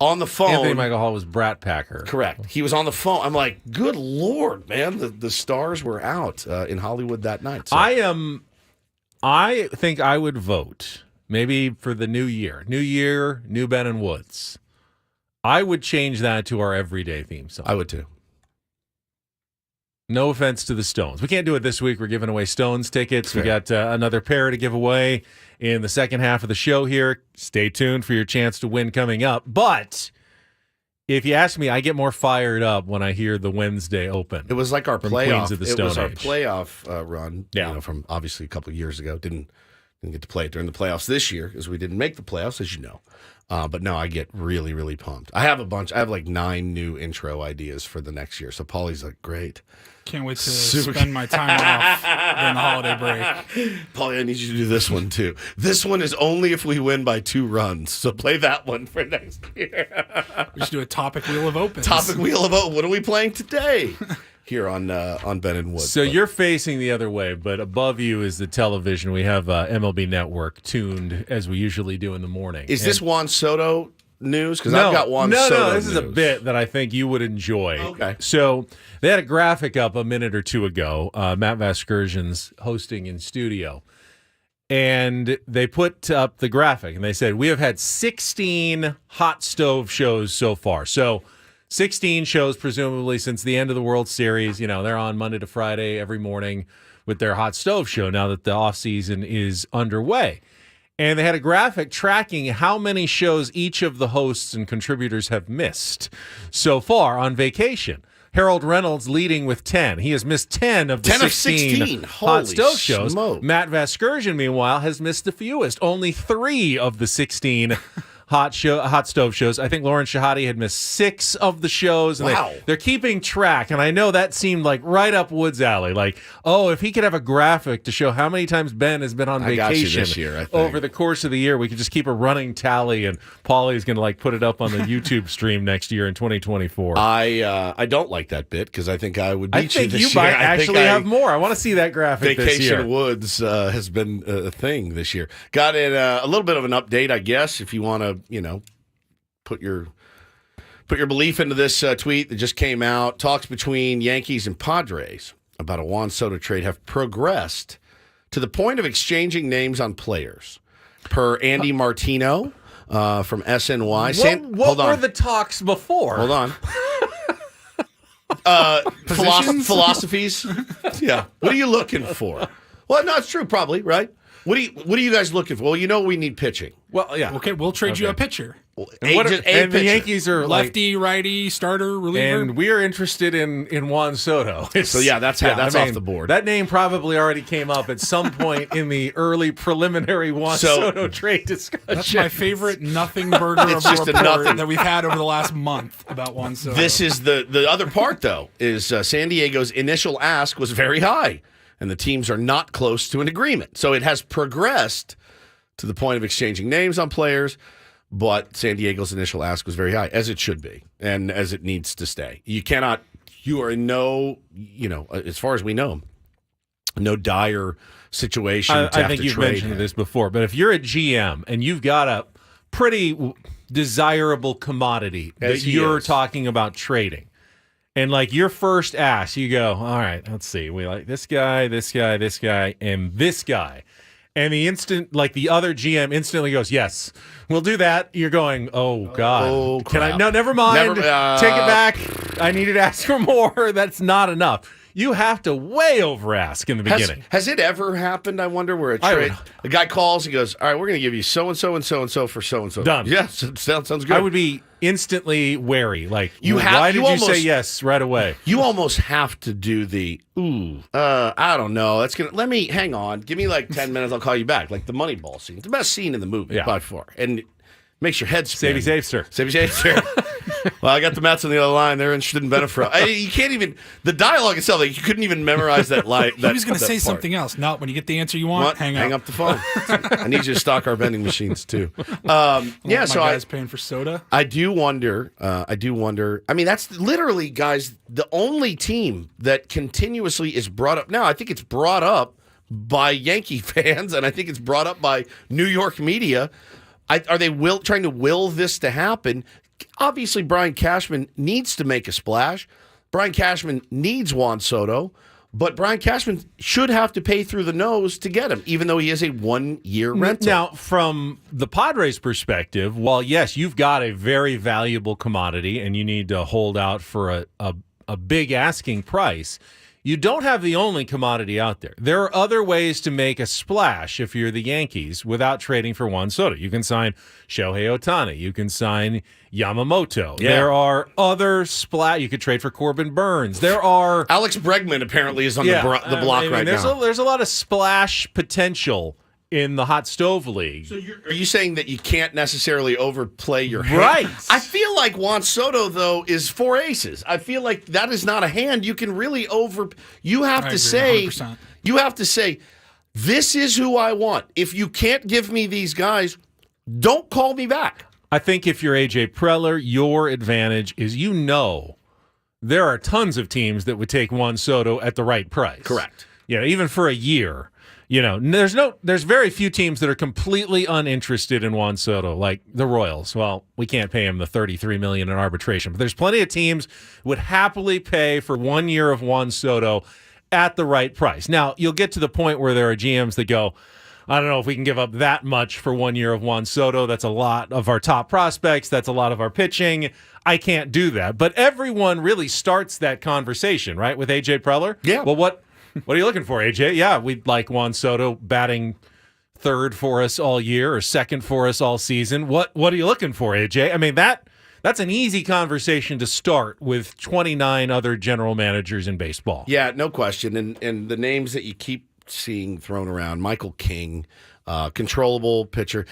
On the phone. Anthony Michael Hall was Brat Packer. Correct. He was on the phone. I'm like, good Lord, man. The stars were out in Hollywood that night. So. I think I would vote, maybe for the new year. New year, new Ben and Woods. I would change that to our everyday theme song. I would too. No offense to the Stones. We can't do it this week. We're giving away Stones tickets. Fair. We got another pair to give away in the second half of the show here. Stay tuned for your chance to win coming up. But if you ask me, I get more fired up when I hear the Wednesday Open. It was like our playoff. Of the Stone It was our Age. playoff run. From obviously a couple of years ago. Didn't get to play it during the playoffs this year because we didn't make the playoffs, as you know. But no, I get really, really pumped. I have like 9 new intro ideas for the next year. So Paulie's like, great. Can't wait to spend my time off during the holiday break. Paulie, I need you to do this one too. This one is only if we win by 2 runs. So play that one for next year. We should do a topic wheel of opens. Topic wheel of opens. What are we playing today? Here on Ben and Woods. So you're facing the other way, but above you is the television. We have MLB Network tuned as we usually do in the morning. Is this Juan Soto news? Because I've got Juan Soto No, this news. is a bit that I think you would enjoy. Okay. So they had a graphic up a minute or two ago, Matt Vasgersian's hosting in studio, and they put up the graphic, and they said, we have had 16 hot stove shows so far. So 16 shows, presumably, since the end of the World Series. You know, they're on Monday to Friday every morning with their hot stove show now that the offseason is underway. And they had a graphic tracking how many shows each of the hosts and contributors have missed so far on vacation. Harold Reynolds leading with 10. He has missed 10 of the 16 Hot Stove shows. Matt Vasgersian, meanwhile, has missed the fewest. Only 3 of the 16 Hot Stove shows. I think Lauren Shahadi had missed 6 of the shows. And wow. They're keeping track, and I know that seemed like right up Wood's alley. Like, oh, if he could have a graphic to show how many times Ben has been on vacation this year, over the course of the year, we could just keep a running tally, and Paulie's going to put it up on the YouTube stream next year in 2024. I don't like that bit because I think I would beat you this year. I think you might actually have more. I want to see that graphic this year. Vacation Woods has been a thing this year. Got it. A little bit of an update, I guess, if you want to. Put your belief into this tweet that just came out. Talks between Yankees and Padres about a Juan Soto trade have progressed to the point of exchanging names on players. Per Andy Martino from SNY. What were the talks before? Hold on. Philosophies. Yeah. What are you looking for? Well, no, it's true, probably, right? What are you guys looking for? Well, we need pitching. Well, yeah. Okay, we'll trade you a pitcher. And the Yankees are lefty, righty, starter, reliever. And we're interested in Juan Soto. So, that's off the board. That name probably already came up at some point in the early preliminary Juan Soto trade discussion. That's my favorite nothing burger of a report that we've had over the last month about Juan Soto. This is the other part, though, is San Diego's initial ask was very high, and the teams are not close to an agreement. So it has progressed to the point of exchanging names on players, but San Diego's initial ask was very high, as it should be, and as it needs to stay. You are in no, as far as we know, no dire situation I think you've mentioned this before, but if you're a GM and you've got a pretty desirable commodity that you're talking about trading, and your first ask, you go, all right, let's see. We like this guy, this guy, this guy, and this guy. And the other GM instantly goes, yes, we'll do that. You're going, oh, God. Oh, can I? No, never mind. Take it back. I needed to ask for more. That's not enough. You have to way over ask in the beginning. Has it ever happened, I wonder, where a guy calls, he goes, all right, we're going to give you so-and-so and so-and-so for so-and-so. Done. Yes, sounds good. I would be instantly wary. Why did you say yes right away? You almost have to do the, I don't know. Hang on. Give me 10 minutes, I'll call you back. Like the Moneyball scene. It's the best scene in the movie by far. And makes your head spin. Save sir. Well, I got the Mets on the other line. They're interested in Benefro. You can't even, the dialogue itself, you couldn't even memorize that line. He was going to say something else. No, when you get the answer you want, hang up the phone. I need you to stock our vending machines too. My guy's paying for soda. I do wonder. I mean, that's literally, guys, the only team that continuously is brought up. Now, I think it's brought up by Yankee fans, and I think it's brought up by New York media. Are they trying to will this to happen? Obviously, Brian Cashman needs to make a splash. Brian Cashman needs Juan Soto, but Brian Cashman should have to pay through the nose to get him, even though he is a one-year rental. Now, from the Padres' perspective, while, yes, you've got a very valuable commodity and you need to hold out for a big asking price, you don't have the only commodity out there. There are other ways to make a splash if you're the Yankees without trading for Juan Soto. You can sign Shohei Ohtani. You can sign Yamamoto. Yeah. There are other splash. You could trade for Corbin Burns. There are... Alex Bregman apparently is on the block right now. There's a lot of splash potential in the Hot Stove League. So are you saying that you can't necessarily overplay your hand? Right. I feel like Juan Soto, though, is 4 aces. I feel like that is not a hand you can really You have to say, 100%. You have to say, this is who I want. If you can't give me these guys, don't call me back. I think if you're AJ Preller, your advantage is there are tons of teams that would take Juan Soto at the right price. Correct. Even for a year. There's very few teams that are completely uninterested in Juan Soto, like the Royals. Well, we can't pay him the $33 million in arbitration, but there's plenty of teams would happily pay for 1 year of Juan Soto at the right price. Now, you'll get to the point where there are GMs that go, I don't know if we can give up that much for 1 year of Juan Soto. That's a lot of our top prospects. That's a lot of our pitching. I can't do that. But everyone really starts that conversation, right, with AJ Preller? Yeah. Well, what are you looking for, AJ? Yeah, we'd like Juan Soto batting third for us all year or second for us all season. What are you looking for, AJ? I mean, that's an easy conversation to start with 29 other general managers in baseball. Yeah, no question. And the names that you keep seeing thrown around, Michael King, controllable pitcher.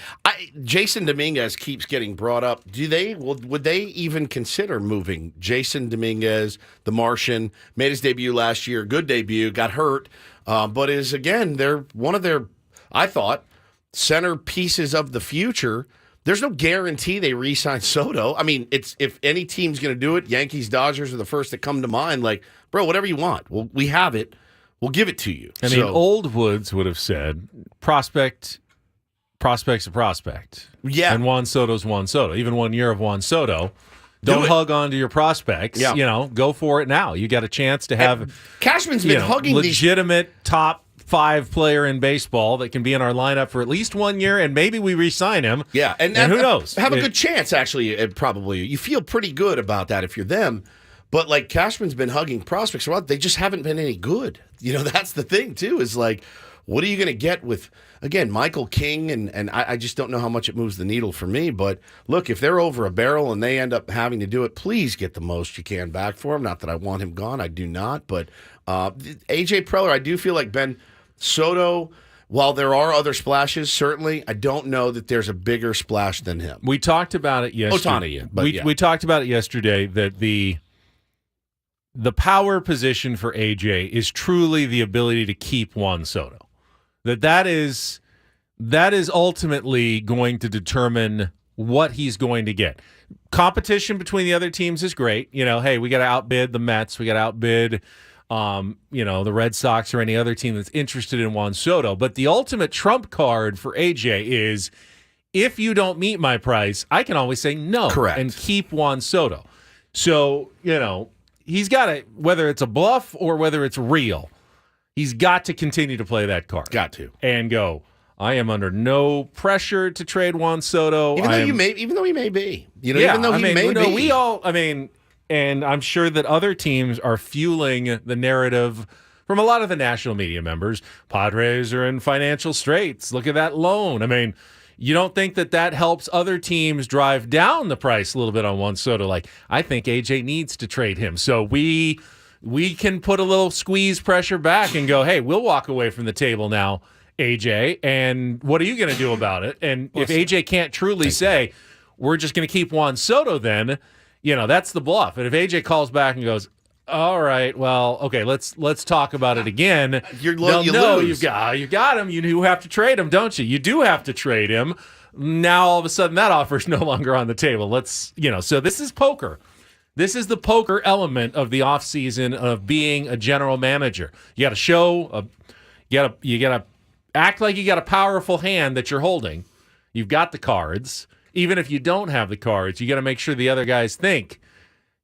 Jason Dominguez keeps getting brought up. Would they even consider moving Jason Dominguez, the Martian, made his debut last year, good debut, got hurt, but is, again, they're one of their, I thought, center pieces of the future. There's no guarantee they re-sign Soto. I mean, if any team's going to do it, Yankees, Dodgers are the first that come to mind. Like, bro, whatever you want. Well, we have it. We'll give it to you. I mean, old Woods would have said, prospect's a prospect. Yeah. And Juan Soto's Juan Soto. Even 1 year of Juan Soto. Don't hug on to your prospects. Yeah. Go for it now. You got a chance to have Cashman's been hugging legitimate top 5 player in baseball that can be in our lineup for at least 1 year, and maybe we re-sign him. Yeah, and who knows? Have a good chance, actually, probably. You feel pretty good about that if you're them. But, like, Cashman's been hugging prospects. Well, they just haven't been any good. That's the thing, too, is, like, what are you going to get with, again, Michael King? And I just don't know how much it moves the needle for me. But, look, if they're over a barrel and they end up having to do it, please get the most you can back for him. Not that I want him gone. I do not. But A.J. Preller, I do feel like Ben Soto, while there are other splashes, certainly, I don't know that there's a bigger splash than him. We talked about it yesterday. Ohtani, but we talked about it yesterday that the power position for AJ is truly the ability to keep Juan Soto. That is ultimately going to determine what he's going to get. Competition between the other teams is great. Hey, we got to outbid the Mets. We got to outbid the Red Sox or any other team that's interested in Juan Soto. But the ultimate trump card for AJ is, if you don't meet my price, I can always say no. Correct. And keep Juan Soto. So, he's got to, whether it's a bluff or whether it's real, he's got to continue to play that card. Got to. And go, I am under no pressure to trade Juan Soto. Even though he may be. Even though he may be. We all, and I'm sure that other teams are fueling the narrative from a lot of the national media members. Padres are in financial straits. Look at that loan. You don't think that helps other teams drive down the price a little bit on Juan Soto? Like, I think AJ needs to trade him. So we can put a little squeeze pressure back and go, hey, we'll walk away from the table now, AJ, and what are you going to do about it? And if AJ can't truly say, we're just going to keep Juan Soto, then, that's the bluff. And if AJ calls back and goes, all right, well, okay, let's talk about it again. You lose. You've got him. You do have to trade him, don't you? You do have to trade him. Now, all of a sudden, that offer's no longer on the table. So this is poker. This is the poker element of the offseason of being a general manager. You got to show, you got to act like you got a powerful hand that you're holding. You've got the cards. Even if you don't have the cards, you got to make sure the other guys think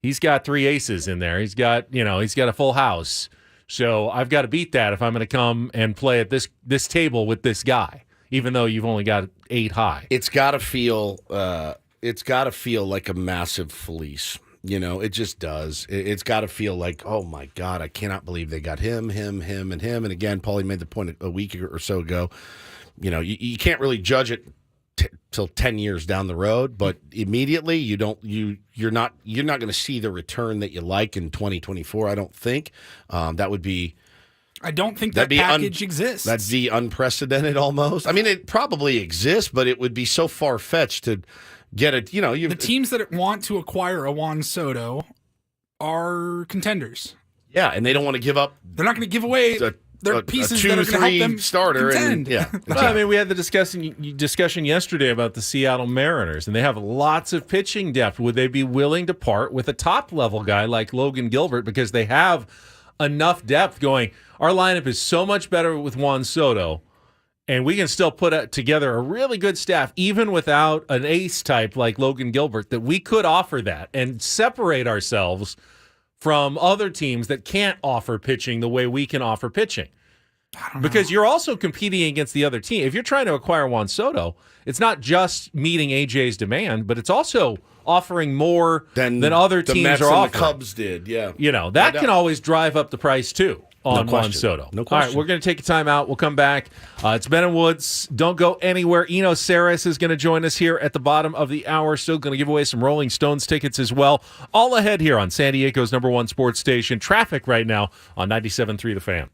he's got 3 aces in there. He's got a full house. So I've got to beat that if I'm going to come and play at this table with this guy, even though you've only got 8 high. It's got to feel like a massive fleece. It just does. It's got to feel like, oh my God, I cannot believe they got him, and him. And again, Paulie made the point a week or so ago. You can't really judge it till 10 years down the road, but immediately you're not going to see the return that you like in 2024. I don't think that would be. I don't think that package exists. That'd be unprecedented almost. It probably exists, but it would be so far fetched to get it. The teams that want to acquire a Juan Soto are contenders. Yeah, and they don't want to give up. They're not going to give away their pieces that are going to help them starter. Contend. We had the discussion yesterday about the Seattle Mariners, and they have lots of pitching depth. Would they be willing to part with a top-level guy like Logan Gilbert because they have enough depth going, our lineup is so much better with Juan Soto, and we can still put together a really good staff, even without an ace type like Logan Gilbert, that we could offer that and separate ourselves from other teams that can't offer pitching the way we can offer pitching. Because you're also competing against the other team. If you're trying to acquire Juan Soto, it's not just meeting AJ's demand, but it's also offering more than other teams Mets are and offering. The Cubs did, yeah. That can always drive up the price too. on No Juan question. Soto. No All question. right, we're going to take a time out. We'll come back. It's Ben and Woods. Don't go anywhere. Eno Sarris is going to join us here at the bottom of the hour. Still going to give away some Rolling Stones tickets as well. All ahead here on San Diego's #1 sports station. Traffic right now on 97.3 The Fan.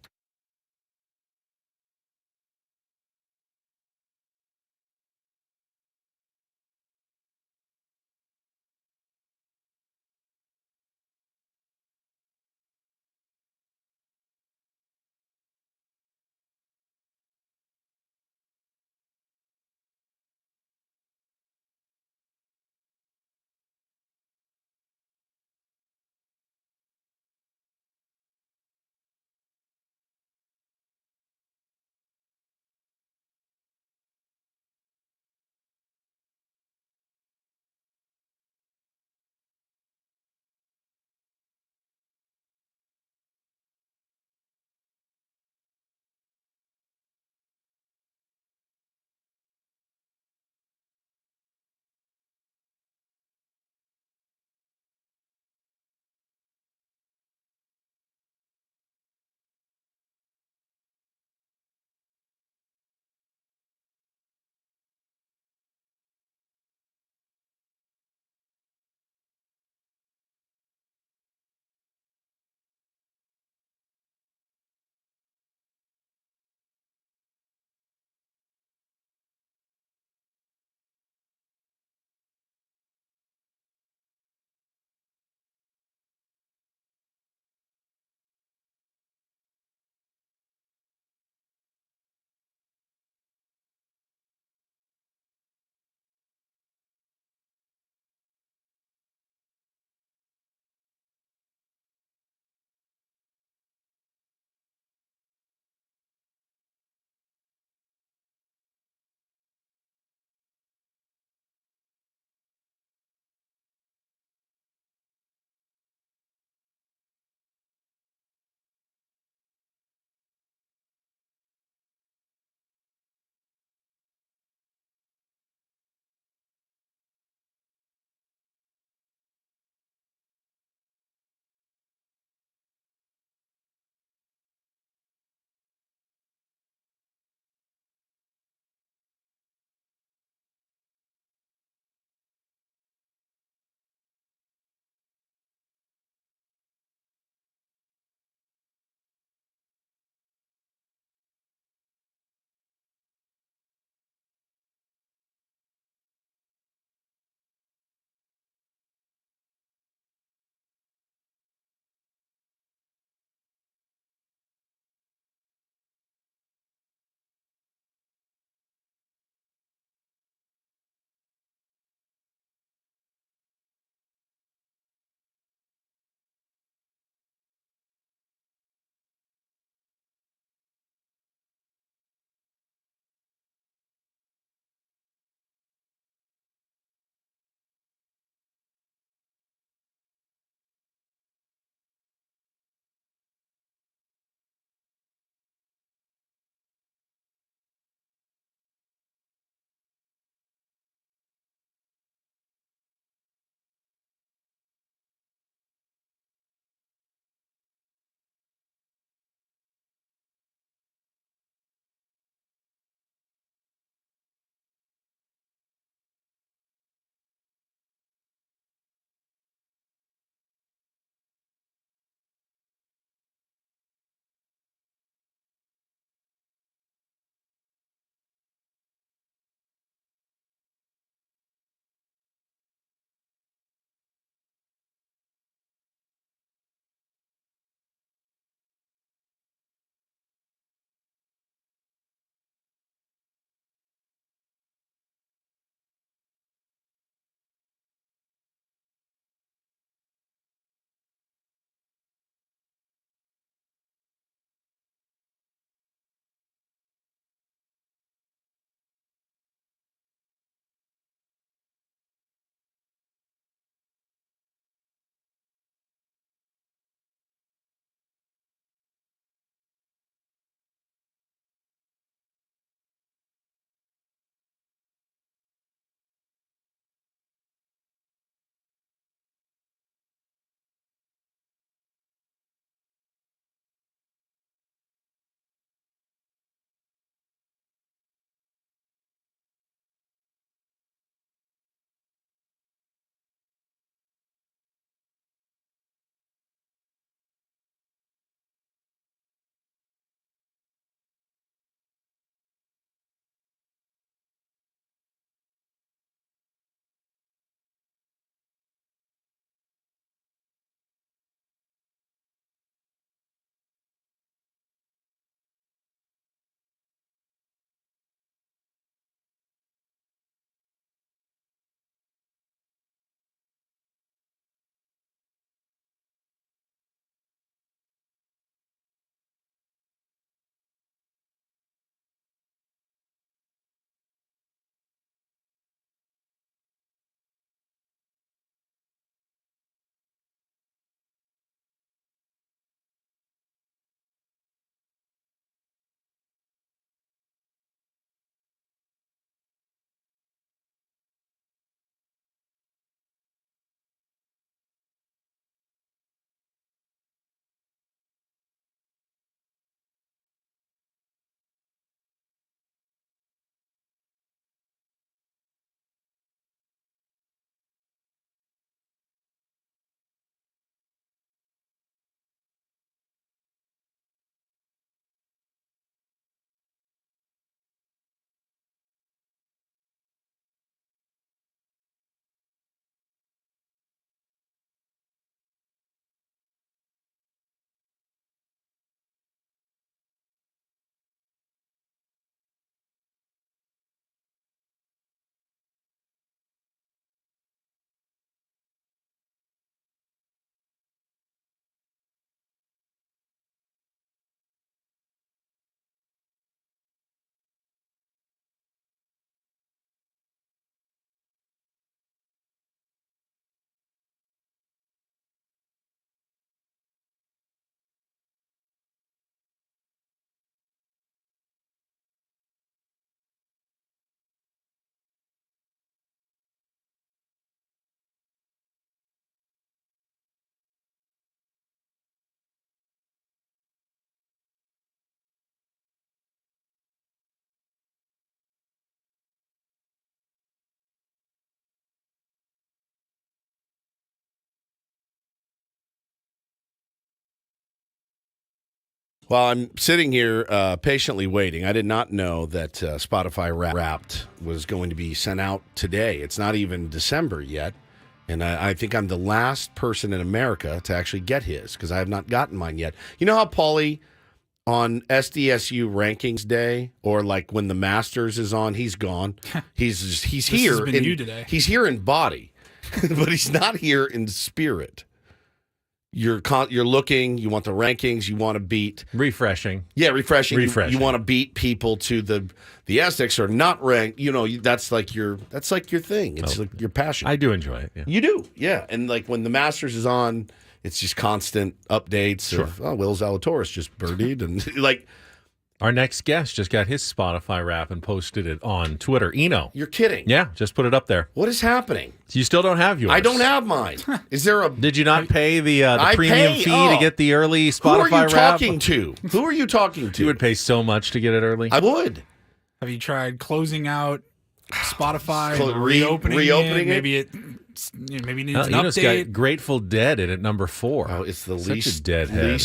Well, I'm sitting here patiently waiting. I did not know that Spotify Wrapped was going to be sent out today. It's not even December yet. And I think I'm the last person in America to actually get his because I have not gotten mine yet. You know how Paulie on SDSU rankings day or like when the Masters is on, he's gone. He's here. Has been you today. He's here in body, but he's not here in spirit. You're looking, you want the rankings, you want to beat. Refreshing. Yeah, refreshing. You want to beat people to the Aztecs are not ranked. You know, that's like your thing. It's like your passion. I do enjoy it. Yeah. You do, yeah. And like when the Masters is on, it's just constant updates of Will Zalatoris just birdied and like. Our next guest just got his Spotify Wrap and posted it on Twitter. Eno. You're kidding. Yeah, just put it up there. What is happening? You still don't have yours. I don't have mine. Is there a... Did you not pay the premium fee to get the early Spotify Wrap? Who are you talking to? Who are you talking to? You would pay so much to get it early? I would. Have you tried closing out Spotify, reopening it? Maybe it needs an Eno's update. got Grateful Dead at number 4. Oh, it's the least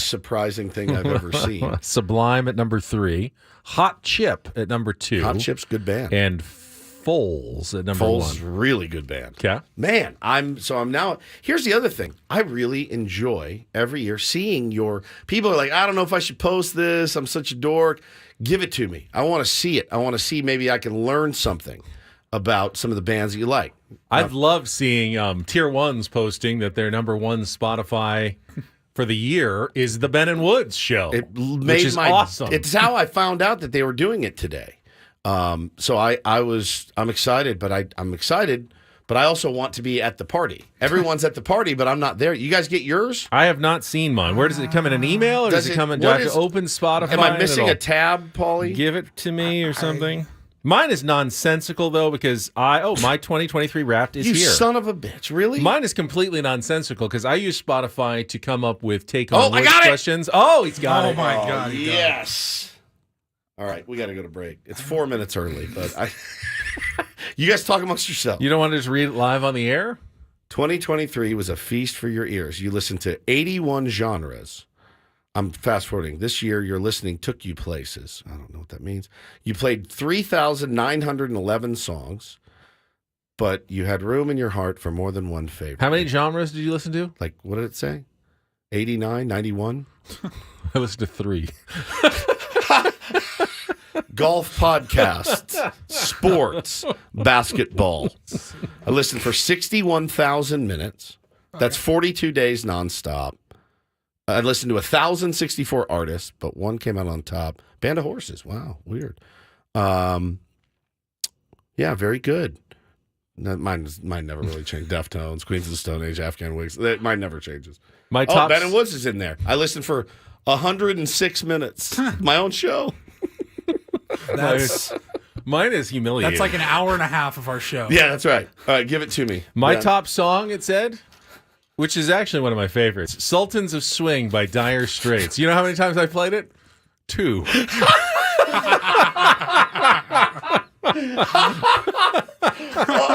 surprising thing I've ever seen. Sublime at number 3. Hot Chip at number 2. Hot Chip's good band. And Foles at number 1. Foles, really good band. Yeah. Man, I'm now. Here's the other thing. I really enjoy every year seeing your people are like, I don't know if I should post this. I'm such a dork. Give it to me. I want to see it. I want to see maybe I can learn something about some of the bands that you like. I've loved seeing Tier 1s posting that their number 1 Spotify for the year is the Ben and Woods show, which is awesome. It's how I found out that they were doing it today. So I'm excited, but I'm excited, but I also want to be at the party. Everyone's at the party, but I'm not there. You guys get yours? I have not seen mine. Where does it come in an email, or does it come in? Do I have to open Spotify? Am I missing a tab, Paulie? Give it to me or something. Mine is nonsensical, though, because my 2023 Wrapped is here. You son of a bitch, really? Mine is completely nonsensical because I use Spotify to come up with take-on questions. Oh, he's got it. Oh, my God. Yes. All right, we got to go to break. It's 4 minutes early, but you guys talk amongst yourselves. You don't want to just read it live on the air? 2023 was a feast for your ears. You listened to 81 genres. I'm fast-forwarding. This year, your listening took you places. I don't know what that means. You played 3,911 songs, but you had room in your heart for more than one favorite. How many genres did you listen to? Like, what did it say? 89, 91? I listened to 3. Golf podcasts, sports, basketball. I listened for 61,000 minutes. That's 42 days nonstop. I listened to 1,064 artists, but one came out on top. Band of Horses. Wow, weird. Yeah, very good. Mine never really changed. Deftones, Queens of the Stone Age, Afghan Wigs. Mine never changes. My top. Ben and Woods is in there. I listened for 106 minutes. My own show. Mine is humiliating. That's like an hour and a half of our show. Yeah, that's right. All right, give it to me. My top song, it said, which is actually one of my favorites, Sultans of Swing by Dire Straits. You know how many times I played it? 2. I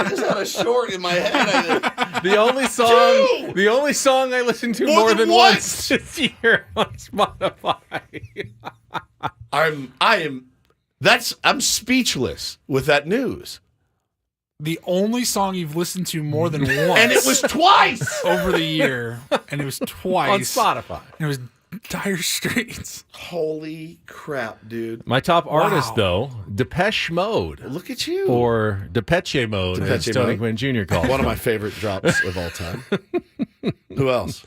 just had a short in my head. The only song I listened to more than once this year on Spotify. I'm speechless with that news. The only song you've listened to more than once. And it was twice over the year. And it was twice on Spotify. And it was Dire Straits. Holy crap, dude. My top artist, though, Depeche Mode. Look at you. Or Depeche Mode, as Tony Gwynn Jr. called one of my favorite drops of all time. Who else?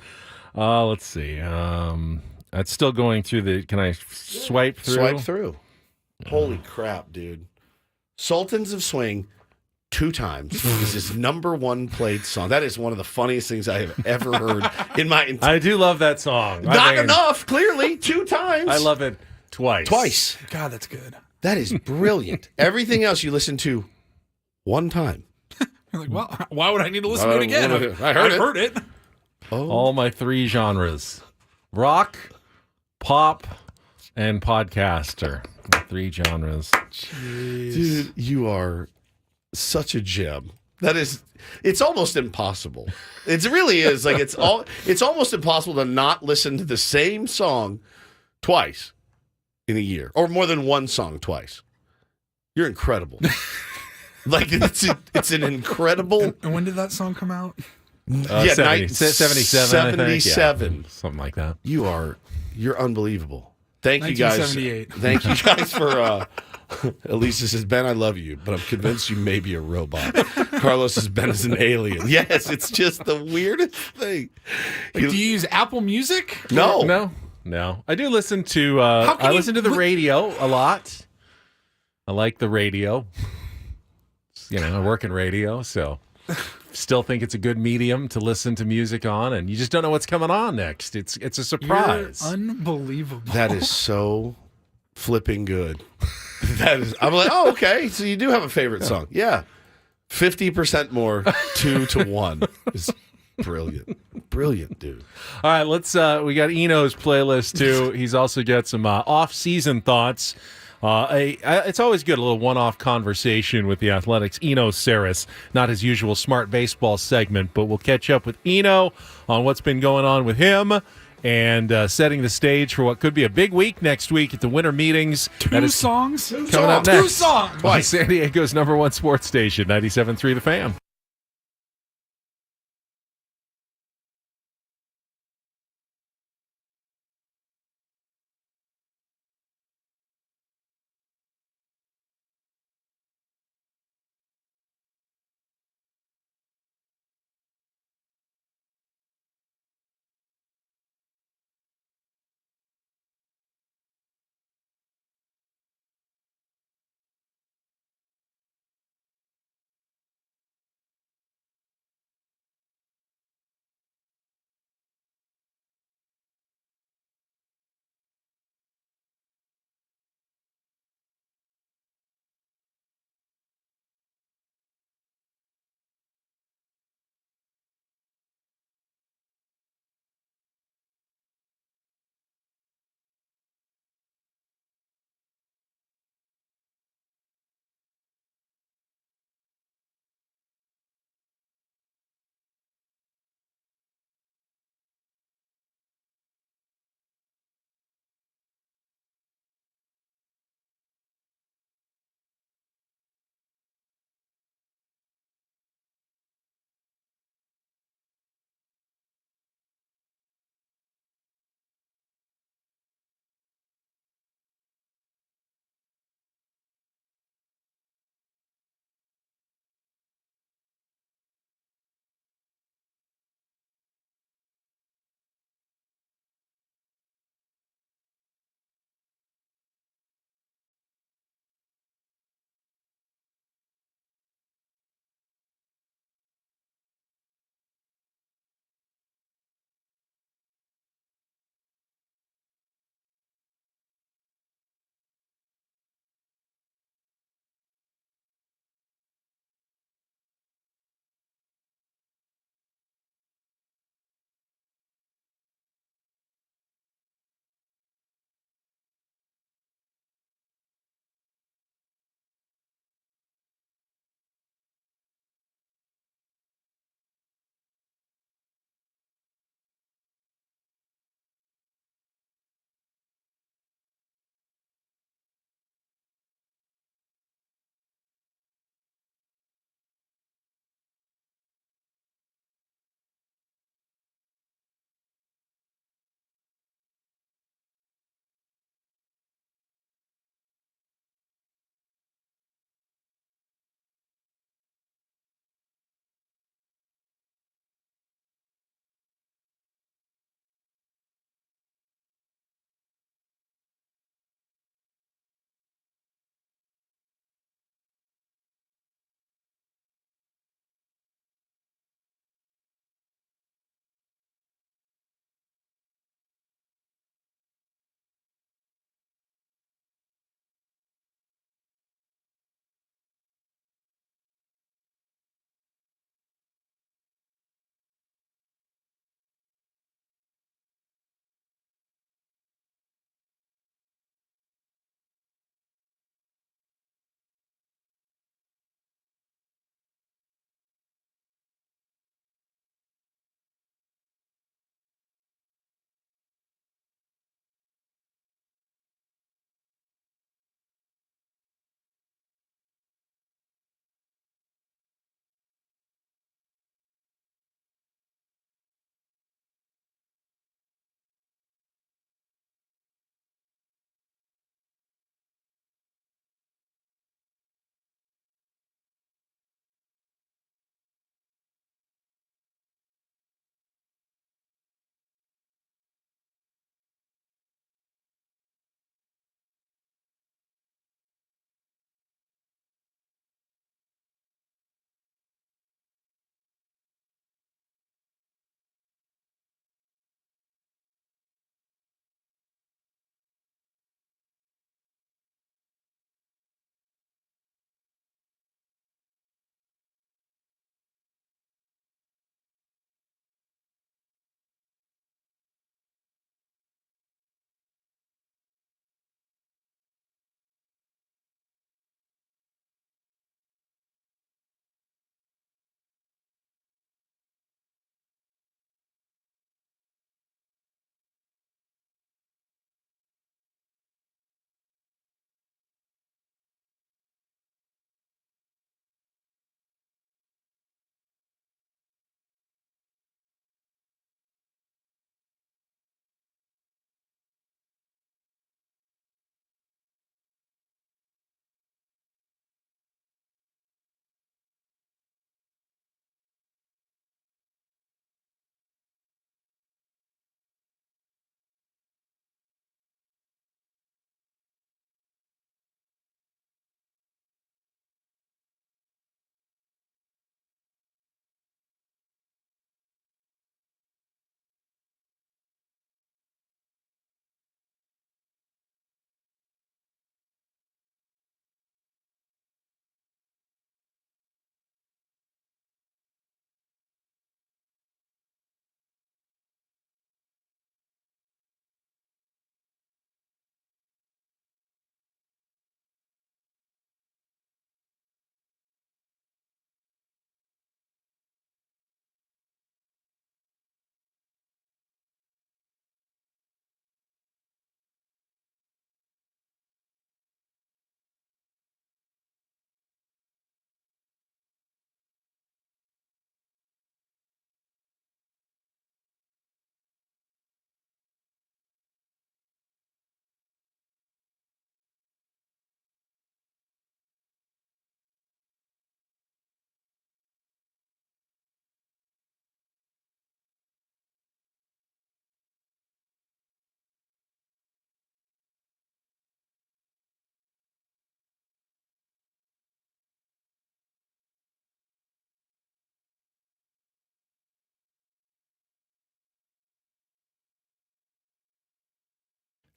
Let's see. That's still going through the... Can I swipe through? Swipe through. Holy crap, dude. Sultans of Swing... 2 times. This is number 1 played song. That is one of the funniest things I have ever heard in my entire... I do love that song. Not enough, clearly. 2 times. I love it twice. God, that's good. That is brilliant. Everything else you listen to 1 time. You're like, well, why would I need to listen to it again? I heard it. Oh. All my 3 genres. Rock, pop, and podcaster. 3 genres. Jeez. Dude, you are... such a gem. It's almost impossible. It really is. Like it's almost impossible to not listen to the same song twice in a year, or more than one song twice. You're incredible. Like it's an incredible. And when did that song come out? 77. 77. Yeah, something like that. You're unbelievable. Thank you guys. 1978. Thank you guys for. Elisa says, Ben, I love you, but I'm convinced you may be a robot. Carlos says, Ben is an alien. Yes, it's just the weirdest thing. Do you use Apple Music? No. I do listen to. I listen to the radio a lot. I like the radio. I work in radio, so still think it's a good medium to listen to music on, and you just don't know what's coming on next. It's a surprise. You're unbelievable. That is so flipping good. I'm like, oh, okay. So you do have a favorite song. Yeah. 50% more, 2-1 is brilliant. Brilliant, dude. All right, we got Eno's playlist too. He's also got some off-season thoughts. It's always good, a little one-off conversation with the Athletics. Eno Sarris, not his usual smart baseball segment, but we'll catch up with Eno on what's been going on with him and setting the stage for what could be a big week next week at the winter meetings. Two songs coming up next. 2 songs. On San Diego's #1 sports station, 97.3 The Fan.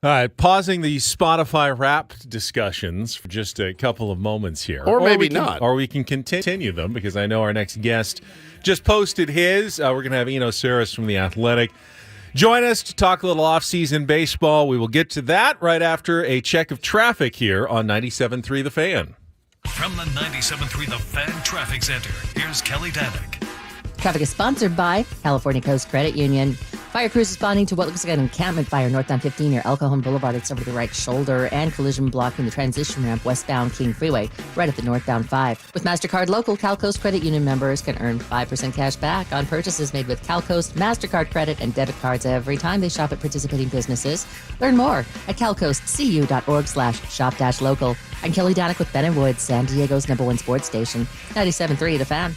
All right, pausing the Spotify Wrapped discussions for just a couple of moments here. Or maybe not. Or we can continue them because I know our next guest just posted his. We're going to have Eno Sarris from The Athletic join us to talk a little off-season baseball. We will get to that right after a check of traffic here on 97.3 The Fan. From the 97.3 The Fan Traffic Center, here's Kelly Danick. Traffic is sponsored by California Coast Credit Union. Fire crews responding to what looks like an encampment fire northbound 15 near El Cajon Boulevard. It's over the right shoulder and collision blocking the transition ramp westbound King Freeway right at the northbound 5. With MasterCard local, Cal Coast Credit Union members can earn 5% cash back on purchases made with Cal Coast MasterCard credit and debit cards every time they shop at participating businesses. Learn more at calcoastcu.org/shop-local. I'm Kelly Danick with Ben & Woods, San Diego's #1 sports station, 97.3 The Fan.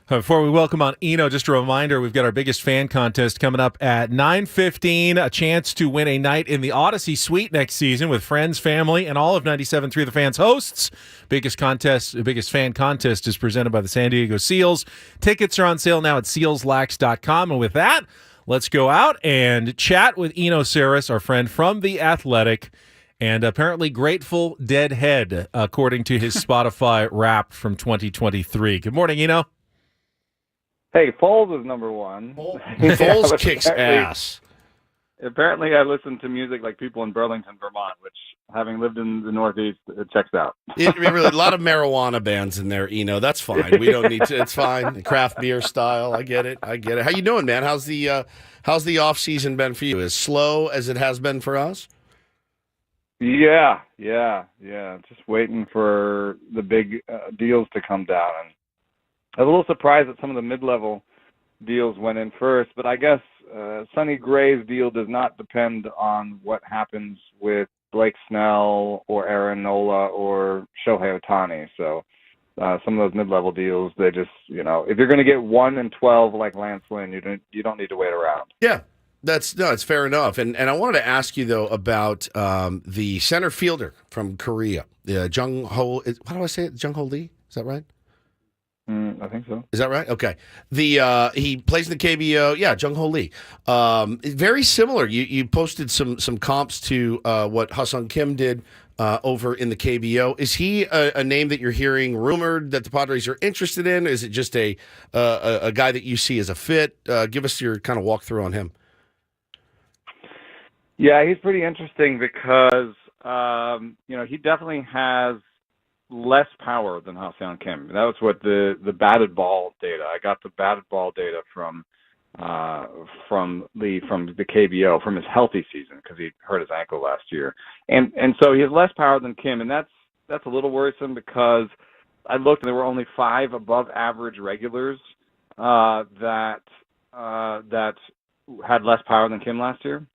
Before we welcome on Eno, just a reminder, we've got our biggest fan contest coming up at 9:15, a chance to win a night in the Odyssey Suite next season with friends, family, and all of 97.3 The Fan's hosts. Biggest fan contest is presented by the San Diego Seals. Tickets are on sale now at sealslax.com. And with that, let's go out and chat with Eno Sarris, our friend from The Athletic, and apparently Grateful Deadhead, according to his Spotify Wrapped from 2023. Good morning, Eno. Hey, Foles is number one. Foles kicks ass. Apparently, I listen to music like people in Burlington, Vermont, which, having lived in the Northeast, it checks out. Really, a lot of marijuana bands in there, Eno. That's fine. We don't need to. It's fine. Craft beer style. I get it. How you doing, man? How's the off season been for you? As slow as it has been for us? Yeah. Just waiting for the big deals to come down. And I was a little surprised that some of the mid-level deals went in first, but I guess Sonny Gray's deal does not depend on what happens with Blake Snell or Aaron Nola or Shohei Ohtani. So some of those mid-level deals, they just, if you're going to get 1 and 12 like Lance Lynn, you don't need to wait around. Yeah. It's fair enough. And I wanted to ask you, though, about the center fielder from Korea, Jung Ho. How do I say it? Jung Ho Lee? Is that right? I think so. Is that right? Okay. He plays in the KBO. Yeah, Jung Ho Lee. Very similar. You posted some comps to what Ha-Seong Kim did over in the KBO. Is he a name that you're hearing rumored that the Padres are interested in? Is it just a guy that you see as a fit? Give us your kind of walkthrough on him. Yeah, he's pretty interesting because he definitely has less power than Ha-Seong Kim. That was what the batted ball data. I got the batted ball data from the KBO from his healthy season because he hurt his ankle last year, and so he has less power than Kim, and that's a little worrisome because I looked and there were only 5 above average regulars that had less power than Kim last year.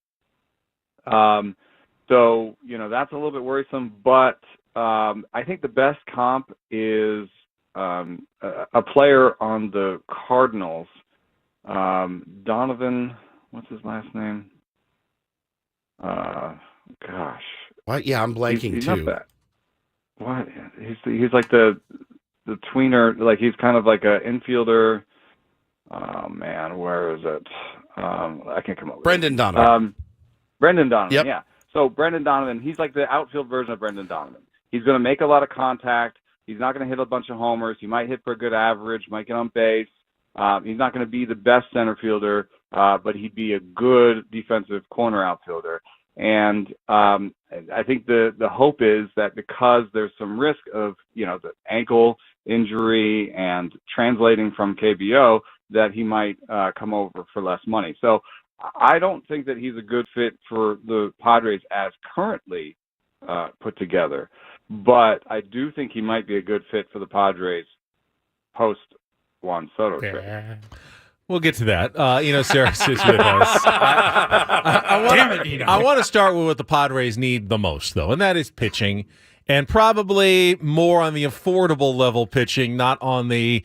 So that's a little bit worrisome, but I think the best comp is a player on the Cardinals, Donovan. What's his last name? Gosh. What? Yeah, I'm blanking he's too. Not that. What? He's like the tweener. Like he's kind of like an infielder. Oh man, where is it? I can't come up with Brendan Donovan. Brendan Donovan. Yep. Yeah. So Brendan Donovan, he's like the outfield version of Brendan Donovan. He's going to make a lot of contact. He's not going to hit a bunch of homers. He might hit for a good average, might get on base. He's not going to be the best center fielder, but he'd be a good defensive corner outfielder. And I think the hope is that because there's some risk of, the ankle injury and translating from KBO, that he might come over for less money. So I don't think that he's a good fit for the Padres as currently put together. But I do think he might be a good fit for the Padres post Juan Soto trade. We'll get to that. Eno Sarris is with us. I want to start with what the Padres need the most, though, and that is pitching, and probably more on the affordable level pitching, not on the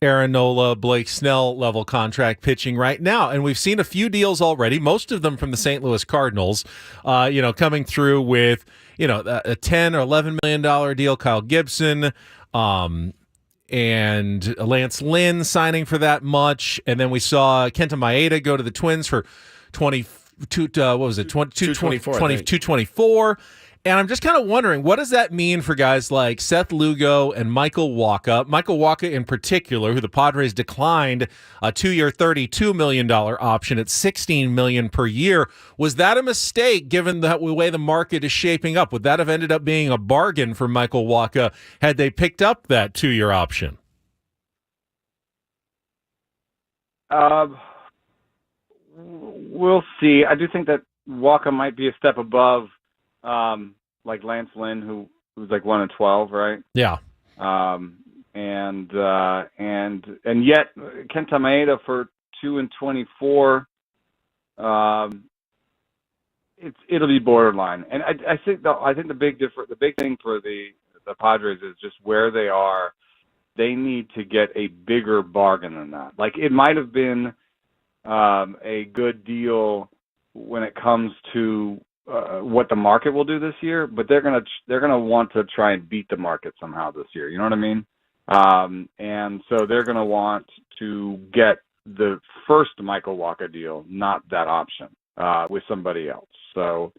Aaron Nola, Blake Snell level contract pitching right now. And we've seen a few deals already, most of them from the St. Louis Cardinals, coming through with, a $10 or $11 million deal. Kyle Gibson and Lance Lynn signing for that much. And then we saw Kenta Maeda go to the Twins for what was it? 224. 224. And I'm just kind of wondering, what does that mean for guys like Seth Lugo and Michael Wacha? Michael Wacha in particular, who the Padres declined a 2-year, $32 million option at $16 million per year. Was that a mistake given the way the market is shaping up? Would that have ended up being a bargain for Michael Wacha had they picked up that 2-year option? We'll see. I do think that Wacha might be a step above like Lance Lynn, who was like 1-12, right? Yeah. And yet Kenta Maeda for 2-24. It'll be borderline. And I think the big thing for the Padres is just where they are. They need to get a bigger bargain than that. Like, it might have been a good deal when it comes to what the market will do this year, but they're gonna want to try and beat the market somehow this year. You know what I mean? And so they're gonna want to get the first Michael Wacha deal, not that option, with somebody else. So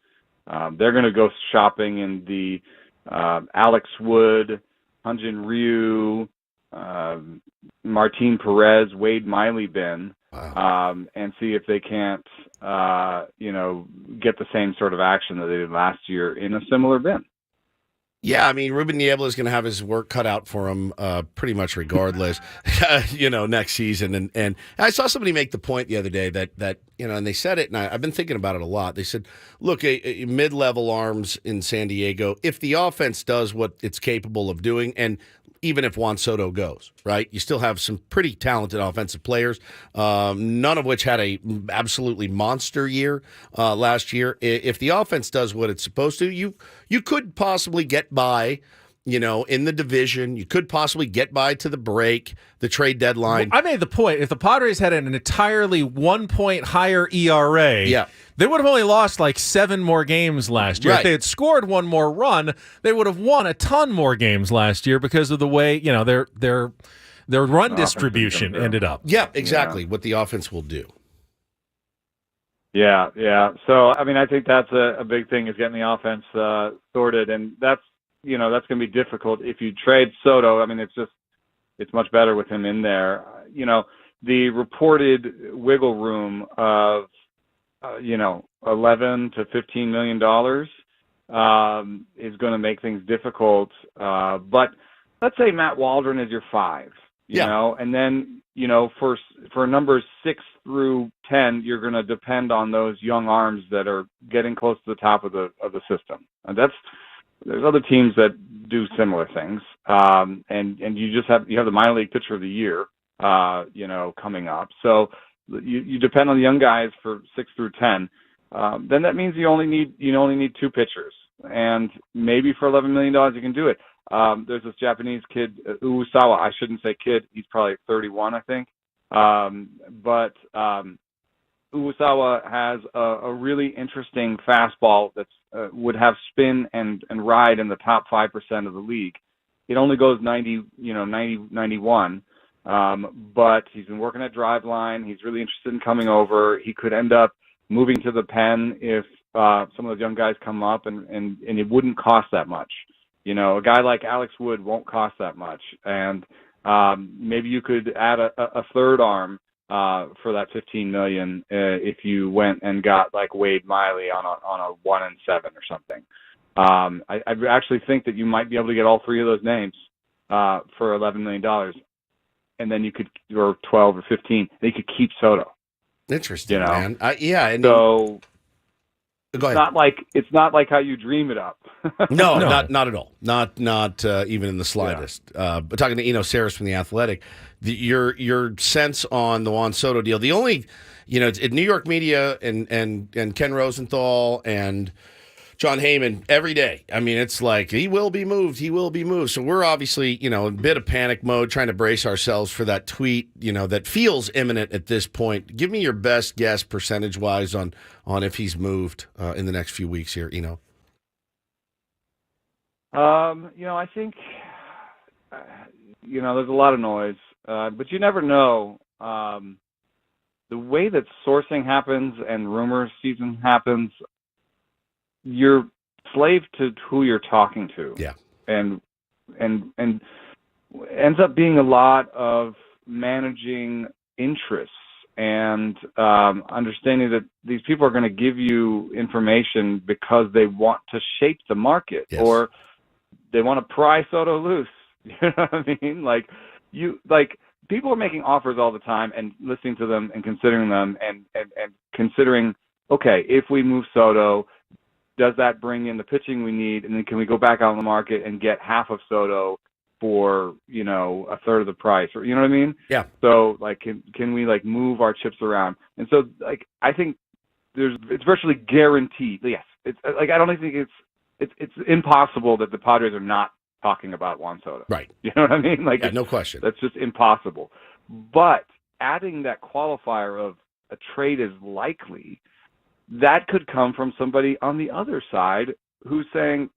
they're gonna go shopping in the Alex Wood, Hyun-Jin Ryu, Martin Perez, Wade Miley bin. Wow. And see if they can't, get the same sort of action that they did last year in a similar bin. Yeah, I mean, Ruben Niebla is going to have his work cut out for him pretty much regardless, next season. And I saw somebody make the point the other day that and they said it, and I've been thinking about it a lot. They said, look, a mid-level arms in San Diego, if the offense does what it's capable of doing, and even if Juan Soto goes, right? You still have some pretty talented offensive players, none of which had a absolutely monster year last year. If the offense does what it's supposed to, you could possibly get by, in the division. You could possibly get by to the break, the trade deadline. I made the point, if the Padres had an entirely 1 point higher ERA, they would have only lost like 7 more games last year. Right. If they had scored one more run, they would have won a ton more games last year because of the way, their run distribution ended up. Yeah, exactly. What the offense will do. Yeah. So, I mean, I think that's a big thing, is getting the offense sorted, and that's going to be difficult if you trade Soto. I mean, it's much better with him in there. The reported wiggle room of, $11 to $15 million is going to make things difficult. But let's say Matt Waldron is your 5, and then, for numbers 6 through 10, you're going to depend on those young arms that are getting close to the top of the system. And there's other teams that do similar things. And you have the minor league pitcher of the year, coming up. So you depend on the young guys for 6 through 10. Then that means you only need 2 pitchers, and maybe for $11 million you can do it. There's this Japanese kid, Uwasawa. I shouldn't say kid. He's probably 31, I think. But Uwasawa has a really interesting fastball that's would have spin and ride in the top 5% of the league. It only goes 91. But he's been working at Driveline. He's really interested in coming over. He could end up moving to the pen if some of those young guys come up, and it wouldn't cost that much. A guy like Alex Wood won't cost that much. And maybe you could add a third arm for that $15 million if you went and got like Wade Miley on a 1-7 or something. I actually think that you might be able to get all 3 of those names for $11 million. And then you could, or 12 or 15, they could keep Soto. Interesting, man. And so go ahead. It's not like how you dream it up. No, not at all. Not even in the slightest. Yeah. But talking to Eno Sarris from The Athletic, your sense on the Juan Soto deal, the only, it's New York media and Ken Rosenthal and John Heyman every day. I mean, it's like, he will be moved. So we're obviously, in a bit of panic mode, trying to brace ourselves for that tweet, that feels imminent at this point. Give me your best guess percentage-wise on if he's moved in the next few weeks here, I think, there's a lot of noise, but you never know. the way that sourcing happens and rumor season happens, you're slave to who you're talking to. Yeah. And ends up being a lot of managing interests and understanding that these people are going to give you information because they want to shape the market, or they want to pry Soto loose. You know what I mean? Like people are making offers all the time and listening to them and considering them and considering, okay, if we move Soto, does that bring in the pitching we need? And then can we go back out on the market and get half of Soto for, you know, a third of the price, or, you know what I mean? Yeah. So like, can we like move our chips around? And so like, I think it's virtually guaranteed. Yes. It's like, I don't think it's impossible that the Padres are not talking about Juan Soto. Right. You know what I mean? Like, no question. That's just impossible. But adding that qualifier of a trade is likely, that could come from somebody on the other side who's saying,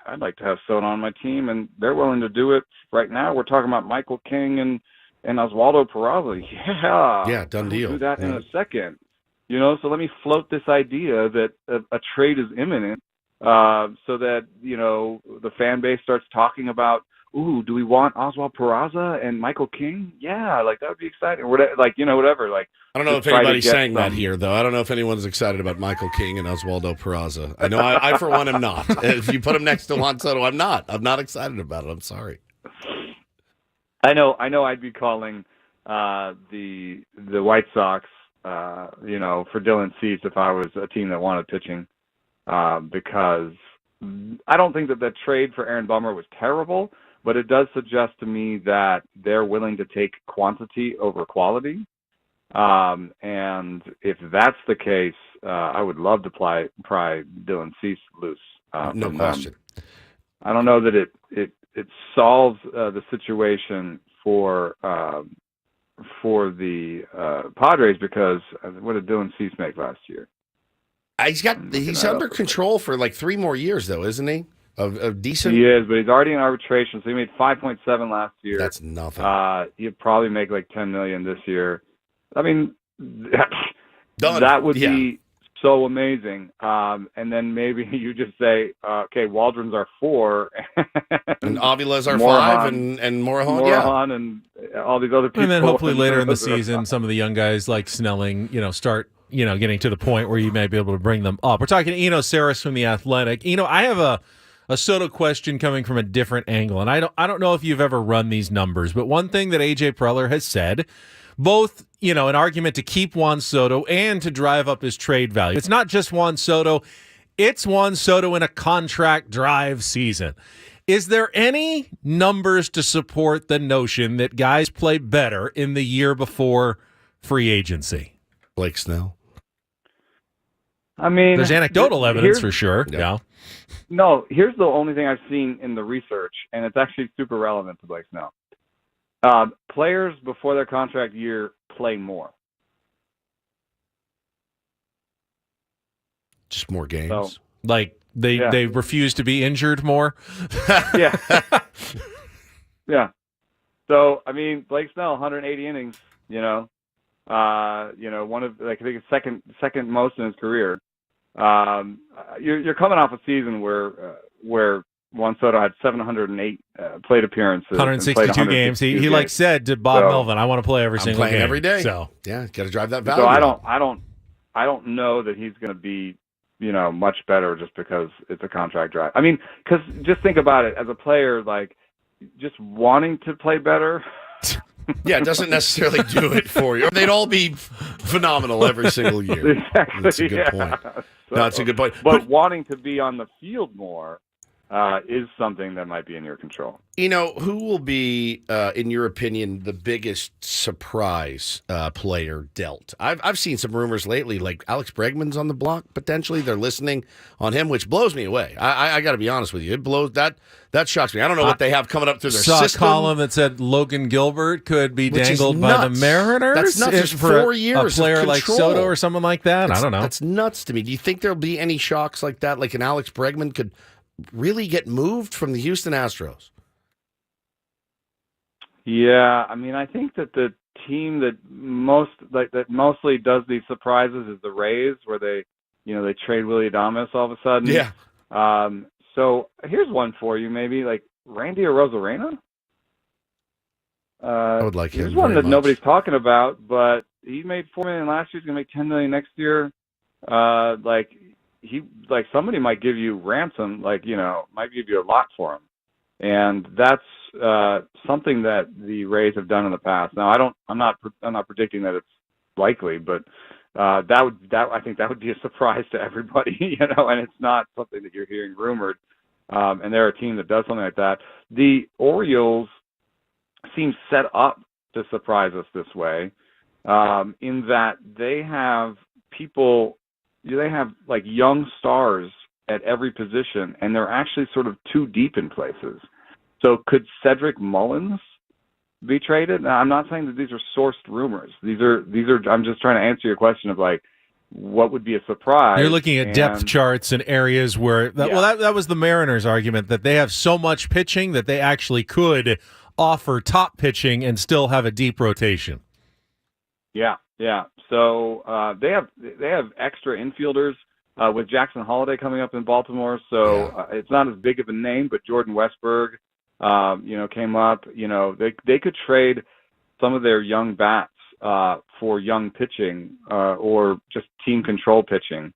I'd like to have Soto on my team, and they're willing to do it right now. We're talking about Michael King and Oswaldo Peraza. Yeah, done deal. We'll do that in a second. You know, so let me float this idea that a trade is imminent, so that, you know, the fan base starts talking about, ooh, do we want Oswald Peraza and Michael King? Yeah, like that would be exciting. Or whatever, like, you know, whatever. Like, I don't know if anybody's saying that here, though. I don't know if anyone's excited about Michael King and Oswaldo Peraza. I know I for one, am not. If you put him next to Juan Soto, I'm not. I'm not excited about it. I'm sorry. I know. I'd be calling the White Sox, you know, for Dylan Cease if I was a team that wanted pitching, because I don't think that trade for Aaron Bummer was terrible, but it does suggest to me that they're willing to take quantity over quality. And if that's the case, I would love to pry Dylan Cease loose. No question. I don't know that it solves the situation for the Padres, because what did Dylan Cease make last year? He's under control for like 3 more years, though, isn't he? Of decent. He is, but he's already in arbitration, so he made 5.7 last year. That's nothing. He'd probably make like $10 million this year. I mean, Done. That would be so amazing. And then maybe you just say, okay, Waldron's our 4, and Avila's our 5, and Morahan, and all these other people. And then hopefully later in the season, some of the young guys like Snelling, you know, start, you know, getting to the point where you might be able to bring them up. We're talking to Eno Sarris from The Athletic. You know, I have a Soto question coming from a different angle, and I don't know if you've ever run these numbers, but one thing that AJ Preller has said, both, you know, an argument to keep Juan Soto and to drive up his trade value. It's not just Juan Soto, it's Juan Soto in a contract drive season. Is there any numbers to support the notion that guys play better in the year before free agency? Blake Snell. I mean, there's anecdotal evidence for sure. Yeah. No, here's the only thing I've seen in the research, and it's actually super relevant to Blake Snell. Players before their contract year play more. Just more games. So, like they refuse to be injured more. Yeah. Yeah. So I mean, Blake Snell, 180 innings. You know, one of, like, I think it's second most in his career. You're coming off a season where Juan Soto had 708 plate apperances, 162 games. He like said to Bob Melvin, "I want to play every single game every day." So yeah, got to drive that value. So I don't know that he's going to be, you know, much better just because it's a contract drive. I mean, because just think about it as a player, like just wanting to play better. Yeah, it doesn't necessarily do it for you. They'd all be phenomenal every single year. Exactly. That's a good point. So, no, that's a good point. But wanting to be on the field more is something that might be in your control. You know, who will be, in your opinion, the biggest surprise player dealt? I've seen some rumors lately, like Alex Bregman's on the block, potentially. They're listening on him, which blows me away. I got to be honest with you. It blows that shocks me. I don't know what they have coming up through their system. Saw a column that said Logan Gilbert could be dangled by the Mariners. That's nuts. There's 4 years a player of like Soto or someone like that. I don't know. That's nuts to me. Do you think there'll be any shocks like that? Like an Alex Bregman could really get moved from the Houston Astros? Yeah, I mean, I think that the team that mostly does these surprises is the Rays, where they trade Willy Adames all of a sudden. Yeah. So here's one for you, maybe like Randy Arozarena. I would like him. Here's one that much. nobody's talking about, but he made $4 million last year. He's gonna make $10 million next year. Somebody might give you ransom, might give you a lot for him, and that's something that the Rays have done in the past. Now, I'm not predicting that it's likely, but I think that would be a surprise to everybody, and it's not something that you're hearing rumored. And they're a team that does something like that. The Orioles seem set up to surprise us this way, in that they have people. They have like young stars at every position, and they're actually sort of too deep in places. So could Cedric Mullins be traded? Now, I'm not saying that these are sourced rumors. These are. I'm just trying to answer your question of like, what would be a surprise? You're looking at depth charts and areas where that was the Mariners' argument, that they have so much pitching that they actually could offer top pitching and still have a deep rotation. Yeah. So they have extra infielders with Jackson Holliday coming up in Baltimore. So it's not as big of a name, but Jordan Westberg, came up. They could trade some of their young bats for young pitching or just team control pitching.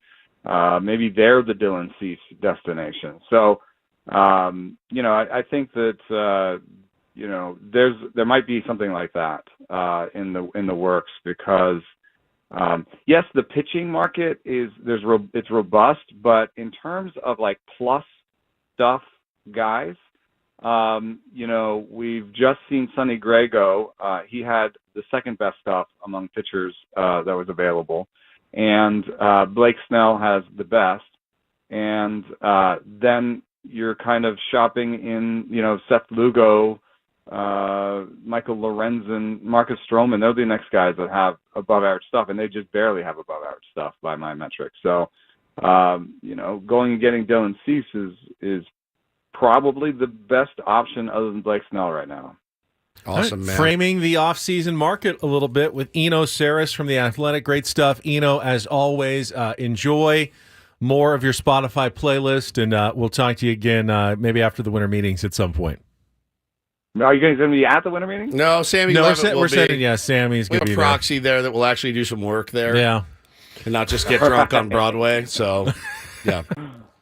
Maybe they're the Dylan Cease destination. So I think that there might be something like that in the works, because yes, the pitching market it's robust, but in terms of like plus stuff guys, we've just seen Sonny Gray go. He had the second best stuff among pitchers that was available, and Blake Snell has the best, and then you're kind of shopping in Seth Lugo, Michael Lorenzen, Marcus Stroman. They're the next guys that have above average stuff, and they just barely have above average stuff by my metrics. So, going and getting Dylan Cease is probably the best option other than Blake Snell right now. Awesome, man. Framing the off-season market a little bit with Eno Sarris from The Athletic. Great stuff. Eno, as always, enjoy more of your Spotify playlist, and we'll talk to you again maybe after the winter meetings at some point. Are you guys going to be at the winter meeting? No, Sammy. No, we're sending. Yeah, Sammy's going to be a proxy there that will actually do some work there. Yeah, and not just get drunk on Broadway. So, yeah.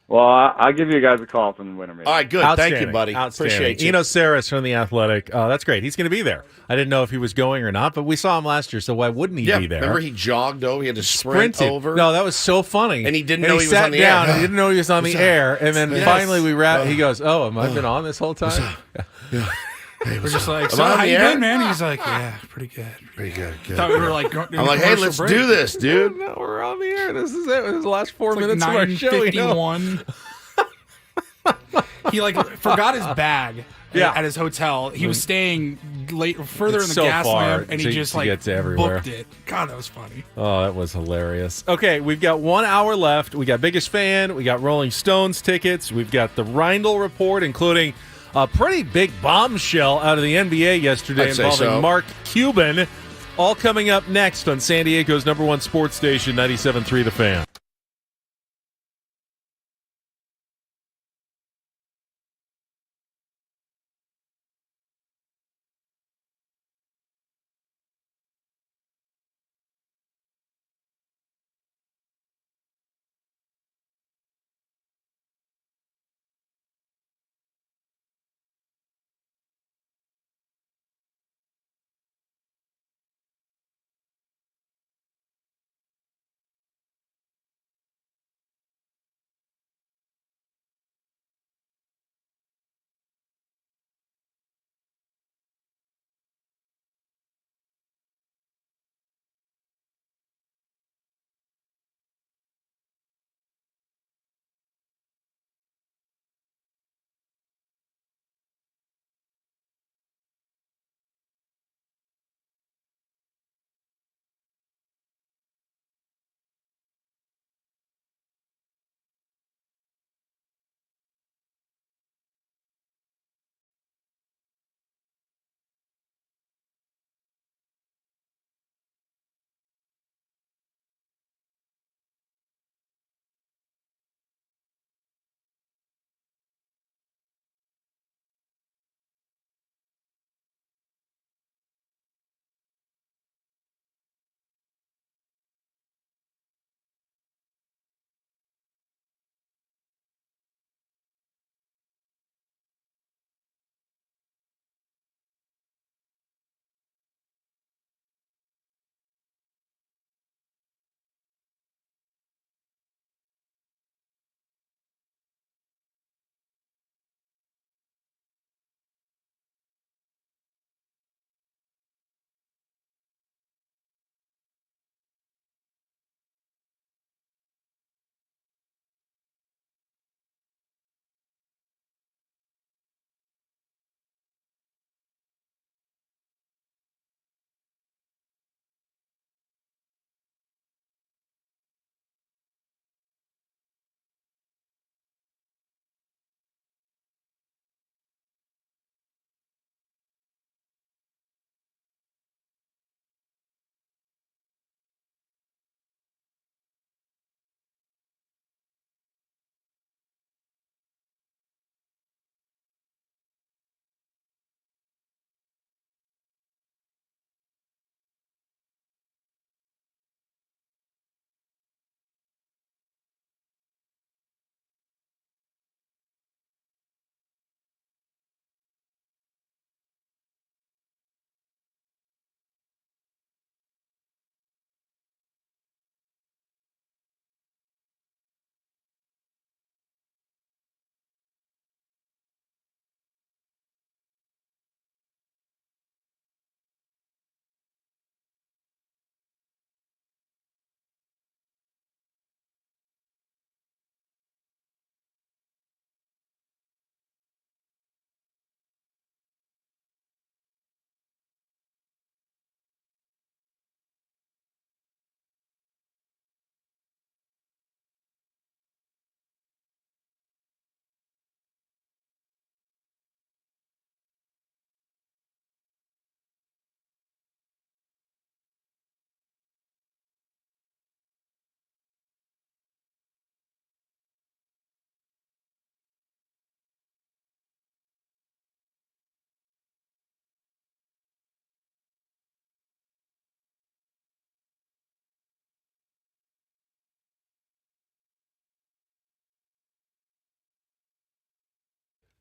Well, I'll give you guys a call from the winter meeting. All right, good. Thank you, buddy. Appreciate you. Eno Sarris from The Athletic. That's great. He's going to be there. I didn't know if he was going or not, but we saw him last year, so why wouldn't he be there? Remember he jogged over? He had to sprint over? No, that was so funny. And he didn't know he was on the air. He didn't know he was on the air, and then finally he goes, oh, have I been on this whole time? Yeah. Hey, we're just like, so how you been, man? He's like, yeah, pretty good. Pretty good. Thought we were like, I'm like, hey, let's do this, dude. No, we're on the air. This is it. This is the last 4 minutes like of our show. 9:51. He forgot his bag at his hotel. He was staying further in the gas lamp, and he just booked it. God, that was funny. Oh, that was hilarious. Okay, we've got 1 hour left. We got Biggest Fan. We got Rolling Stones tickets. We've got the Reindl Report, including a pretty big bombshell out of the NBA yesterday involving Mark Cuban. All coming up next on San Diego's #1 sports station, 97.3 The Fan.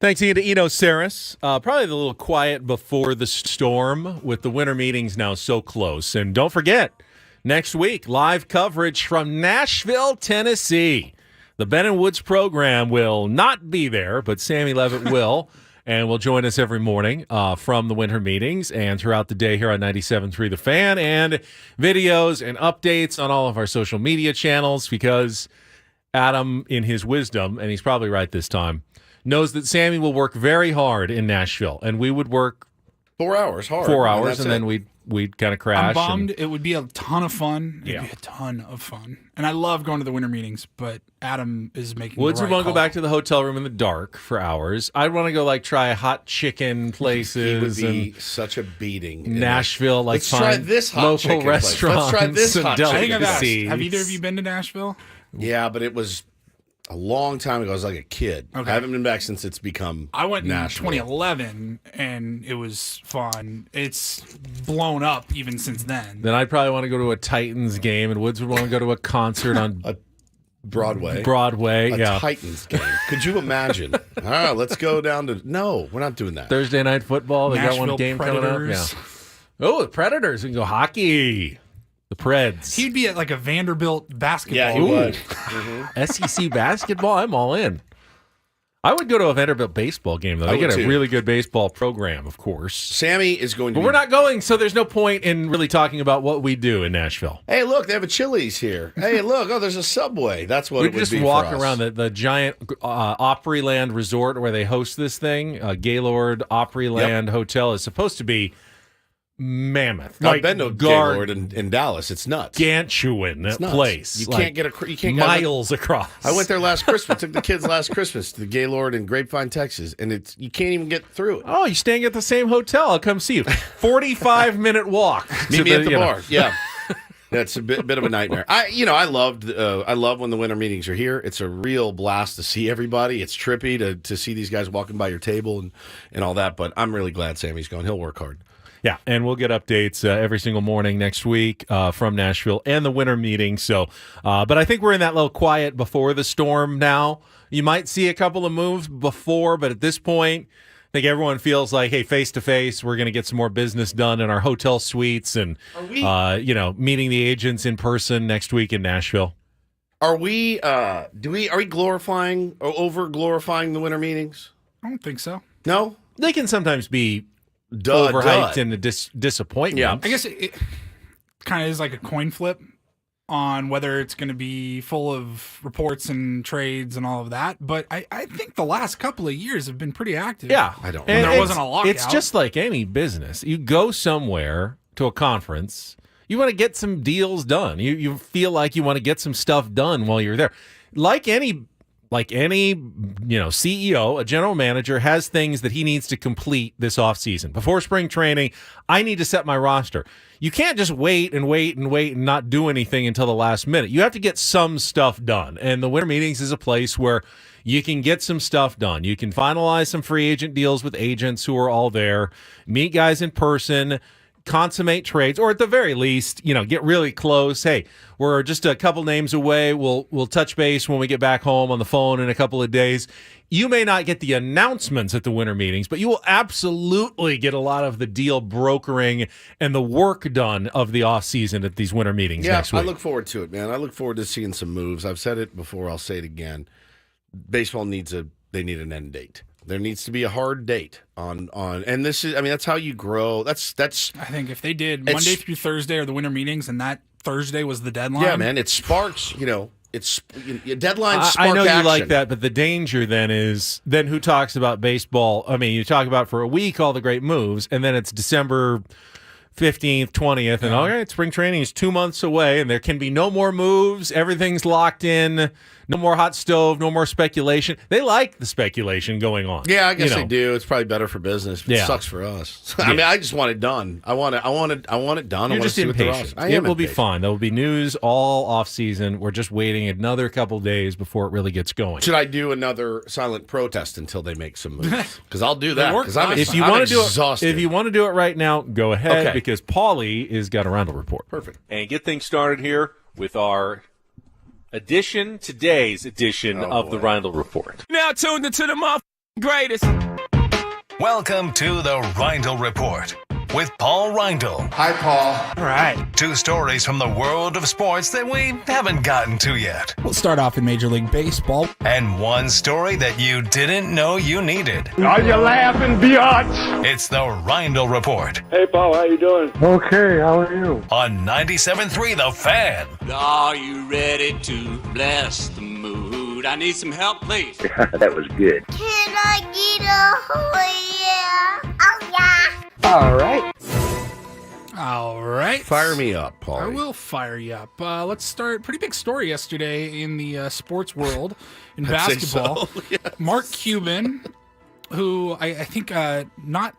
Thanks again to Eno Sarris. Probably a little quiet before the storm with the winter meetings now so close. And don't forget, next week, live coverage from Nashville, Tennessee. The Ben and Woods program will not be there, but Sammy Levitt will, and will join us every morning from the winter meetings and throughout the day here on 97.3 The Fan, and videos and updates on all of our social media channels, because Adam, in his wisdom, and he's probably right this time, knows that Sammy will work very hard in Nashville, and we would work 4 hours hard. 4 hours, and then we'd kind of crash. I'm bummed. It would be a ton of fun. It'd be a ton of fun. And I love going to the winter meetings, but Adam is making Woods the would right want to call. go back to the hotel room in the dark for hours. I'd want to go try hot chicken places. It would be such a beating. Nashville, Let's try this hot local chicken restaurants. place. Let's try this hot chicken. I think I've asked, delicacies. have either of you been to Nashville? Yeah, but it was a long time ago. I was like a kid. Okay. I haven't been back since it's become I went in Nashville. 2011, and it was fun. It's blown up even since then. Then I'd probably want to go to a Titans game, and Woods would want to go to a concert on Broadway. Yeah. Titans game. Could you imagine? All right, let's go down to... No, we're not doing that. Thursday night football. They got one Nashville game Predators. coming up. Yeah. Oh, the Predators. We can go hockey. The Preds. He'd be at like a Vanderbilt basketball. Yeah, he would. SEC basketball. I'm all in. I would go to a Vanderbilt baseball game, though. They get a really good baseball program, of course. Sammy is going to But we're not going, so there's no point in really talking about what we do in Nashville. Hey, look, they have a Chili's here. Hey, look, there's a Subway. That's what We it would just be walk for us. around the giant Opryland resort where they host this thing. Gaylord Opryland Hotel is supposed to be mammoth. I've been to Gaylord in Dallas. It's nuts. Gargantuan It's nuts. place. You can't get you can't miles across. I went there last Christmas. Took the kids last Christmas to the Gaylord in Grapevine, Texas, and you can't even get through it. Oh, you're staying at the same hotel. I'll come see you. 45-minute walk. Meet me at the bar. Yeah. That's a bit of a nightmare. I love when the winter meetings are here. It's a real blast to see everybody. It's trippy to see these guys walking by your table and all that. But I'm really glad Sammy's gone. He'll work hard. Yeah, and we'll get updates every single morning next week from Nashville and the winter meeting. So, but I think we're in that little quiet before the storm now. You might see a couple of moves before, but at this point, I think everyone feels like, hey, face-to-face, we're going to get some more business done in our hotel suites and, meeting the agents in person next week in Nashville. Are we glorifying or over-glorifying the winter meetings? I don't think so. No? They can sometimes be overhyped and a disappointment. Yeah, I guess it kind of is like a coin flip on whether it's going to be full of reports and trades and all of that. But I think the last couple of years have been pretty active. Yeah, I don't. When there wasn't a lockout. It's just like any business. You go somewhere to a conference, you want to get some deals done. You feel like you want to get some stuff done while you're there. Like any CEO, a general manager has things that he needs to complete this offseason. Before spring training, I need to set my roster. You can't just wait and not do anything until the last minute. You have to get some stuff done. And the winter meetings is a place where you can get some stuff done. You can finalize some free agent deals with agents who are all there, meet guys in person, consummate trades, or at the very least, get really close. Hey, we're just a couple names away. We'll touch base when we get back home on the phone in a couple of days. You may not get the announcements at the winter meetings, but you will absolutely get a lot of the deal brokering and the work done of the offseason at these winter meetings next week. I look forward to it, man. I look forward to seeing some moves. I've said it before. I'll say it again. Baseball needs an end date. There needs to be a hard date on, and this is, that's how you grow. That's. I think if they did Monday through Thursday are the winter meetings, and that Thursday was the deadline. Yeah, man, it sparks. It's deadlines. Spark I know action. you like that, but the danger then is who talks about baseball? You talk about for a week all the great moves, and then it's December 15th, 20th, and all right, spring training is 2 months away, and there can be no more moves. Everything's locked in. No more hot stove. No more speculation. They like the speculation going on. Yeah, I guess they do. It's probably better for business. It sucks for us. I just want it done. I want it done. You're just impatient. It will be impatient. fine. There will be news all off season. We're just waiting another couple days before it really gets going. Should I do another silent protest until they make some moves? Because I'll do that. Because I'm if you want to do exhausted. it, if you want to do it right now, go ahead. Okay. Because Paulie is got a Reindl Report. Perfect. And get things started here with our today's edition of the Reindl Report. Now tuned into the Greatest. Welcome to the Reindl Report with Paul Reindl. Hi, Paul. All right. 2 stories from the world of sports that we haven't gotten to yet. We'll start off in Major League Baseball. And 1 story that you didn't know you needed. Are you laughing, biatch? It's the Reindl Report. Hey, Paul, how you doing? Okay, how are you? On 97.3 The Fan. Are you ready to bless the mood? I need some help, please. That was good. Can I get a oh yeah? Oh yeah. All right. All right. Fire me up, Paul. I will fire you up. Let's start. Pretty big story yesterday in the sports world in basketball. So, yes. Mark Cuban, who I think not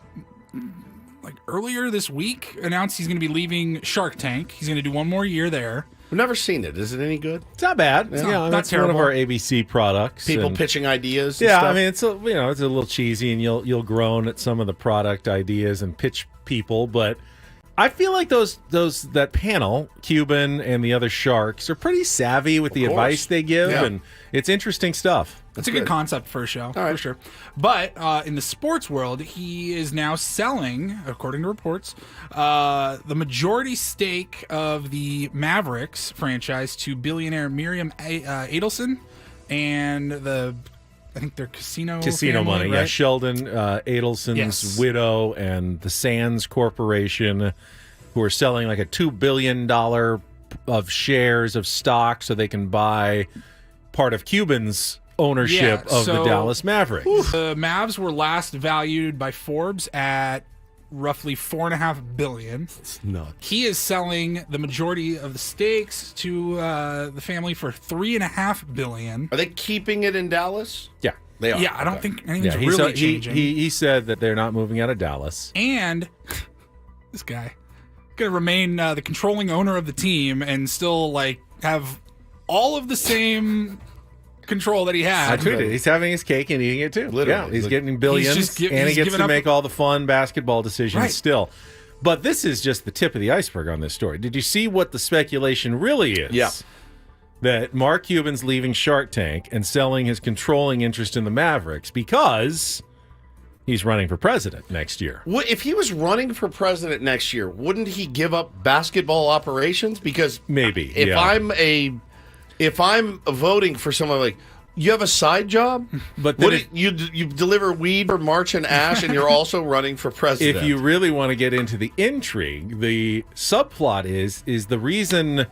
like earlier this week announced he's going to be leaving Shark Tank. He's going to do 1 more year there. I've never seen it. Is it any good? It's not bad. It's not it's one of our ABC products. People and, pitching ideas. And yeah, stuff. I mean it's a little cheesy, and you'll groan at some of the product ideas and pitch people, but I feel like that panel, Cuban and the other Sharks, are pretty savvy with the advice they give, and it's interesting stuff. It's a good concept for a show, for sure. But in the sports world, he is now selling, according to reports, the majority stake of the Mavericks franchise to billionaire Miriam Adelson and I think their casino family, money. Right? Yeah, Sheldon Adelson's widow and the Sands Corporation, who are selling like a $2 billion of shares of stock so they can buy part of Cuban's ownership of the Dallas Mavericks. The Mavs were last valued by Forbes at roughly $4.5 billion. It's nuts. He is selling the majority of the stakes to the family for $3.5 billion. Are they keeping it in Dallas? Yeah. They are. Yeah, I don't think anything's really changing. He said that they're not moving out of Dallas. And this guy going to remain the controlling owner of the team and still have all of the same control that he had. I tweeted. He's having his cake and eating it too. Literally. Yeah, he's getting billions, and he gets to make all the fun basketball decisions still. But this is just the tip of the iceberg on this story. Did you see what the speculation really is? Yeah. That Mark Cuban's leaving Shark Tank and selling his controlling interest in the Mavericks because he's running for president next year. If he was running for president next year, wouldn't he give up basketball operations? Because maybe if I'm voting for someone, like, you have a side job, but then you deliver weed for March and Ash, and you're also running for president. If you really want to get into the intrigue, the subplot is the reason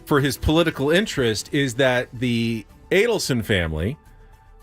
for his political interest is that the Adelson family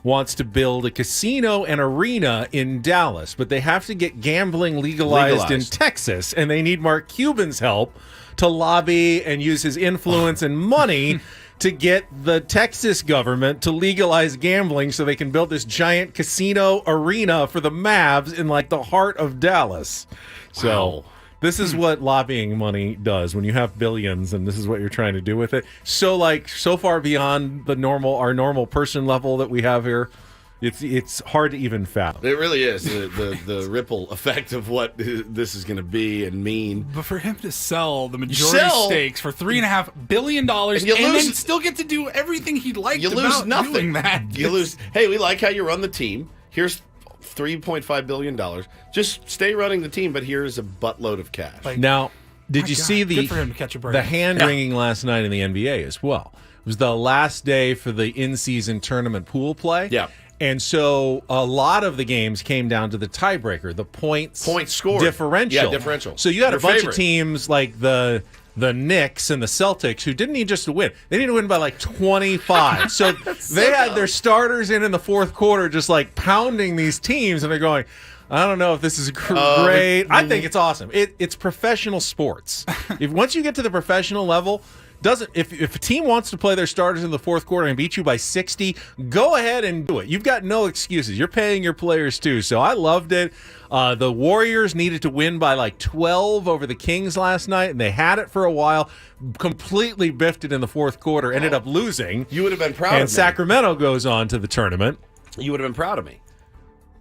wants to build a casino and arena in Dallas, but they have to get gambling legalized in Texas, and they need Mark Cuban's help to lobby and use his influence and money to get the Texas government to legalize gambling so they can build this giant casino arena for the Mavs in the heart of Dallas. So this is what lobbying money does when you have billions, and this is what you're trying to do with it. So so far beyond our normal person level that we have here. It's hard to even fathom. It really is the ripple effect of what this is going to be and mean. But for him to sell the majority stakes for $3.5 billion and then still get to do everything he liked, you lose nothing. Doing that. You lose. Hey, we like how you run the team. Here's $3.5 billion. Just stay running the team, but here's a buttload of cash. Now, did you see good for him to catch a break. The hand-wringing last night in the NBA as well? It was the last day for the in-season tournament pool play. Yeah. And so a lot of the games came down to the tiebreaker, the points scored differential. Yeah, differential. So you had a bunch of teams like the Knicks and the Celtics who didn't need just to win. They needed to win by 25. So they had their starters in the fourth quarter just pounding these teams, and they're going, I don't know if this is great. I think it's awesome. It's professional sports. Once you get to the professional level, if a team wants to play their starters in the fourth quarter and beat you by 60, go ahead and do it. You've got no excuses. You're paying your players too. So I loved it. The Warriors needed to win by 12 over the Kings last night, and they had it for a while. Completely biffed it in the fourth quarter. Ended up losing. You would have been proud of me. And Sacramento goes on to the tournament. You would have been proud of me.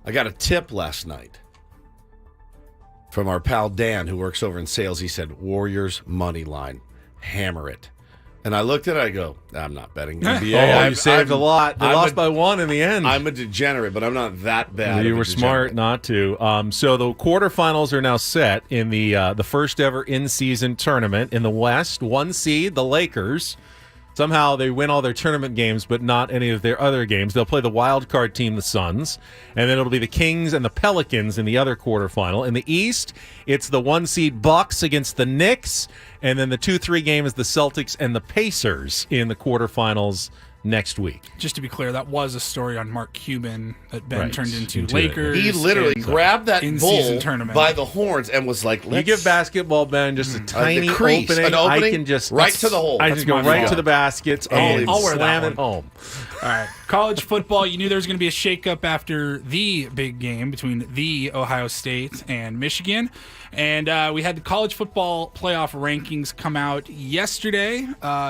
I got a tip last night from our pal Dan, who works over in sales. He said, Warriors money line. Hammer it. And I looked at it, I go, I'm not betting NBA. You saved a lot. They lost by 1 in the end. I'm a degenerate, but I'm not that bad. You were smart not to. So the quarterfinals are now set in the first ever in-season tournament. In the West, 1 seed, the Lakers. Somehow they win all their tournament games, but not any of their other games. They'll play the wild card team, the Suns, and then it'll be the Kings and the Pelicans in the other quarterfinal. In the East, it's the 1 seed Bucks against the Knicks, and then the 2-3 game is the Celtics and the Pacers in the quarterfinals next week. Just to be clear, that was a story on Mark Cuban that Ben turned into Lakers. He literally grabbed that bull tournament by the horns and was like, you give basketball, Ben, just a tiny crease, opening. I can just right to the hole. I just go right to the baskets and slam it home. All right. College football, you knew there was going to be a shakeup after the big game between the Ohio State and Michigan. And we had the college football playoff rankings come out yesterday,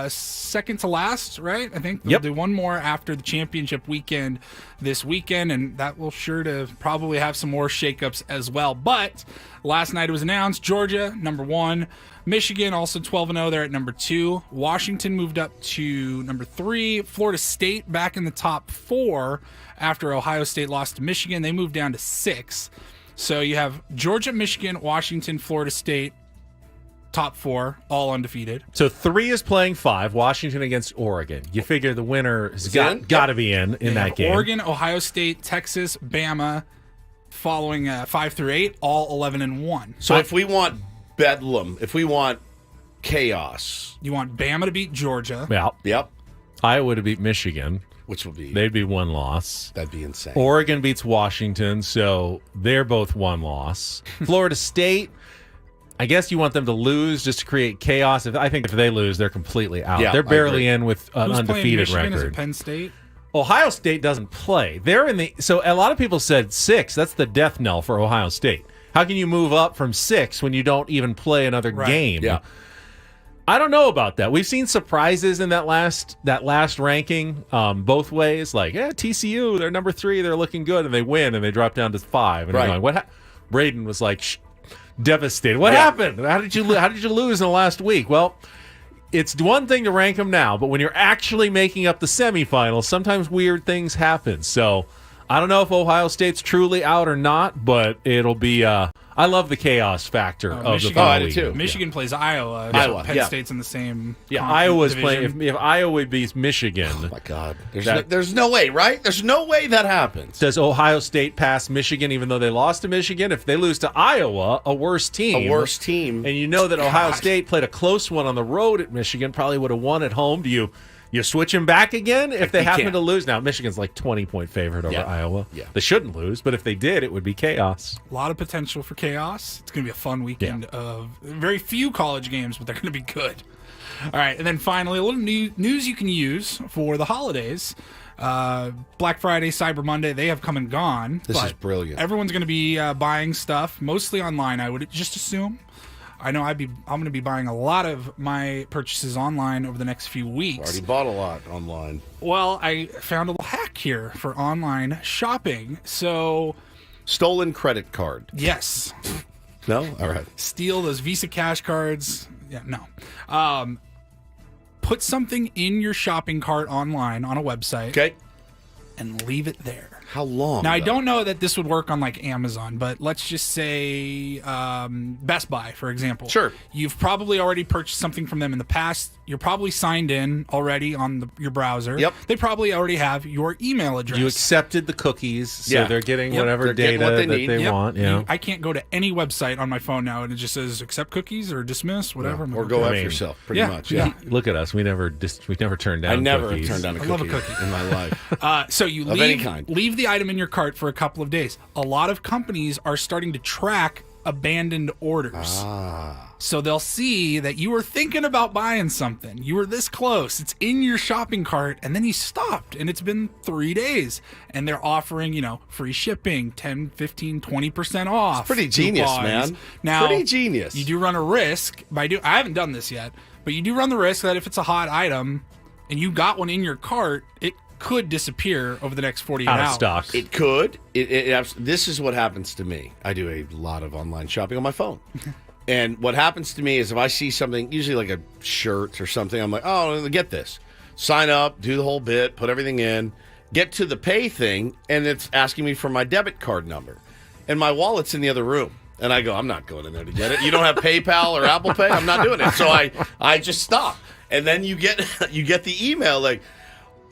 second to last, right? I think they'll do one more after the championship weekend this weekend, and that will sure to probably have some more shakeups as well. But last night it was announced, Georgia, number 1. Michigan, also 12-0, they're at number 2. Washington moved up to number 3. Florida State back in the top 4 after Ohio State lost to Michigan. They moved down to 6. So you have Georgia, Michigan, Washington, Florida State, top 4, all undefeated. So 3 is playing 5, Washington against Oregon. You figure the winner has got to be in that game. Oregon, Ohio State, Texas, Bama, following 5 through 8, all 11-1. So if we want bedlam, if we want chaos, you want Bama to beat Georgia. Yep. Iowa to beat Michigan. Which will be... They'd be 1 loss. That'd be insane. Oregon beats Washington, so they're both 1 loss. Florida State, I guess you want them to lose just to create chaos. I think if they lose, they're completely out. Yeah, they're barely in with an Who's undefeated Michigan? record. Is it Penn State? Ohio State doesn't play. They're in the... So a lot of people said 6. That's the death knell for Ohio State. How can you move up from 6 when you don't even play another game? Yeah. I don't know about that. We've seen surprises in that last ranking both ways. Like, TCU, they're number 3, they're looking good, and they win, and they drop down to 5. And you're going, Braden was like devastated. What happened? How did you lose in the last week? Well, it's one thing to rank them now, but when you're actually making up the semifinals, sometimes weird things happen. So I don't know if Ohio State's truly out or not, but it'll be. I love the chaos factor of Michigan, the final I do too. Michigan plays Iowa. Iowa, Penn State's in the same. Iowa's division. playing. If Iowa beats Michigan, oh my God, there's no way, right? There's no way that happens. Does Ohio State pass Michigan even though they lost to Michigan? If they lose to Iowa, a worse team, and you know that Ohio State played a close one on the road at Michigan, probably would have won at home. Do you switch them back again if they happen to lose? Now, Michigan's like 20-point favorite over Iowa. Yeah. They shouldn't lose, but if they did, it would be chaos. A lot of potential for chaos. It's going to be a fun weekend of very few college games, but they're going to be good. All right, and then finally, a little news you can use for the holidays. Black Friday, Cyber Monday, they have come and gone. This is brilliant. Everyone's going to be buying stuff, mostly online, I would just assume. I know I'm going to be buying a lot of my purchases online over the next few weeks. Already bought a lot online. Well, I found a little hack here for online shopping. So, stolen credit card. Yes. No? All right. Steal those Visa cash cards. Yeah, no. Put something in your shopping cart online on a website. Okay. And leave it there. How long? Now, I don't know that this would work on like Amazon, but let's just say Best Buy, for example. Sure. You've probably already purchased something from them in the past. You're probably signed in already on your browser. Yep. They probably already have your email address. You accepted the cookies, so they're getting whatever data that they want. Yeah. I can't go to any website on my phone now, and it just says accept cookies or dismiss, whatever. Or go after yourself, pretty much. Yeah. Look at us. We never turned down. I never cookies. turned down a cookie. I love a cookie in my life. So you of any kind. leave the item in your cart for a couple of days. A lot of companies are starting to track abandoned orders. So they'll see that you were thinking about buying something. You were this close. It's in your shopping cart, and then you stopped, and it's been 3 days. And they're offering, free shipping, 10, 15, 20% off. It's pretty genius, coupons. man. Now, pretty genius. You do run a risk I haven't done this yet, but you do run the risk that if it's a hot item and you got one in your cart, it could disappear over the next 48 hours. Out of stock. It could. This is what happens to me. I do a lot of online shopping on my phone. And what happens to me is if I see something, usually like a shirt or something, I'm like, oh, get this. Sign up, do the whole bit, put everything in, get to the pay thing, and it's asking me for my debit card number. And my wallet's in the other room. And I go, I'm not going in there to get it. You don't have PayPal or Apple Pay? I'm not doing it. So I just stop. And then you get the email like,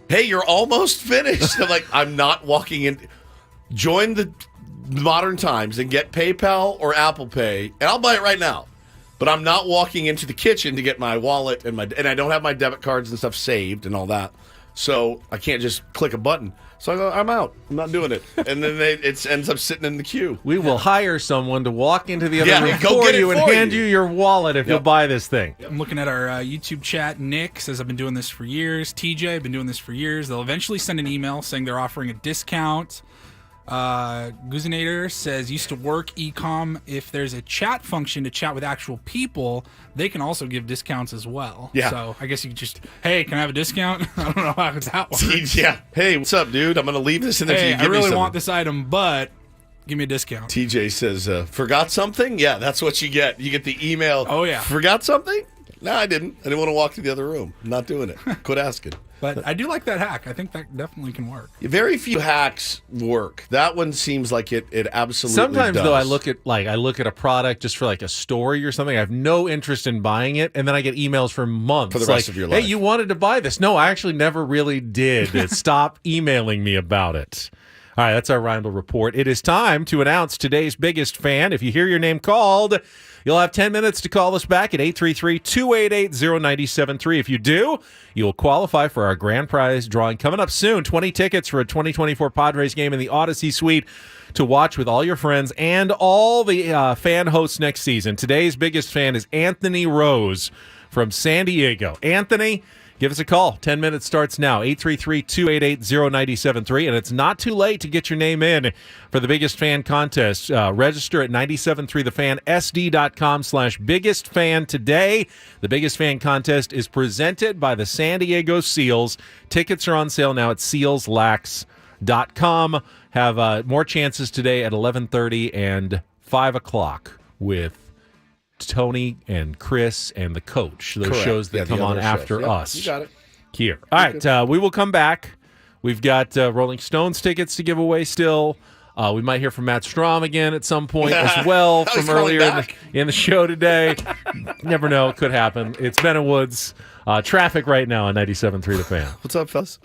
hey, you're almost finished. I'm like, I'm not walking in. Join the modern times and get PayPal or Apple Pay, and I'll buy it right now. But I'm not walking into the kitchen to get my wallet and I don't have my debit cards and stuff saved and all that. So I can't just click a button. So I go, I'm out. I'm not doing it. And then it ends up sitting in the queue. We will hire someone to walk into the other room for you and hand you your wallet if you'll buy this thing. I'm looking at our YouTube chat. Nick says, I've been doing this for years. TJ, I've been doing this for years. They'll eventually send an email saying they're offering a discount. Guzinator says, used to work e-com. If there's a chat function to chat with actual people, they can also give discounts as well. Yeah. So I guess you could just, hey, can I have a discount? I don't know how that works. Yeah. Hey, what's up, dude? I'm going to leave this in there hey, till you give me I really something. want this item, but give me a discount. TJ says, forgot something? Yeah, that's what you get. You get the email. Oh, yeah. Forgot something? No, I didn't. I didn't want to walk to the other room. I'm not doing it. Quit asking. But I do like that hack. I think that definitely can work. Very few hacks work. That one seems like it absolutely Sometimes, does. though, I look at a product just for like a story or something. I have no interest in buying it, and then I get emails for months. For the rest of your life. Hey, you wanted to buy this. No, I actually never really did. Stop emailing me about it. All right, that's our Reindl Report. It is time to announce today's biggest fan. If you hear your name called, you'll have 10 minutes to call us back at 833-288-0973. If you do, you'll qualify for our grand prize drawing coming up soon. 20 tickets for a 2024 Padres game in the Odyssey Suite to watch with all your friends and all the fan hosts next season. Today's biggest fan is Anthony Rose from San Diego. Anthony, give us a call. 10 minutes starts now. 833-288-0973. And it's not too late to get your name in for the Biggest Fan contest. Register at 973thefan, sd.com/biggest-fan today. The Biggest Fan contest is presented by the San Diego Seals. Tickets are on sale now at sealslax.com. Have more chances today at 11:30 and 5 o'clock with Tony and Chris and the coach. Those Correct. shows that come on after Yep, us. you got it. Here. All right, we will come back. We've got Rolling Stones tickets to give away still. We might hear from Matt Strahm again at some point as well from earlier in the show today. Never know. Could happen. It's Ben and Woods. Traffic right now on 97.3 The Fan. What's up, fellas?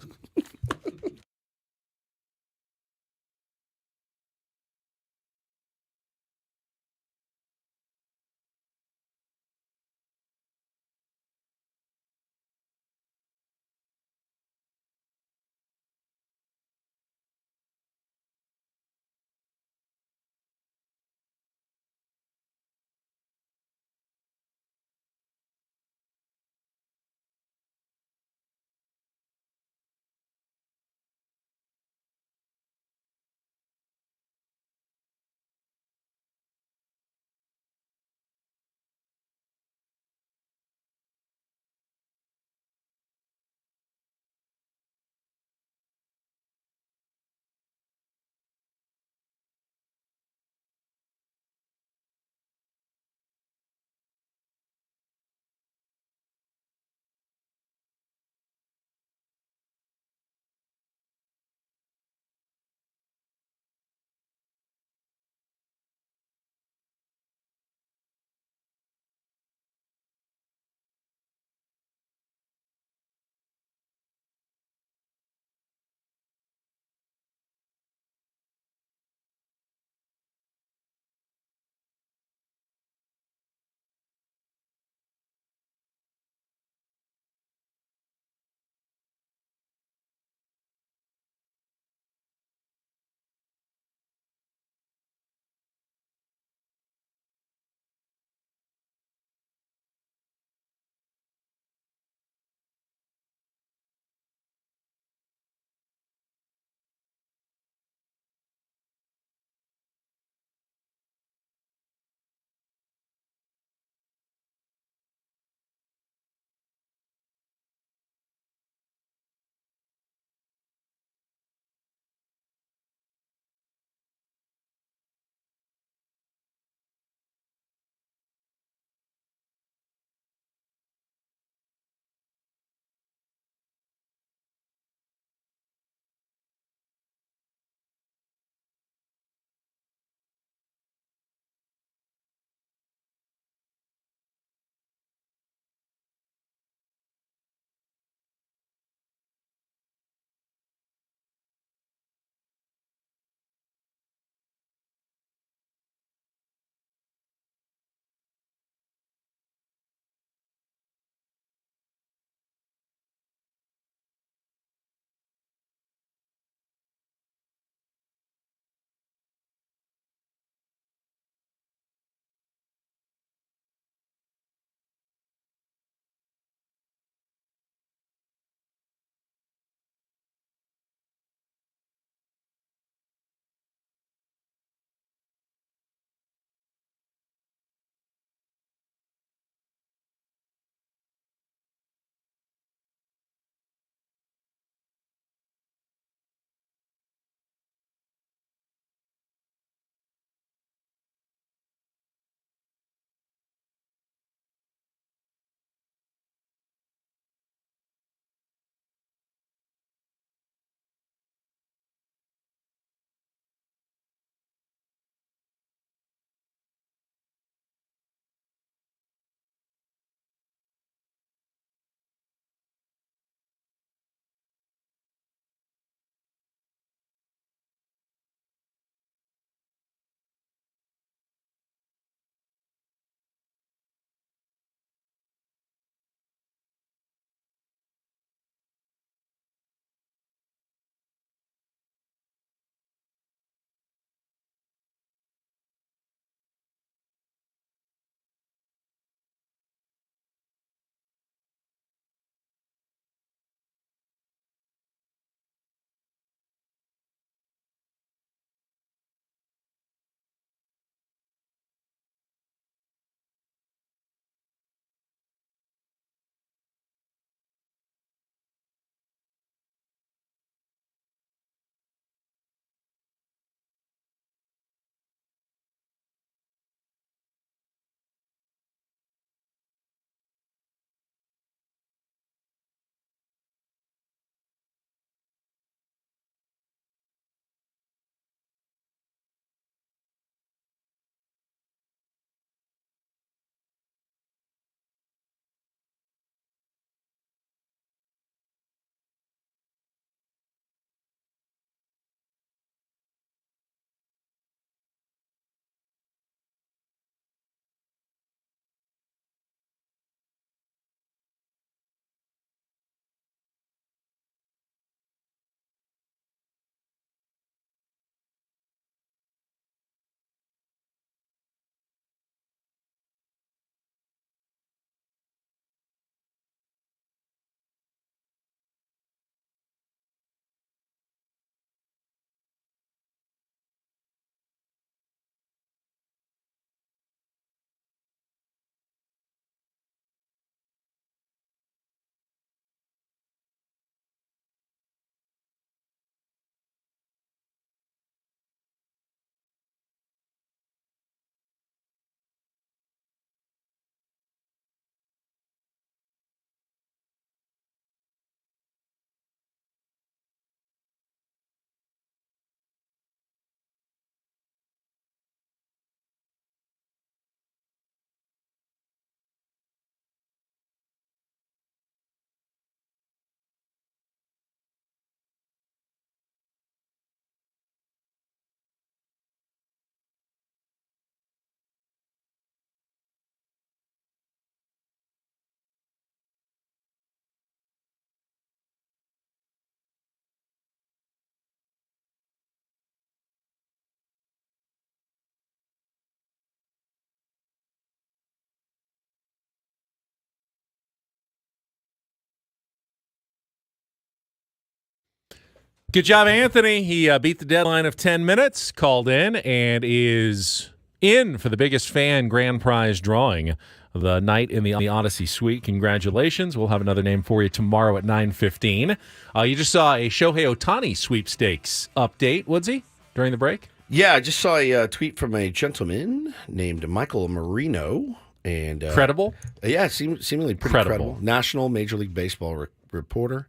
Good job, Anthony. He beat the deadline of 10 minutes, called in, and is in for the biggest fan grand prize drawing of the night in the Odyssey Suite. Congratulations. We'll have another name for you tomorrow at 9:15. You just saw a Shohei Ohtani sweepstakes update, Woodsy, during the break? Yeah, I just saw a tweet from a gentleman named Michael Marino. And credible? Yeah, seemingly pretty credible. National Major League Baseball reporter,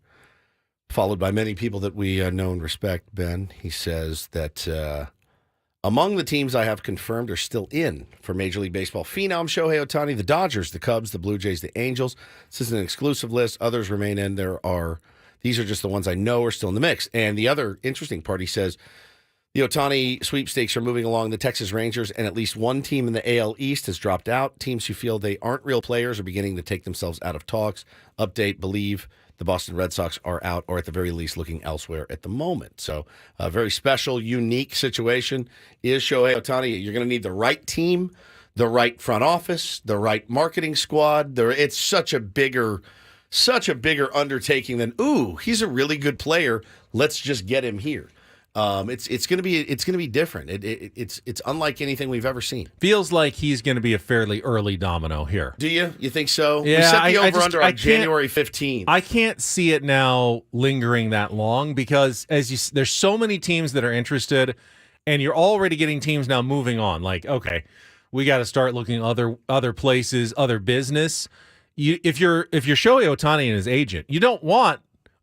followed by many people that we know and respect, Ben. He says that among the teams I have confirmed are still in for Major League Baseball phenom Shohei Ohtani, the Dodgers, the Cubs, the Blue Jays, the Angels. This is an exclusive list. Others remain in. These are just the ones I know are still in the mix. And the other interesting part, he says, the Ohtani sweepstakes are moving along. The Texas Rangers and at least one team in the AL East has dropped out. Teams who feel they aren't real players are beginning to take themselves out of talks. Update, believe the Boston Red Sox are out, or at the very least looking elsewhere at the moment. So a very special, unique situation is Shohei Ohtani. You're going to need the right team, the right front office, the right marketing squad. It's such a bigger undertaking than, he's a really good player. Let's just get him here. It's going to be different. It's unlike anything we've ever seen. Feels like he's going to be a fairly early domino here. Do you? You think so? Yeah, we set the over-under on January 15th. I can't see it now lingering that long because there's so many teams that are interested, and you're already getting teams now moving on. Like, okay, we got to start looking other places, other business. If you're Shohei Ohtani and his agent, you don't want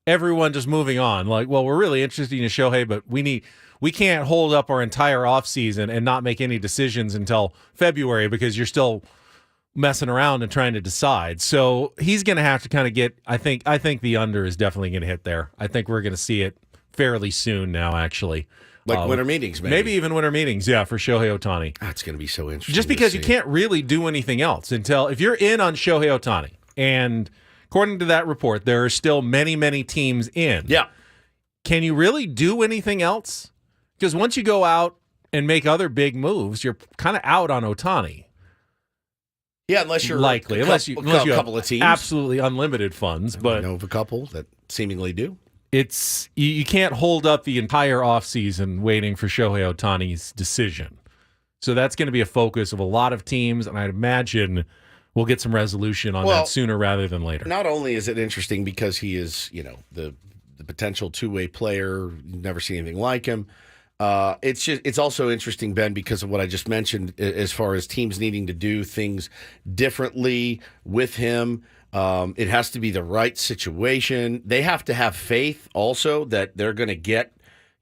everyone just moving on. Like, well, we're really interested in Shohei, but we can't hold up our entire offseason and not make any decisions until February because you're still messing around and trying to decide. So he's going to have to kind of get, I think the under is definitely going to hit there. I think we're going to see it fairly soon now, actually. Like winter meetings, maybe. Maybe even winter meetings, yeah, for Shohei Ohtani. That's going to be so interesting. Just because you can't really do anything else until, if you're in on Shohei Ohtani, and according to that report, there are still many, many teams in. Yeah. Can you really do anything else? Because once you go out and make other big moves, you're kind of out on Ohtani. Yeah, unless you're likely, unless you have a couple of teams, absolutely unlimited funds. But I know of a couple that seemingly do. It's you can't hold up the entire offseason waiting for Shohei Ohtani's decision. So that's going to be a focus of a lot of teams, and I'd imagine we'll get some resolution on that sooner rather than later. Not only is it interesting because he is, the potential two-way player, you've never seen anything like him. It's also interesting, Ben, because of what I just mentioned as far as teams needing to do things differently with him. It has to be the right situation. They have to have faith also that they're going to get,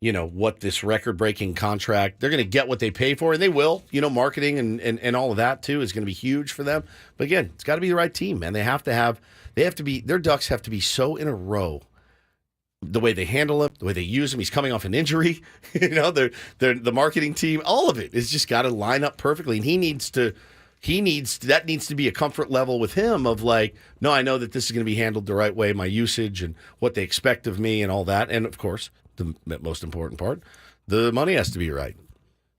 what this record-breaking contract, they're going to get what they pay for, and they will. Marketing and all of that, too, is going to be huge for them. But again, it's got to be the right team, man. Their ducks have to be so in a row. The way they handle him, the way they use him, he's coming off an injury. They're the marketing team, all of it is just got to line up perfectly. And that needs to be a comfort level with him of like, no, I know that this is going to be handled the right way, my usage and what they expect of me and all that. And of course, the most important part, the money has to be right.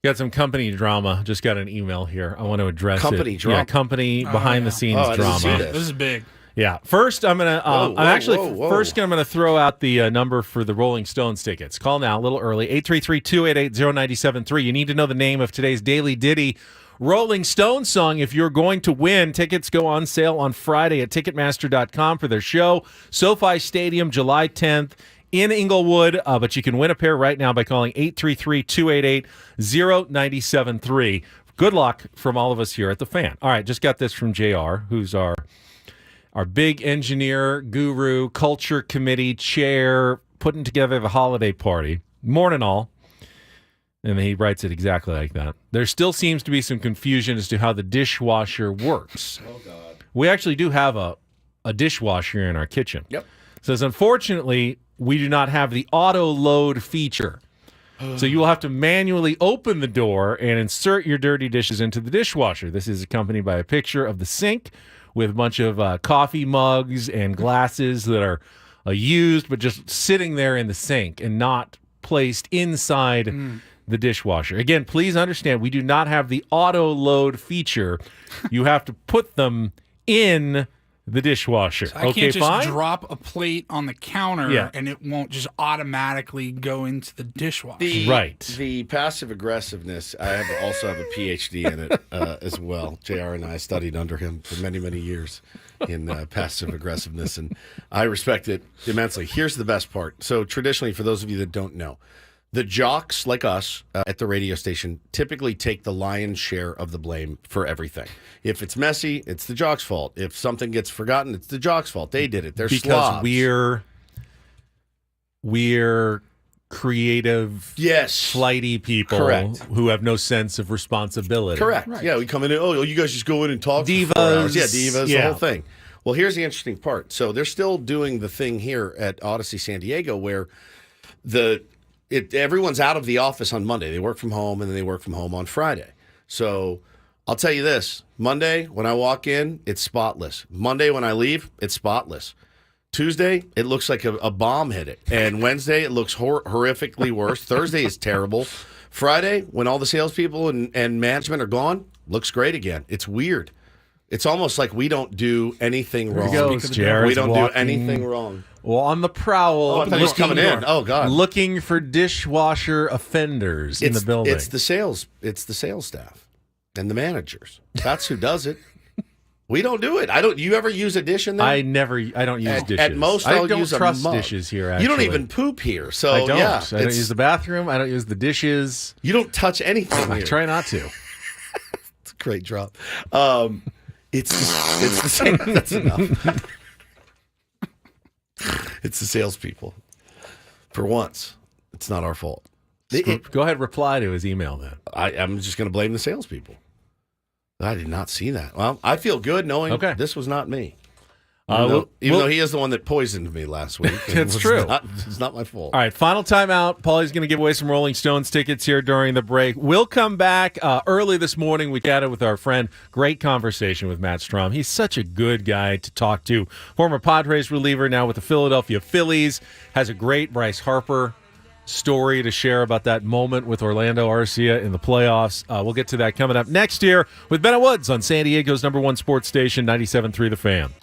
Got some company drama. Just got an email here. I want to address company drama. Yeah, company behind the scenes drama. This is big. Yeah. First, I'm gonna. I'm gonna throw out the number for the Rolling Stones tickets. Call now, a little early. 833-288-0973. You need to know the name of today's Daily Ditty Rolling Stones song if you're going to win. Tickets go on sale on Friday at Ticketmaster.com for their show, SoFi Stadium, July 10th. In Inglewood, but you can win a pair right now by calling 833-288-0973. Good luck from all of us here at The Fan. All right, just got this from JR, who's our big engineer, guru, culture committee chair, putting together the holiday party. Morning all. And he writes it exactly like that. There still seems to be some confusion as to how the dishwasher works. Oh, God. We actually do have a dishwasher in our kitchen. Yep. It says, unfortunately, we do not have the auto load feature. So you will have to manually open the door and insert your dirty dishes into the dishwasher. This is accompanied by a picture of the sink with a bunch of coffee mugs and glasses that are used but just sitting there in the sink and not placed inside the dishwasher. Again, please understand, we do not have the auto load feature. You have to put them in the dishwasher. So I can't just drop a plate on the counter and it won't just automatically go into the dishwasher. Right. The passive aggressiveness, I also have a PhD in it as well. JR and I studied under him for many, many years in passive aggressiveness, and I respect it immensely. Here's the best part. So traditionally, for those of you that don't know, the jocks like us at the radio station typically take the lion's share of the blame for everything. If it's messy, it's the jock's fault. If something gets forgotten, it's the jock's fault. They did it. They're slobs. We're creative, flighty people who have no sense of responsibility. Correct. Right. Yeah, we come in and, you guys just go in and talk divas. For 4 hours. Yeah, divas, the whole thing. Well, here's the interesting part. So they're still doing the thing here at Odyssey San Diego where everyone's out of the office on Monday. They work from home, and then they work from home on Friday. So I'll tell you this. Monday, when I walk in, it's spotless. Monday, when I leave, it's spotless. Tuesday, it looks like a bomb hit it. And Wednesday, it looks horrifically worse. Thursday is terrible. Friday, when all the salespeople and management are gone, looks great again. It's weird. It's almost like we don't do anything wrong. We don't do anything wrong. Well, on the prowl. Oh, I thought he was coming in. Oh, God. Looking for dishwasher offenders in the building. It's the sales staff and the managers. That's who does it. We don't do it. You ever use a dish in there? I don't use dishes. At most, I don't trust dishes here, actually. You don't even poop here. So I don't. Yeah, I don't use the bathroom. I don't use the dishes. You don't touch anything here. I try not to. It's a great drop. It's the same. That's enough. It's the salespeople. For once, it's not our fault. Go ahead, reply to his email then. I'm just going to blame the salespeople. I did not see that. Well, I feel good knowing this was not me. Even though he is the one that poisoned me last week. That's true. It's not my fault. All right, final timeout. Paulie's going to give away some Rolling Stones tickets here during the break. We'll come back. Early this morning, we chatted with our friend. Great conversation with Matt Strahm. He's such a good guy to talk to. Former Padres reliever, now with the Philadelphia Phillies. Has a great Bryce Harper story to share about that moment with Orlando Arcia in the playoffs. We'll get to that coming up next year with Ben Woods on San Diego's #1 sports station, 97.3 The Fan.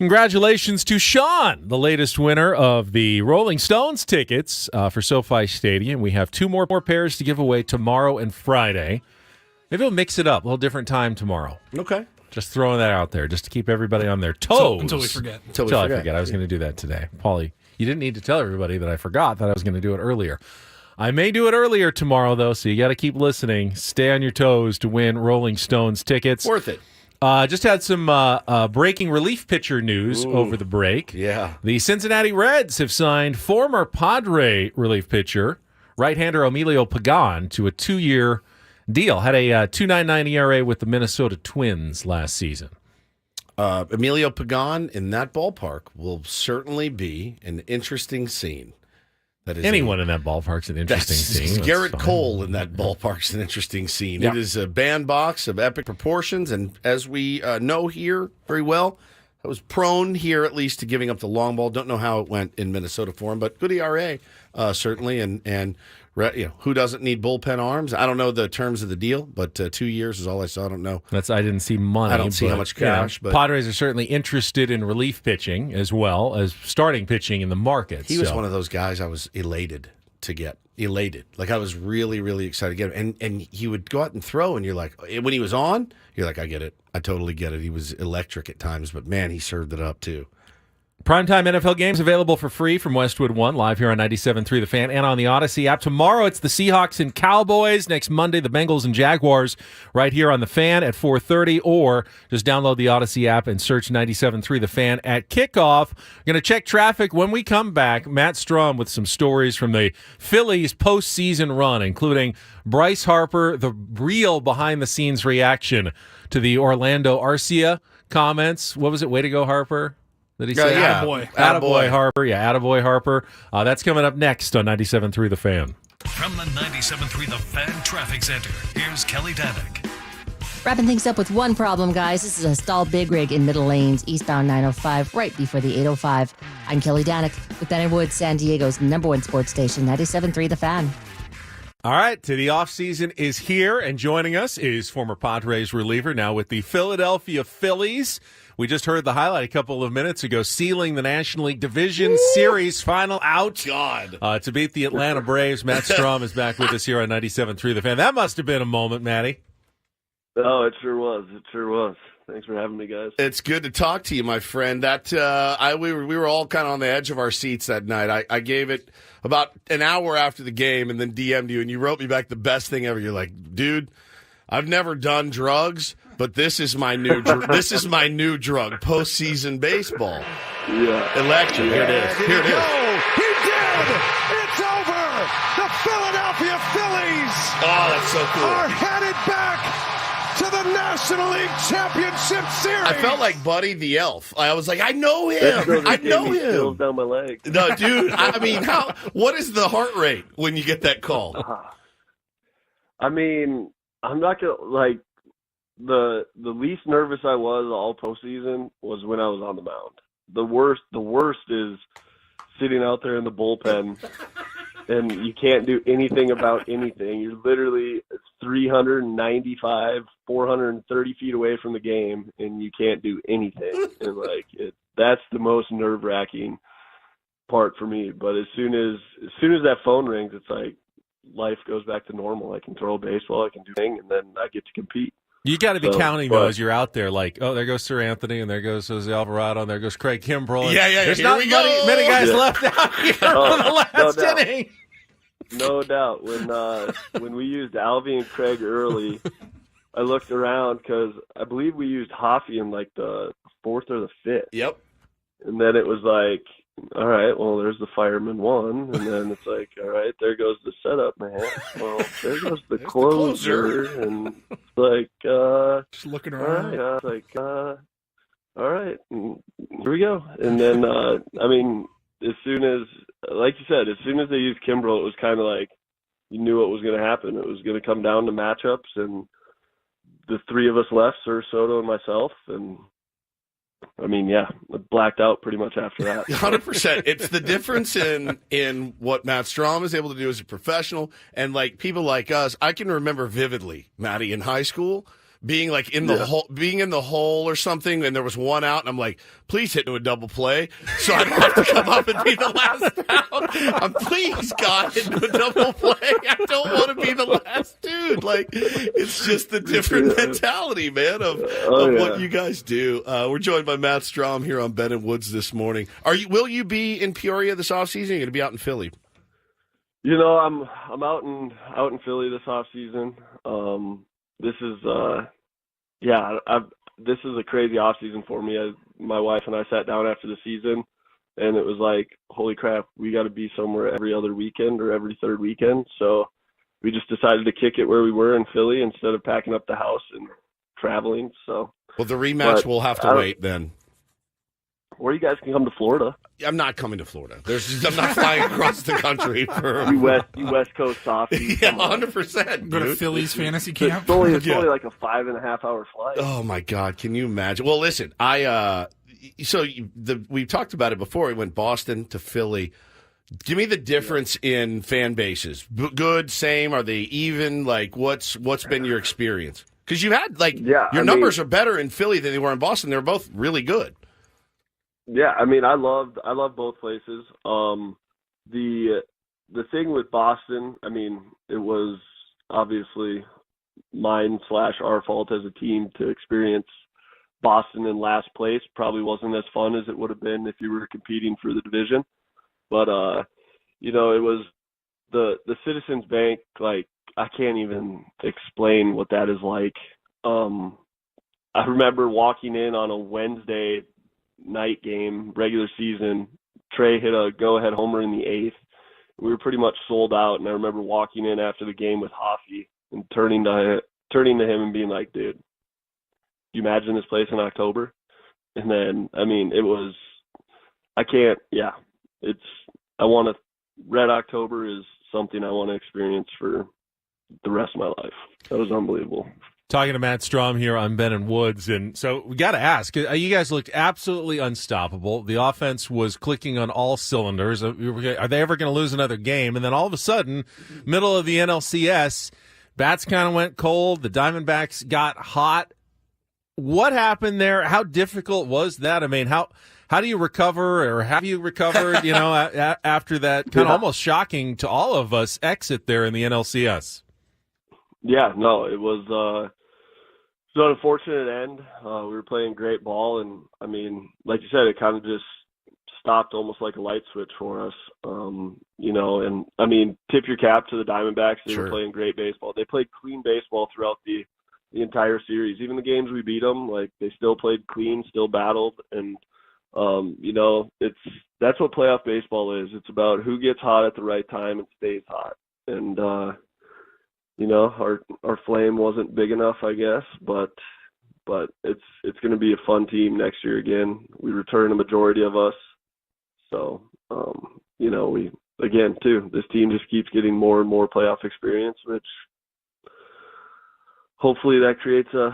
Congratulations to Sean, the latest winner of the Rolling Stones tickets for SoFi Stadium. We have 2 more pairs to give away tomorrow and Friday. Maybe we'll mix it up, a little different time tomorrow. Okay. Just throwing that out there, just to keep everybody on their toes. Until we forget. Until I forget. I was going to do that today. Paulie, you didn't need to tell everybody that I forgot that I was going to do it earlier. I may do it earlier tomorrow, though, so you got to keep listening. Stay on your toes to win Rolling Stones tickets. Worth it. Just had some breaking relief pitcher news over the break. Yeah. The Cincinnati Reds have signed former Padre relief pitcher, right-hander Emilio Pagan, to a 2-year deal. Had a 2.99 ERA with the Minnesota Twins last season. Emilio Pagan in that ballpark will certainly be an interesting scene. That is anyone in that ballpark's an interesting scene. Garrett Cole in that ballpark's an interesting scene. Yeah. It is a bandbox of epic proportions, and as we know here very well, I was prone here at least to giving up the long ball. Don't know how it went in Minnesota for him, but good ERA certainly, and who doesn't need bullpen arms? I don't know the terms of the deal, but 2 years is all I saw. I don't know. I didn't see money. I don't see how much cash. But Padres are certainly interested in relief pitching as well as starting pitching in the market. He was one of those guys I was elated to get. Like I was really, really excited to get him. And he would go out and throw, and you're like, when he was on, you're like, I get it. I totally get it. He was electric at times, but man, he served it up too. Primetime NFL games available for free from Westwood One, live here on 97.3 The Fan and on the Odyssey app. Tomorrow, it's the Seahawks and Cowboys. Next Monday, the Bengals and Jaguars right here on The Fan at 4:30, or just download the Odyssey app and search 97.3 The Fan at kickoff. We're going to check traffic when we come back. Matt Strahm with some stories from the Phillies postseason run, including Bryce Harper, the real behind-the-scenes reaction to the Orlando Arcia comments. What was it? Way to go, Harper. Did he say? Yeah. Attaboy Harper. Yeah, attaboy Harper. That's coming up next on 97.3 The Fan. From the 97.3 The Fan Traffic Center, here's Kelly Danick. Wrapping things up with one problem, guys. This is a stalled big rig in Middle Lanes, eastbound 905, right before the 805. I'm Kelly Danick with Ben & Woods, San Diego's #1 sports station, 97.3 The Fan. All right, the offseason is here, and joining us is former Padres reliever, now with the Philadelphia Phillies. We just heard the highlight a couple of minutes ago, sealing the National League Division Series final out. To beat the Atlanta Braves. Matt Strahm is back with us here on 97.3 The Fan. That must have been a moment, Matty. Oh, it sure was. It sure was. Thanks for having me, guys. It's good to talk to you, my friend. We were all kind of on the edge of our seats that night. I gave it about an hour after the game and then DM'd you, and you wrote me back the best thing ever. You're like, dude, I've never done drugs, but this is my new drug, postseason baseball. Yeah. Electric. Here it is. Here it is. He did! It's over! The Philadelphia Phillies that's so cool. are headed back to the National League Championship Series. I felt like Buddy the Elf. I was like, I know him. I know him. Chills down my leg. No, dude. I mean, what is the heart rate when you get that call? I mean, I'm not gonna the least nervous I was all postseason was when I was on the mound. The worst is sitting out there in the bullpen and you can't do anything about anything. You're literally 395, 430 feet away from the game, and you can't do anything. And that's the most nerve-wracking part for me. But as soon as that phone rings, it's like life goes back to normal. I can throw a baseball, I can do things, and then I get to compete. You got to be counting, though, as you're out there, like, oh, there goes Sir Anthony, and there goes Jose Alvarado, and there goes Craig Kimbrell. Yeah. There's not many guys left out here for the last inning. No doubt. When we used Alvy and Craig early, I looked around because I believe we used Hoffy in the 4th or the 5th. Yep. And then it was like, all right, well, there's the fireman one. And then it's like, all right, there goes the setup man. Well, there goes the closer. And it's like, just looking around. All right, all right, and here we go. And then, I mean, as soon as, like you said, as soon as they used Kimbrell, it was kind of like you knew what was going to happen. It was going to come down to matchups, and the three of us left, Sir, Soto, and myself, and I mean, yeah, I blacked out pretty much after that. 100%. It's the difference in what Matt Strahm is able to do as a professional, and people like us. I can remember vividly, Matty, in high school, being like in the hole, being in the hole or something, and there was one out, and I'm like, please hit into a double play, so I don't have to come up and be the last out. Please, God, hit into a double play. I don't want to be the last dude. Like, it's just the different mentality, man, of what you guys do. We're joined by Matt Strahm here on Ben and Woods this morning. Will you be in Peoria this offseason? Or are you going to be out in Philly? You know, I'm out in Philly this offseason. This is this is a crazy offseason for me. My wife and I sat down after the season, and it was like, holy crap, we got to be somewhere every other weekend or every third weekend. So we just decided to kick it where we were in Philly instead of packing up the house and traveling. So, well, the rematch will have to wait then. Or you guys can come to Florida. I'm not coming to Florida. I'm not flying across the country for you West Coast softies. Yeah, 100%. Go to Philly's fantasy camp. It's only like a 5.5 hour flight. Oh my God, can you imagine? Well, listen, we talked about it before. We went Boston to Philly. Give me the difference in fan bases. Good, same? Are they even? Like, what's been your experience? Because you had your numbers are better in Philly than they were in Boston. They're both really good. Yeah, I mean, I love both places. The thing with Boston, I mean, it was obviously mine/our fault as a team to experience Boston in last place. Probably wasn't as fun as it would have been if you were competing for the division. But it was the Citizens Bank. Like, I can't even explain what that is like. I remember walking in on a Wednesday night game, regular season. Trey hit a go-ahead homer in the 8th. We were pretty much sold out, and I remember walking in after the game with Hoffy and turning to him and being like, dude, you imagine this place in October? And then, I mean, Red October is something I want to experience for the rest of my life. That was unbelievable. Talking to Matt Strahm here on Ben and Woods, and so we got to ask, you guys looked absolutely unstoppable. The offense was clicking on all cylinders. Are they ever going to lose another game? And then all of a sudden, middle of the NLCS, bats kind of went cold. The Diamondbacks got hot. What happened there? How difficult was that? I mean, how do you recover, or have you recovered, after that kind of almost shocking to all of us exit there in the NLCS? Yeah, no, it was an unfortunate end. We were playing great ball, and I mean, like you said, it kind of just stopped almost like a light switch for us. And I mean, tip your cap to the Diamondbacks. They were playing great baseball. They played clean baseball throughout the entire series. Even the games we beat them, like, they still played clean, still battled, and that's what playoff baseball is. It's about who gets hot at the right time and stays hot. And our flame wasn't big enough, I guess, but it's going to be a fun team next year again. We return a majority of us, so this team just keeps getting more and more playoff experience, which hopefully that creates a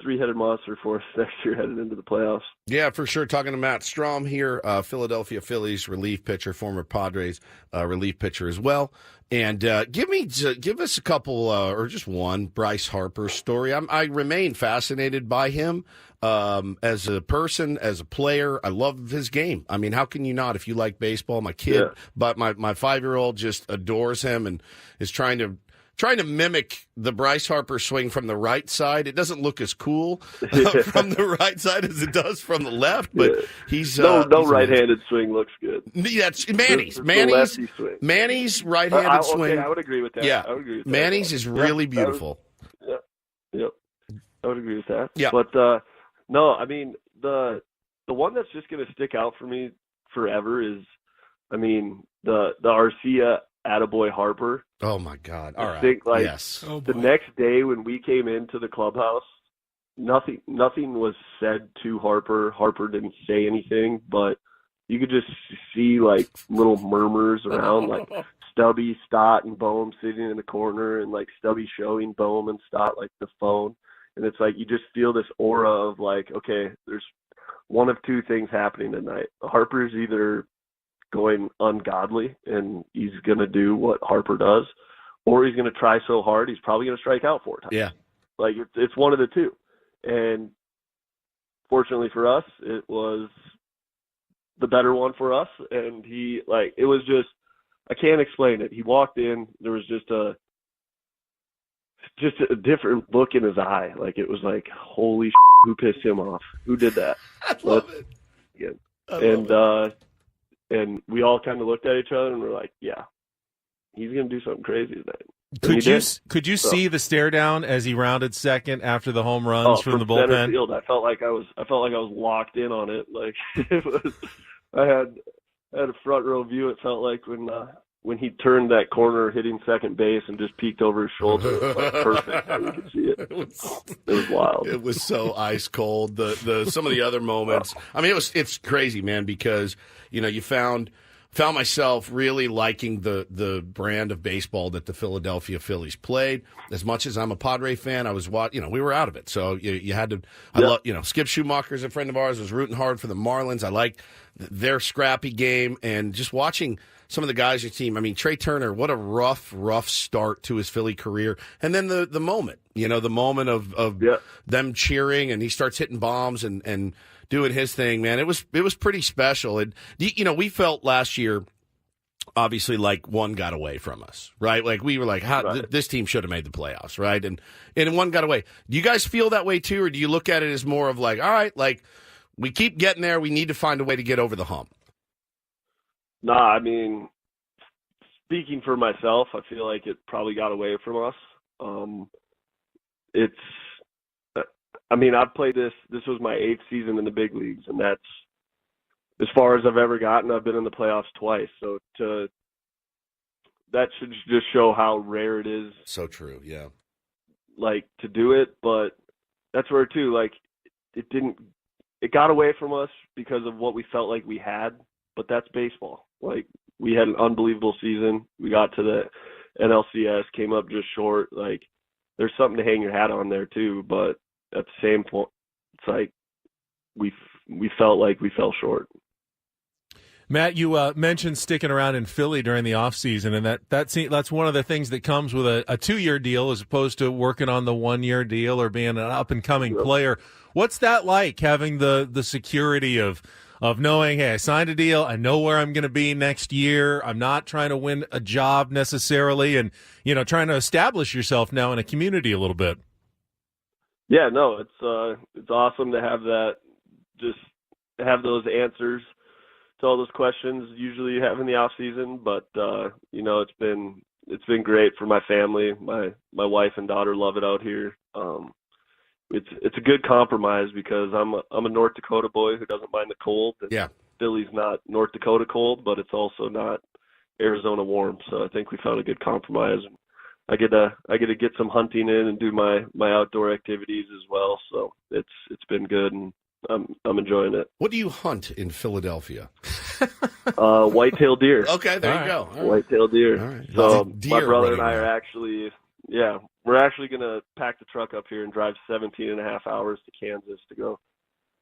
three-headed monster for us next year headed into the playoffs. Yeah, for sure. Talking to Matt Strahm here, Philadelphia Phillies relief pitcher, former Padres relief pitcher as well. And give us a couple, or just one, Bryce Harper story. I remain fascinated by him as a person, as a player. I love his game. I mean, how can you not if you like baseball? My kid, but my 5-year-old just adores him and is trying to mimic the Bryce Harper swing from the right side. It doesn't look as cool from the right side as it does from the left, but he's no right-handed swing looks good. Yeah, Manny's right-handed swing. I would agree with that. Yeah, I would agree with that. Manny's is really beautiful. Yep, I would agree with that. Yeah, but no, I mean the one that's just going to stick out for me forever is, I mean, the Arcia Attaboy Harper. Oh my God! All right. I think, yes. The next day when we came into the clubhouse, nothing was said to Harper. Harper didn't say anything, but you could just see like little murmurs around, like Stubby, Stott, and Boehm sitting in the corner, and like Stubby showing Boehm and Stott like the phone, and it's like you just feel this aura of like, okay, there's one of two things happening tonight. Harper's either going ungodly and he's going to do what Harper does, or he's going to try so hard he's probably going to strike out 4 times. Yeah. Like it's one of the two. And fortunately for us, it was the better one for us. And it was just, I can't explain it. He walked in, there was just a different look in his eye. Like it was like, holy who pissed him off? Who did that? I love it. Yeah. And we all kind of looked at each other and we're like, yeah, he's going to do something crazy tonight. Could you see the stare down as he rounded second after the home runs from the bullpen? Center field, I felt like I was locked in on it. Like it was, I had a front row view. It felt like when he turned that corner, hitting second base, and just peeked over his shoulder. It was like perfect. You could see it. It was wild. It was so ice cold. The some of the other moments. I mean, it's crazy, man. Because you found myself really liking the brand of baseball that the Philadelphia Phillies played. As much as I'm a Padre fan, I was we were out of it. So you had to. I love Skip Schumacher's a friend of ours. Was rooting hard for the Marlins. I liked their scrappy game and just watching some of the guys on your team. I mean, Trey Turner, what a rough start to his Philly career. And then the moment, the moment of them cheering, and he starts hitting bombs and doing his thing, man. It was pretty special. And, we felt last year, obviously, like one got away from us, right? Like we were like, this team should have made the playoffs, right? And one got away. Do you guys feel that way too? Or do you look at it as more of like, all right, like we keep getting there. We need to find a way to get over the hump. Nah, I mean, speaking for myself, I feel like it probably got away from us. I've played this. This was my 8th season in the big leagues, and that's as far as I've ever gotten. I've been in the playoffs twice, so that should just show how rare it is. So true, yeah. Like to do it, but that's where too. Like it got away from us because of what we felt like we had. But that's baseball. Like, we had an unbelievable season. We got to the NLCS, came up just short. Like, there's something to hang your hat on there, too. But at the same point, it's like we felt like we fell short. Matt, you mentioned sticking around in Philly during the offseason, and that's one of the things that comes with a 2-year deal as opposed to working on the 1-year deal or being an up-and-coming player. What's that like, having the security of knowing, hey, I signed a deal, I know where I'm going to be next year, I'm not trying to win a job necessarily, and, trying to establish yourself now in a community a little bit? Yeah, no, it's awesome to have that, just have those answers to all those questions usually you have in the off season. But, it's been great for my family. My wife and daughter love it out here. It's a good compromise because I'm a North Dakota boy who doesn't mind the cold. Yeah. Philly's not North Dakota cold, but it's also not Arizona warm. So I think we found a good compromise. I get to get some hunting in and do my outdoor activities as well. So it's been good, and I'm enjoying it. What do you hunt in Philadelphia? White-tailed deer. Okay, there you go. Right. White-tailed deer. All right. So Deer my brother and I running are actually, we're actually going to pack the truck up here and drive 17 and a half hours to Kansas to go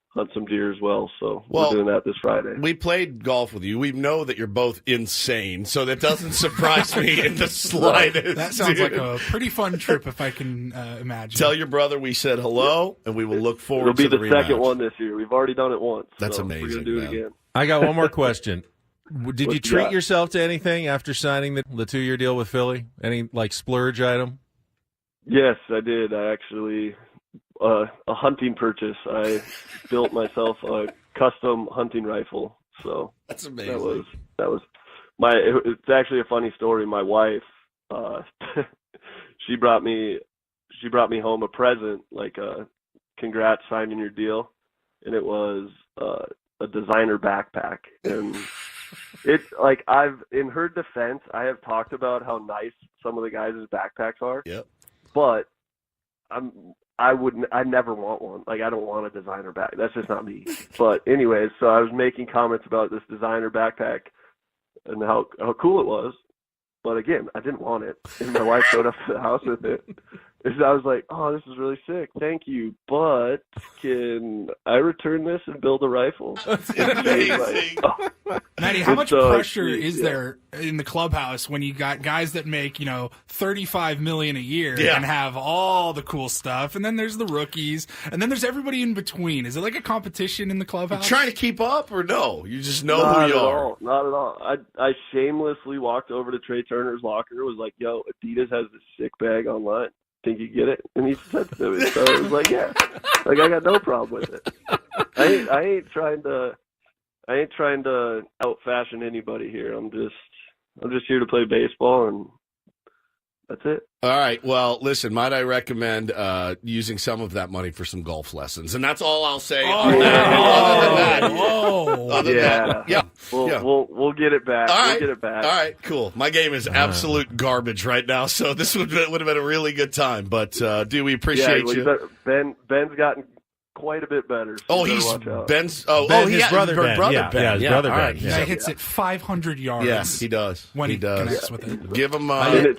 hunt some deer as well. So we're doing that this Friday. We played golf with you. We know that you're both insane, so that doesn't surprise me in the slightest. That sounds like a pretty fun trip, if I can imagine. Tell your brother we said hello, and we will look forward to the rematch. It'll be the second one this year. We've already done it once. That's amazing. We're going to do it again. I got one more question. Did you treat yourself to anything after signing the 2-year deal with Philly? Any, splurge item? Yes, I did. I actually, a hunting purchase. I built myself a custom hunting rifle. So that's amazing. That was it's actually a funny story. My wife, she brought me home a present, like a congrats signing your deal. And it was, a designer backpack. And it's like, in her defense, I have talked about how nice some of the guys' backpacks are. Yep. But I never want one. Like, I don't want a designer bag. That's just not me. But anyways, so I was making comments about this designer backpack and how cool it was. But again, I didn't want it. And my wife showed up to the house with it. I was like, oh, this is really sick. Thank you. But can I return this and build a rifle? That's amazing. Matty, how much pressure is there in the clubhouse when you got guys that make, $35 million a year and have all the cool stuff, and then there's the rookies, and then there's everybody in between? Is it like a competition in the clubhouse? You trying to keep up, or no? You just know who you are. Not at all. I shamelessly walked over to Trey Turner's locker, was like, yo, Adidas has this sick bag online. Think you get it? And he said to me. So it was like, yeah. Like, I got no problem with it. I ain't trying to out fashion anybody here. I'm just here to play baseball, and that's it. All right. Well, listen, might I recommend using some of that money for some golf lessons? And that's all I'll say on that. Other than that. Yeah. We'll get it back. All right. We'll get it back. All right, cool. My game is absolute garbage right now, so this would have been a really good time. But, dude, we appreciate you. Ben's gotten quite a bit better. So his brother Ben. His brother Ben. He hits it 500 yards. Yes, he does. When he connects with it. Give him.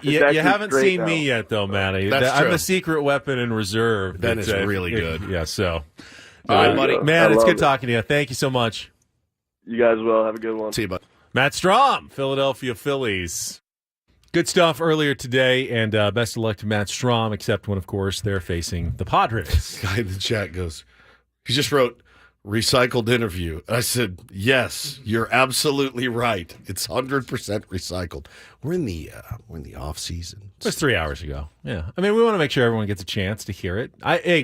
You haven't seen me yet, though, Matty. I'm a secret weapon in reserve. Ben is really good. Yeah. So, all right, buddy. Man, it's good talking to you. Thank you so much. You guys will have a good one. See you, bud. Matt Strahm, Philadelphia Phillies. Good stuff earlier today, and best of luck to Matt Strahm, except when, of course, they're facing the Padres. Guy in the chat goes, he just wrote, recycled interview. I said, yes, you're absolutely right. It's 100% recycled. We're in the off season. It was 3 hours ago. Yeah. I mean, we want to make sure everyone gets a chance to hear it.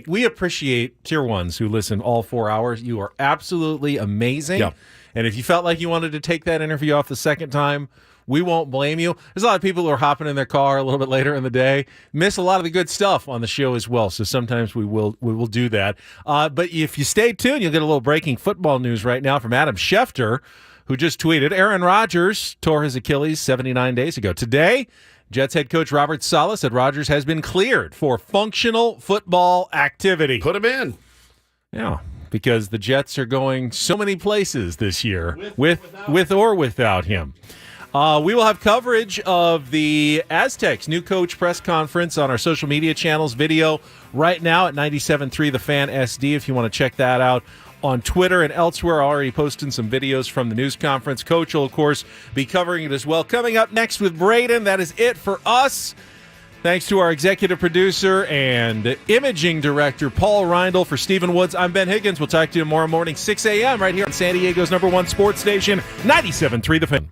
We appreciate tier ones who listen all 4 hours. You are absolutely amazing. Yeah. And if you felt like you wanted to take that interview off the second time, we won't blame you. There's a lot of people who are hopping in their car a little bit later in the day, miss a lot of the good stuff on the show as well. So sometimes we will do that. But if you stay tuned, you'll get a little breaking football news right now from Adam Schefter, who just tweeted, Aaron Rodgers tore his Achilles 79 days ago. Today, Jets head coach Robert Saleh said Rodgers has been cleared for functional football activity. Put him in. Yeah. Because the Jets are going so many places this year, with or without him. We will have coverage of the Aztecs' new coach press conference on our social media channels, video right now at 97.3 The Fan SD if you want to check that out on Twitter and elsewhere. Already posting some videos from the news conference. Coach will, of course, be covering it as well. Coming up next with Braden, that is it for us. Thanks to our executive producer and imaging director, Paul Reindl. For Stephen Woods, I'm Ben Higgins. We'll talk to you tomorrow morning, 6 a.m. right here on San Diego's #1 sports station, 97.3 The Fan.